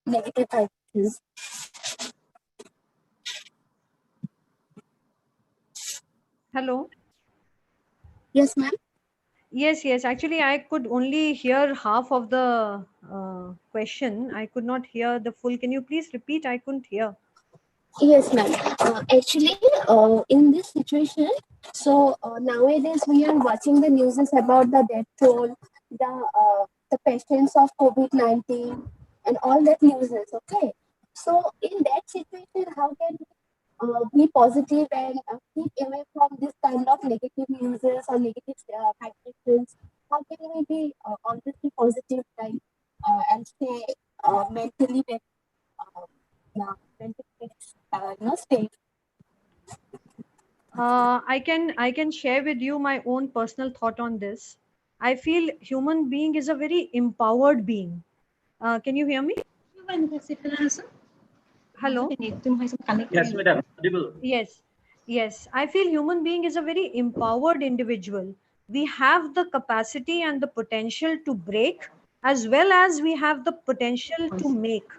negative vibes? Hello. Yes, ma'am. Yes, yes. Actually, I could only hear half of the question. I could not hear the full. Can you please repeat? I couldn't hear. Yes, ma'am. Actually, in this situation, so nowadays we are watching the news about the death toll, the patients of COVID-19, and all that news. Okay, so in that situation, how can we be positive and keep away from this kind of negative news or negative vibrations? How can we be always be positive, like and stay mentally mentally state? I can share with you my own personal thought on this. I feel human being is a very empowered being. Can you hear me? Hello. Yes, madam. Audible. Yes, yes. I feel human being is a very empowered individual. We have the capacity and the potential to break, as well as we have the potential to make.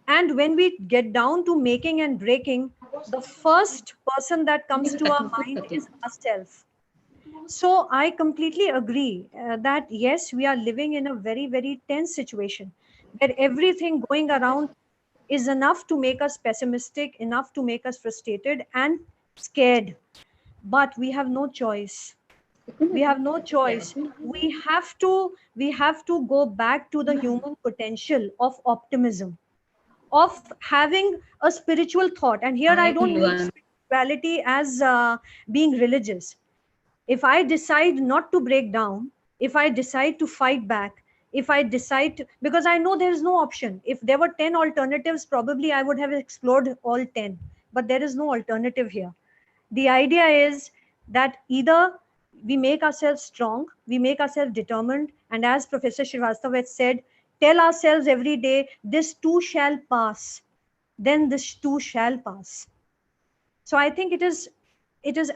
And when we get down to making and breaking, the first person that comes to our mind is ourselves. So I completely agree that yes, we are living in a very, very tense situation where everything going around is enough to make us pessimistic, enough to make us frustrated and scared. But we have no choice. We have no choice. We have to go back to the human potential of optimism, of having a spiritual thought. And here I don't mean spirituality as being religious. If I decide not to break down, if I decide to fight back, if I decide to, because I know there is no option. If there were 10 alternatives, probably I would have explored all 10, but there is no alternative here. The idea is that either we make ourselves strong, we make ourselves determined, and as Professor Srivastava had said, tell ourselves every day, this too shall pass, then this too shall pass. So I think it is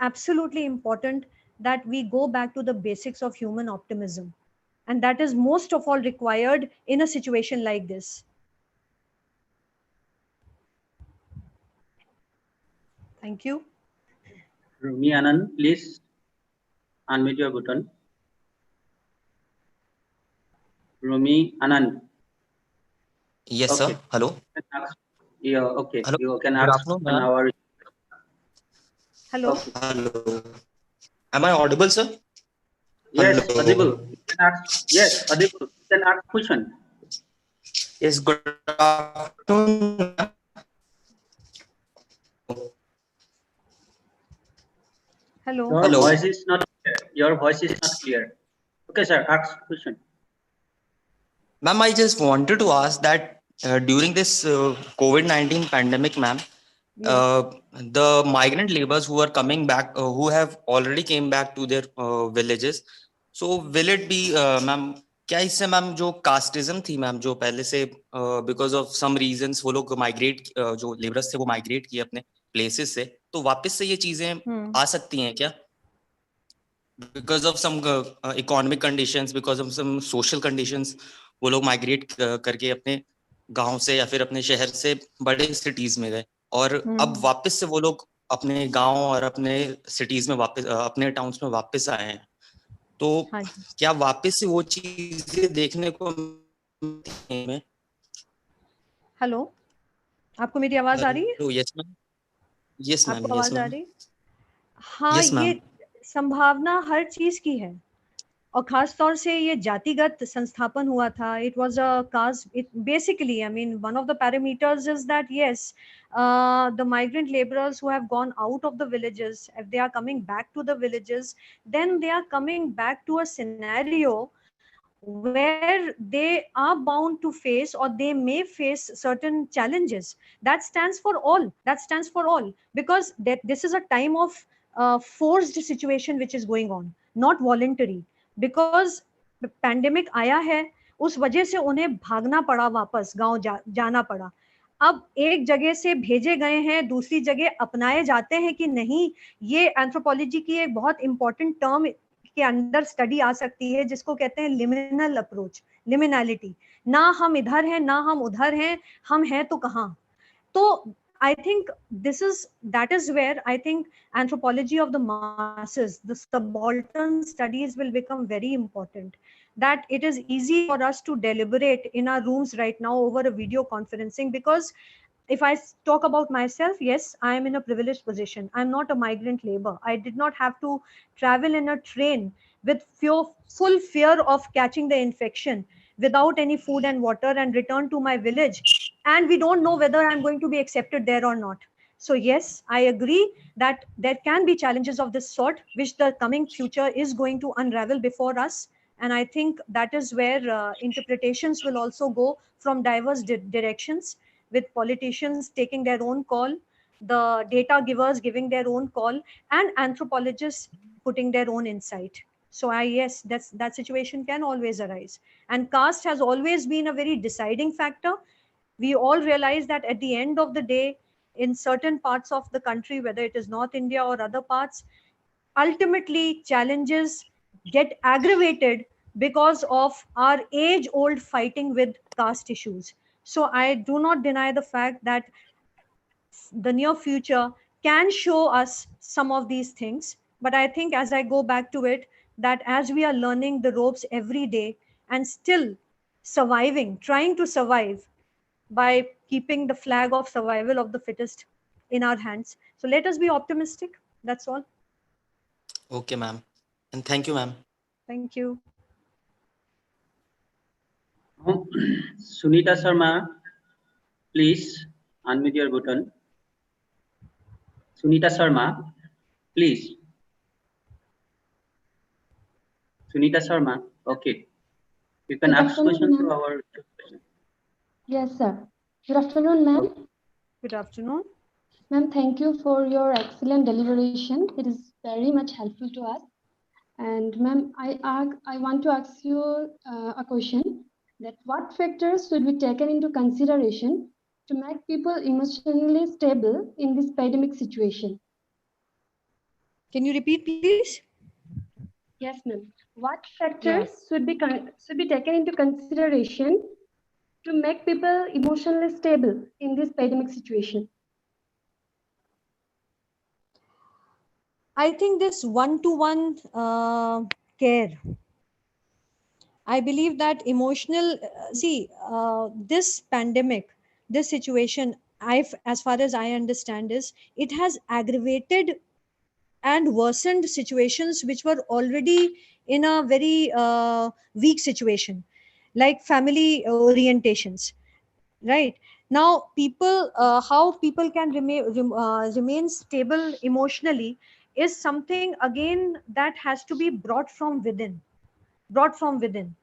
absolutely important that we go back to the basics of human optimism. And that is most of all required in a situation like this. Thank you. Rumi Anand, please unmute your button. Rumi Anand. Yes, Okay. sir. Hello. Yeah, okay. Hello. You can Good ask afternoon, on ma'am. our. Hello. Okay. Hello. Am I audible, sir? Yes, Hello. audible. You can ask. Yes, audible. You can ask question. Yes, good afternoon, ma'am. Hello. Your Hello. voice is not clear. Your voice is not clear. Okay, sir. Ask question. Ma'am, I just wanted to ask that during this COVID-19 pandemic, ma'am, the migrant laborers who are coming back, who have already came back to their villages, so will it be, ma'am, क्या इससे ma'am जो casteism थी ma'am जो पहले से because of some reasons वो लोग migrate जो लेबरर्स थे वो माइग्रेट किए अपने प्लेसेस से, तो वापस से ये चीजें आ सकती हैं क्या? Because of some economic conditions, because of some social conditions वो लोग माइग्रेट करके अपने गांव से या फिर अपने शहर से बड़े सिटीज में गए और अब वापस से वो लोग अपने गांव और अपने सिटीज में वापस अपने टाउन्स में वापस आए हैं, तो क्या वापस से वो चीजें देखने को मिलती हैं? हेलो, आपको मेरी आवाज आ रही है? यस मैम, यस मैम, आपको यस आवाज आ मैम, रही? हाँ, यस मैम। ये संभावना हर चीज की है और खास तौर से ये जातिगत संस्थापन हुआ था. It was a caste, it basically, I mean, one of the parameters is that yes, the migrant laborers who have gone out of the villages, if they are coming back to the villages, then they are coming back to a scenario where they are bound to face, or they may face, certain challenges. That stands for all. That stands for all, because this is a time of forced situation which is going on, not voluntary. Because pandemic आया है, उस वजह से उन्हें भागना पड़ा, वापस गांव जाना पड़ा. अब एक जगह से भेजे गए हैं, दूसरी जगह अपनाए जाते हैं कि नहीं, ये एंथ्रोपोलॉजी की एक बहुत इंपॉर्टेंट टर्म के अंदर स्टडी आ सकती है, जिसको कहते हैं लिमिनल अप्रोच, लिमिनैलिटी. ना हम इधर हैं, ना हम उधर हैं, हम हैं तो कहाँ. तो I think that is where I think anthropology of the masses, the subaltern studies, will become very important. That it is easy for us to deliberate in our rooms right now over a video conferencing, because if I talk about myself, yes, I am in a privileged position. I'm not a migrant labor. I did not have to travel in a train with full fear of catching the infection, without any food and water, and return to my village. And we don't know whether I'm going to be accepted there or not. So yes, I agree that there can be challenges of this sort, which the coming future is going to unravel before us. And I think that is where interpretations will also go from diverse directions, with politicians taking their own call, the data givers giving their own call, and anthropologists putting their own insight. So yes, that situation can always arise. And caste has always been a very deciding factor. We all realize that at the end of the day, in certain parts of the country, whether it is North India or other parts, ultimately challenges get aggravated because of our age-old fighting with caste issues. So I do not deny the fact that the near future can show us some of these things. But I think as I go back to it, that as we are learning the ropes every day and still surviving, trying to survive by keeping the flag of survival of the fittest in our hands. So let us be optimistic. That's all. Okay, ma'am. And thank you, ma'am. Thank you. Sunita Sharma, please unmute your button. Sunita Sharma, please. Sunita Sharma, okay. You can ask questions to our. Yes, sir. Good afternoon, ma'am. Good afternoon. Ma'am, thank you for your excellent deliberation. It is very much helpful to us. And ma'am, I want to ask you a question, that what factors should be taken into consideration to make people emotionally stable in this pandemic situation? Can you repeat, please? Yes, ma'am. What factors should be taken into consideration to make people emotionally stable in this pandemic situation? I think this one-to-one care. I believe that emotional, this pandemic, this situation, as far as I understand, is it has aggravated and worsened situations which were already in a very weak situation, like family orientations. Right now, people, how people can remain stable emotionally is something again that has to be brought from within. Brought from within.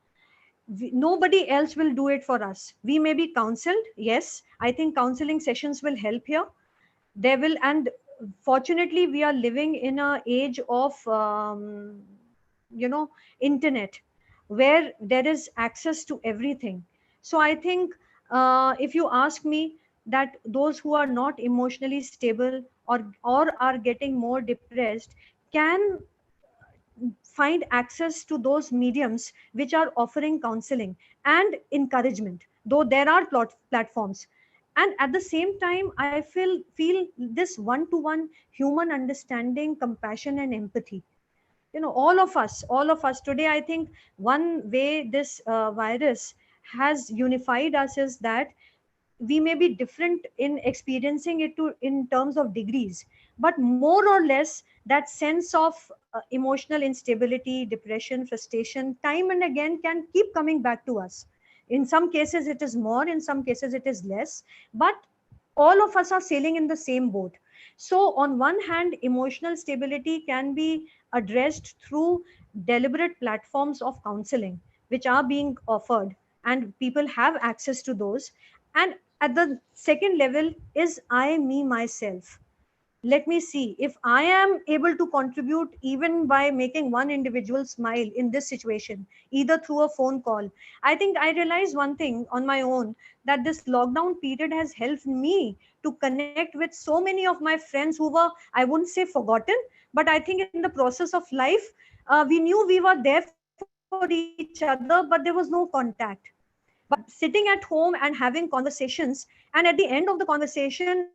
Nobody else will do it for us. We may be counseled. Yes, I think counseling sessions will help here. They will, and fortunately, we are living in a age of internet, where there is access to everything. So I think, if you ask me, that those who are not emotionally stable or are getting more depressed can find access to those mediums which are offering counseling and encouragement, though there are platforms. And at the same time, I feel this one-to-one human understanding, compassion, and empathy. All of us today, I think one way this virus has unified us is that we may be different in experiencing it in terms of degrees, but more or less that sense of emotional instability, depression, frustration, time and again can keep coming back to us. In some cases it is more, in some cases it is less, but all of us are sailing in the same boat. So on one hand, emotional stability can be addressed through deliberate platforms of counseling which are being offered, and people have access to those. And at the second level is I, me, myself. Let me see if I am able to contribute even by making one individual smile in this situation, either through a phone call. I think I realized one thing on my own, that this lockdown period has helped me to connect with so many of my friends who were, I wouldn't say forgotten, but I think in the process of life, we knew we were there for each other, but there was no contact. But sitting at home and having conversations, and at the end of the conversation,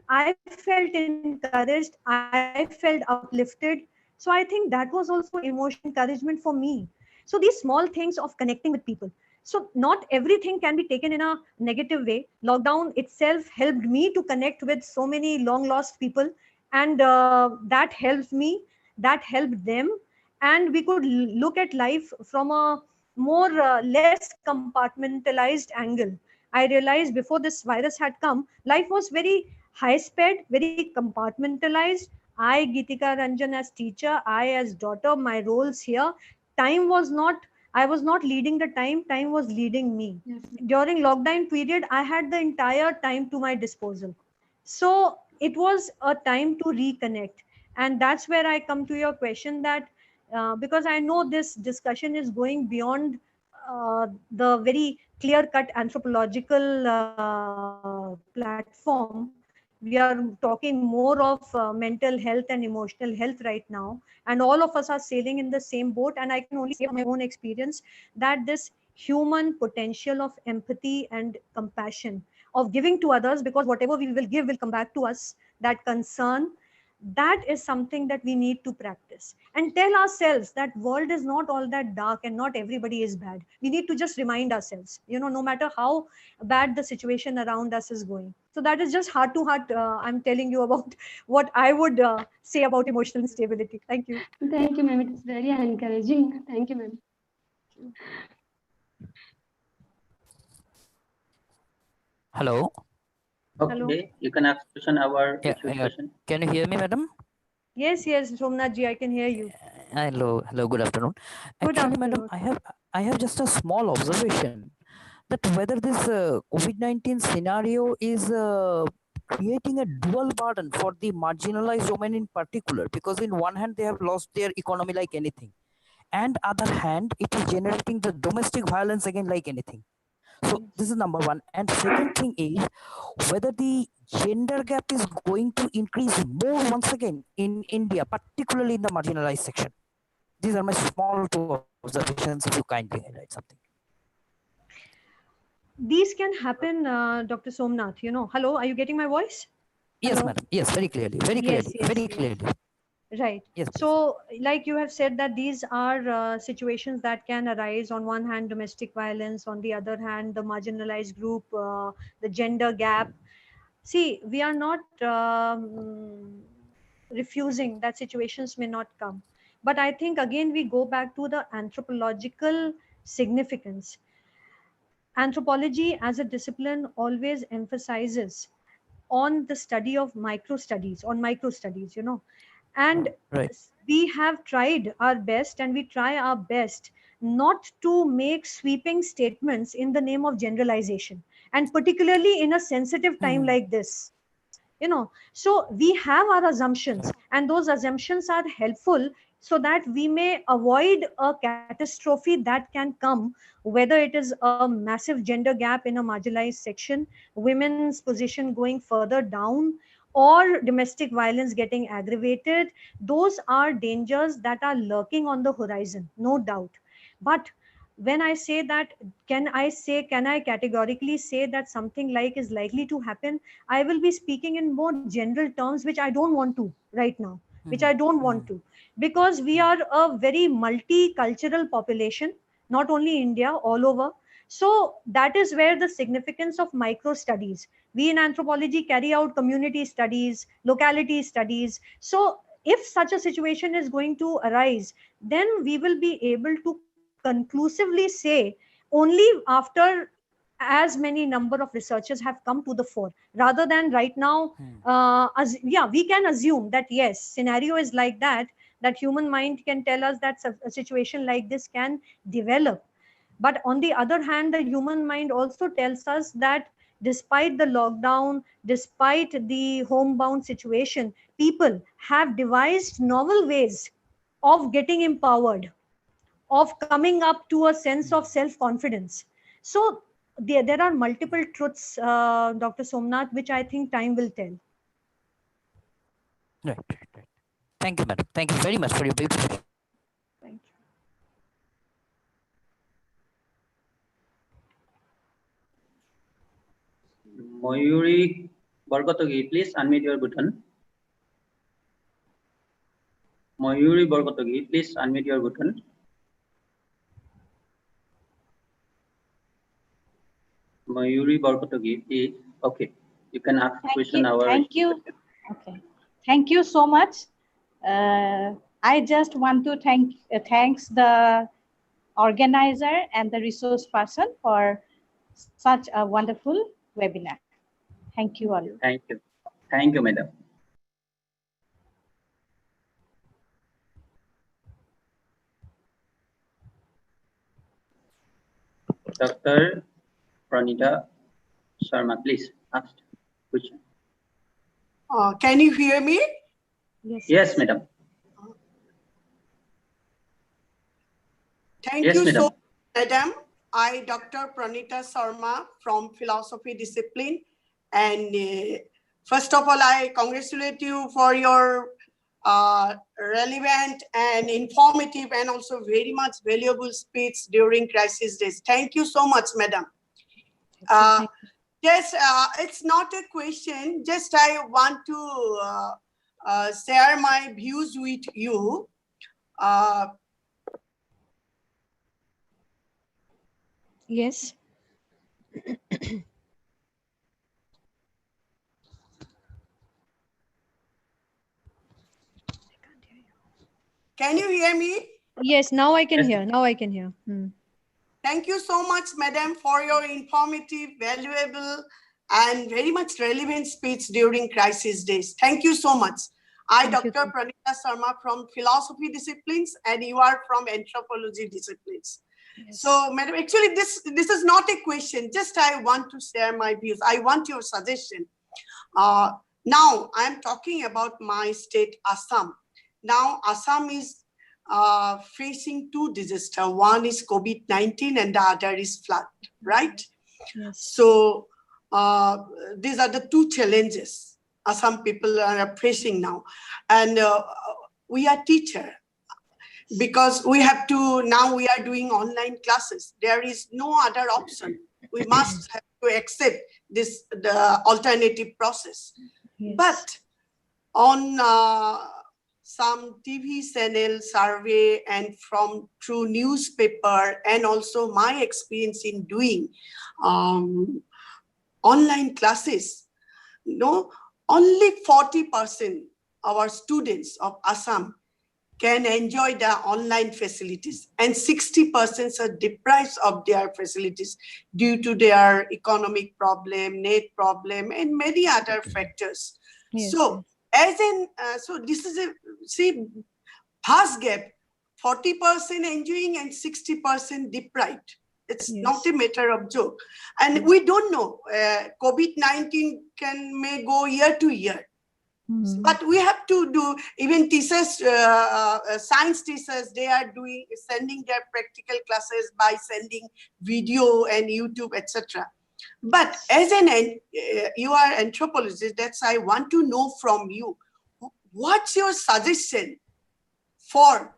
I felt encouraged, I felt uplifted. So I think that was also emotional encouragement for me. So these small things of connecting with people. So not everything can be taken in a negative way. Lockdown itself helped me to connect with so many long lost people, and that helped me, that helped them, and we could look at life from a more less compartmentalized angle. I realized before this virus had come, life was very high sped, very compartmentalized. I, Geetika Ranjan as teacher, I as daughter, my roles here. Time was not, I was not leading the time was leading me. Yes. During lockdown period, I had the entire time to my disposal. So it was a time to reconnect. And that's where I come to your question that because I know this discussion is going beyond the very clear-cut anthropological platform. We are talking more of mental health and emotional health right now, and all of us are sailing in the same boat. And I can only say from my own experience that this human potential of empathy and compassion of giving to others, because whatever we will give will come back to us, that concern, that is something that we need to practice and tell ourselves that world is not all that dark and not everybody is bad. We need to just remind ourselves, no matter how bad the situation around us is going. So that is just heart to heart, I'm telling you about what I would say about emotional instability. Thank you. Thank you, ma'am. It's very encouraging. Thank you, ma'am. Hello. Okay, you can ask question our Yeah, question. can you hear me, madam? Yes, Somnath ji, I can hear you. Hello, good afternoon. Good Actually, madam, afternoon. I have just a small observation that whether this COVID-19 scenario is creating a dual burden for the marginalized women in particular, because in one hand they have lost their economy like anything, and other hand it is generating the domestic violence again like anything. So this is number one. And second thing is whether the gender gap is going to increase more once again in India, particularly in the marginalized section. These are my small two observations, if you kindly highlight something. These can happen, Dr. Somnath, hello, are you getting my voice? Yes, Hello? madam. Yes, very clearly, Yes. very clearly. Right. Yes, so like you have said that these are situations that can arise. On one hand, domestic violence, on the other hand, the marginalized group, the gender gap. See, we are not refusing that situations may not come, but I think again we go back to the anthropological significance. Anthropology as a discipline always emphasizes on the study of micro studies, and right. we have tried our best and we try our best not to make sweeping statements in the name of generalization, and particularly in a sensitive time like this. So we have our assumptions, and those assumptions are helpful so that we may avoid a catastrophe that can come, whether it is a massive gender gap in a marginalized section, women's position going further down, or domestic violence getting aggravated. Those are dangers that are lurking on the horizon, no doubt. But when I say that, can I categorically say that something like is likely to happen? I will be speaking in more general terms, which I don't want to right now, which I don't want to, because we are a very multicultural population, not only India, all over. So that is where the significance of micro studies. We in anthropology carry out community studies, locality studies. So if such a situation is going to arise, then we will be able to conclusively say only after as many number of researchers have come to the fore, rather than right now. Yeah, we can assume that yes, scenario is like that, that human mind can tell us that a situation like this can develop. But on the other hand, the human mind also tells us that despite the lockdown, despite the homebound situation, people have devised novel ways of getting empowered, of coming up to a sense of self confidence. So there are multiple truths, Dr. Somnath, which I think time will tell. Right. Thank you, madam. Thank you very much for your beautiful. Thank you. Mayuri Barkatogi, please unmute your button. Mayuri Barkatogi, please unmute your button. Mayuri Barkatogi, please. Okay, you can ask question. Thank you. Okay, thank you so much. I just want to thanks the organizer and the resource person for such a wonderful webinar. Thank you all. Thank you, madam. Dr. Pranita Sharma, please ask question. Can you hear me? Yes, madam. Thank Yes, you madam. so much, madam. I, Dr. Pranita Sharma from Philosophy Discipline. And first of all, I congratulate you for your relevant and informative and also very much valuable speech during crisis days. Thank you so much, madam. Yes, it's not a question. Just I want to share my views with you. Yes. Can you hear me? Yes, now I can hear. Now I can hear. Thank you so much, madam, for your informative, valuable, and very much relevant speech during crisis days. Thank you so much. I, Dr. Pranita Sharma from Philosophy Disciplines, and you are from Anthropology Disciplines. Yes. So, madam, actually, this is not a question. Just I want to share my views. I want your suggestion. Now, I am talking about my state, Assam. Now, Assam is facing two disasters. One is COVID-19 and the other is flood, right? Yes. So these are the two challenges Assam people are facing now. And we are teachers because we have to, now we are doing online classes. There is no other option. We must have to accept this, the alternative process. Yes. But on some TV channel survey and from through newspaper and also my experience in doing online classes, only 40% of our students of Assam can enjoy the online facilities and 60% are deprived of their facilities due to their economic problem, net problem, and many other factors. Yes. So, as in, so this is a vast gap, 40% enjoying and 60% deprived. It's not a matter of joke. And we don't know, COVID-19 may go year to year. But we have to do, even teachers, science teachers, they are sending their practical classes by sending video and YouTube, etc. But as you are anthropologist, that's I want to know from you, what's your suggestion for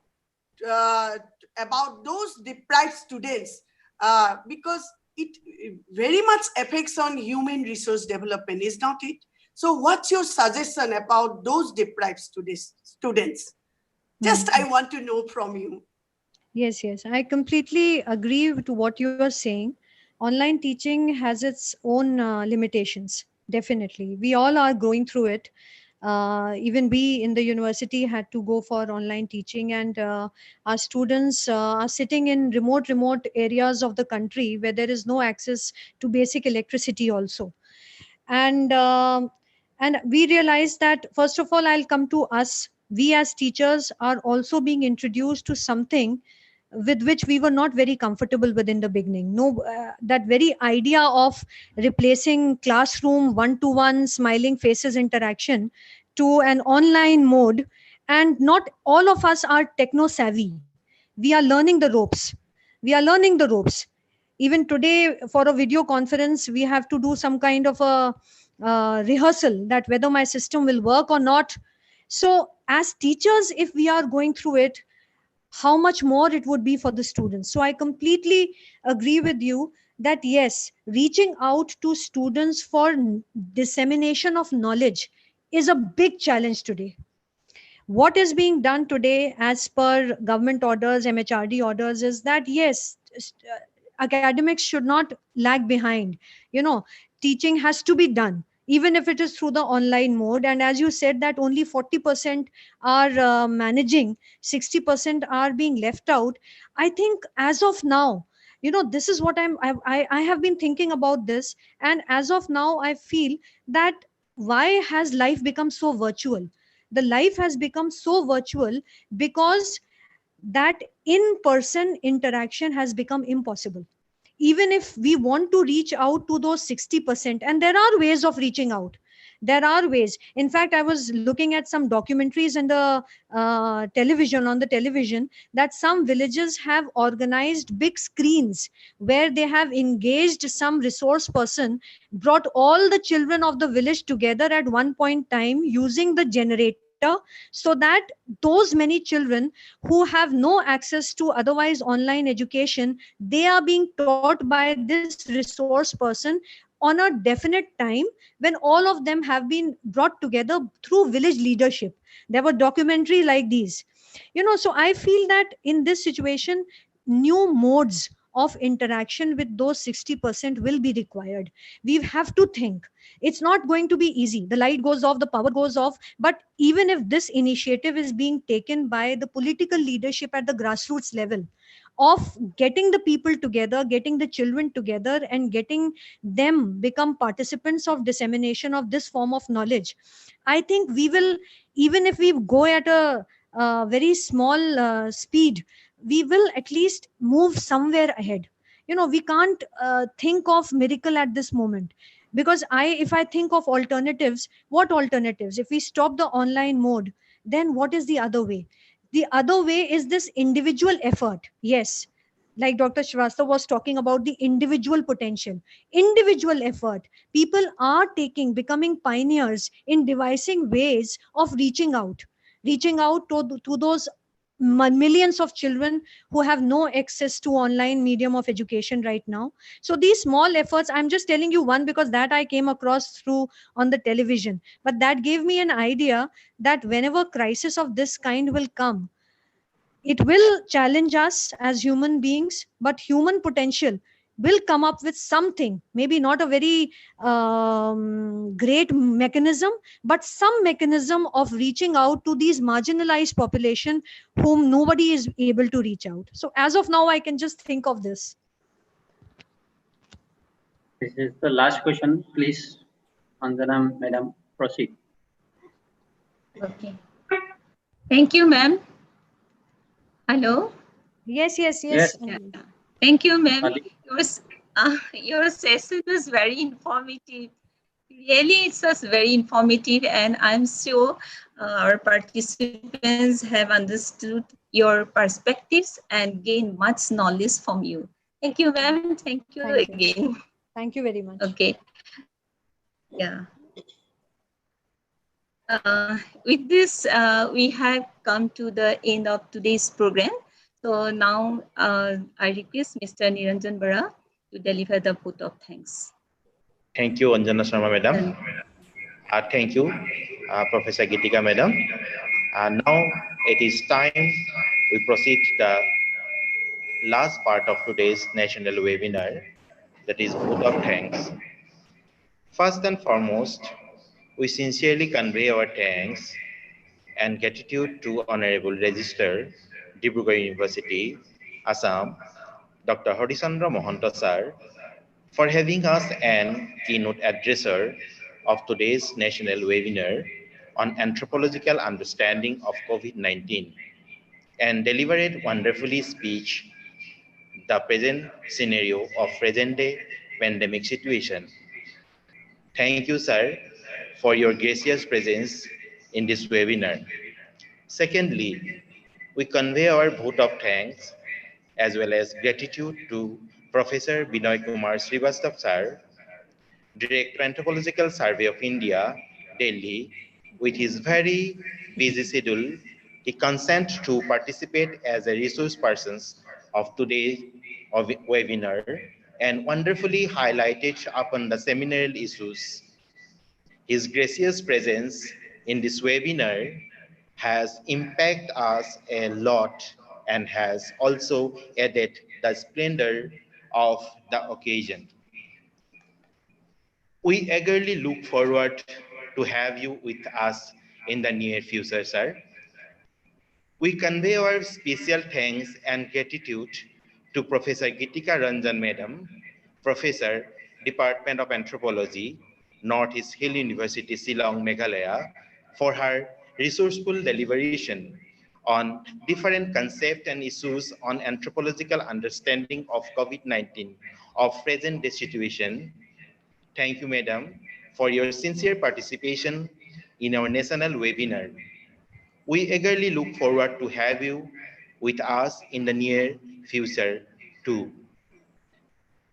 about those deprived students? Because it very much affects on human resource development, is not it? So what's your suggestion about those deprived students? Just I want to know from you. Yes, I completely agree to what you are saying. Online teaching has its own limitations, definitely. We all are going through it. Even we in the university had to go for online teaching, and our students are sitting in remote areas of the country where there is no access to basic electricity also. And we realized that, first of all, I'll come to us. We as teachers are also being introduced to something with which we were not very comfortable with in the beginning. That very idea of replacing classroom one-to-one smiling faces interaction to an online mode, and not all of us are techno savvy. We are learning the ropes. Even today, for a video conference, we have to do some kind of a rehearsal that whether my system will work or not. So as teachers, if we are going through it, how much more it would be for the students. So I completely agree with you that yes, reaching out to students for dissemination of knowledge is a big challenge today. What is being done today as per government orders, MHRD orders, is that yes, academics should not lag behind. Teaching has to be done, even if it is through the online mode. And as you said, that only 40% are managing, 60% are being left out. I think as of now, this is what I have been thinking about this. And as of now, I feel that why has life become so virtual? The life has become so virtual because that in-person interaction has become impossible. Even if we want to reach out to those 60%, and there are ways of reaching out, There are ways. In fact, I was looking at some documentaries in the on the television, that some villages have organized big screens where they have engaged some resource person, brought all the children of the village together at one point time using the generator, so that those many children who have no access to otherwise online education, they are being taught by this resource person on a definite time, when all of them have been brought together through village leadership. There were documentary like these. So I feel that in this situation, new modes of interaction with those 60% will be required. We have to think. It's not going to be easy. The light goes off, the power goes off. But even if this initiative is being taken by the political leadership at the grassroots level, of getting the people together, getting the children together, and getting them become participants of dissemination of this form of knowledge, I think we will, even if we go at a very small speed, we will at least move somewhere ahead. We can't think of miracle at this moment, because if I think of alternatives, what alternatives? If we stop the online mode, then what is the other way? The other way is this individual effort. Yes, like Dr. Shrivastava was talking about the individual potential, individual effort. People are becoming pioneers in devising ways of reaching out to those millions of children who have no access to online medium of education right now. So these small efforts, I'm just telling you one because that I came across through on the television, but that gave me an idea that whenever crisis of this kind will come, it will challenge us as human beings, but human potential will come up with something, maybe not a very great mechanism, but some mechanism of reaching out to these marginalized population whom nobody is able to reach out. So as of now, I can just think of this. This is the last question. Please, Anjana, madam, proceed. Okay. Thank you, ma'am. Hello. Yes. Yes. Yeah. Thank you, ma'am. Ali. Your session was very informative. Really, it was very informative, and I'm sure our participants have understood your perspectives and gained much knowledge from you. Thank you, ma'am. Thank you again. Thank you very much. Okay. Yeah. With this, we have come to the end of today's program. So now I request Mr. Niranjan Bara to deliver the vote of thanks. Thank you, Anjana Sharma, madam. Thank you, Professor Gitika, madam. Now it is time we proceed the last part of today's national webinar, that is vote of thanks. First and foremost, we sincerely convey our thanks and gratitude to Honorable Registrar, Dibrugarh University, Assam, Dr. Harishchandra Mohanta sir, for having us an keynote addresser of today's national webinar on anthropological understanding of COVID-19 and delivered wonderfully speech the present scenario of present-day pandemic situation. Thank you, sir, for your gracious presence in this webinar. Secondly, we convey our vote of thanks as well as gratitude to Professor Binoy Kumar Srivastava sir, Director Anthropological Survey of India, Delhi. With his very busy schedule, he consent to participate as a resource person of today's webinar and wonderfully highlighted upon the seminarial issues. His gracious presence in this webinar has impacted us a lot and has also added the splendor of the occasion. We eagerly look forward to have you with us in the near future, sir. We convey our special thanks and gratitude to Professor Gitika Ranjan Madam, Professor, Department of Anthropology, Northeast Hill University, Shillong, Meghalaya, for her resourceful deliberation on different concepts and issues on anthropological understanding of COVID-19 of present day situation. Thank you, Madam, for your sincere participation in our national webinar. We eagerly look forward to have you with us in the near future too.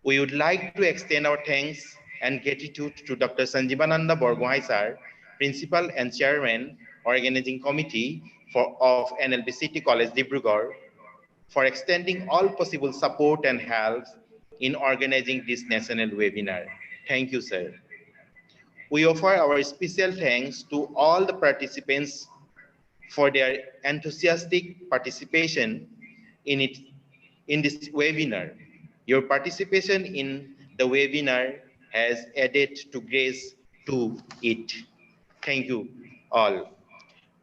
We would like to extend our thanks and gratitude to Dr. Sanjeevananda Borgohai sir, Principal and Chairman, Organizing Committee of NLB City College, Dibrugarh, for extending all possible support and help in organizing this national webinar. Thank you, sir. We offer our special thanks to all the participants for their enthusiastic participation in this webinar. Your participation in the webinar has added to grace to it. Thank you all.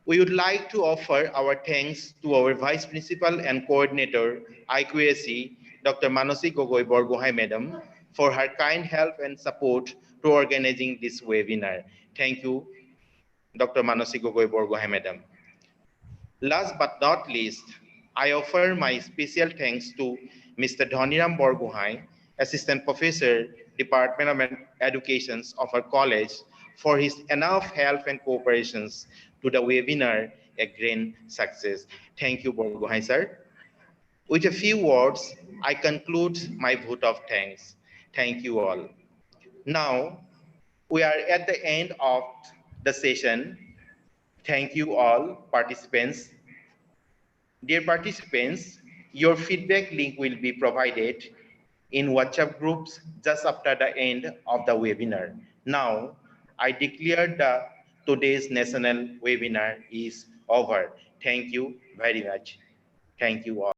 We would like to offer our thanks to our Vice Principal and Coordinator, IQAC, Dr. Manasi Gogoi Borgohai Madam, for her kind help and support to organizing this webinar. Thank you, Dr. Manasi Gogoi Borgohai Madam. Last but not least, I offer my special thanks to Mr. Dhoniram Borgohai, Assistant Professor, Department of Education of our college, for his enough help and cooperations to the webinar a grand success. Thank you, Borgohai sir. With a few words, I conclude my vote of thanks. Thank you all. Now, we are at the end of the session. Thank you all participants. Dear participants, your feedback link will be provided in WhatsApp groups just after the end of the webinar. Now, I declare today's national webinar is over. Thank you very much. Thank you all.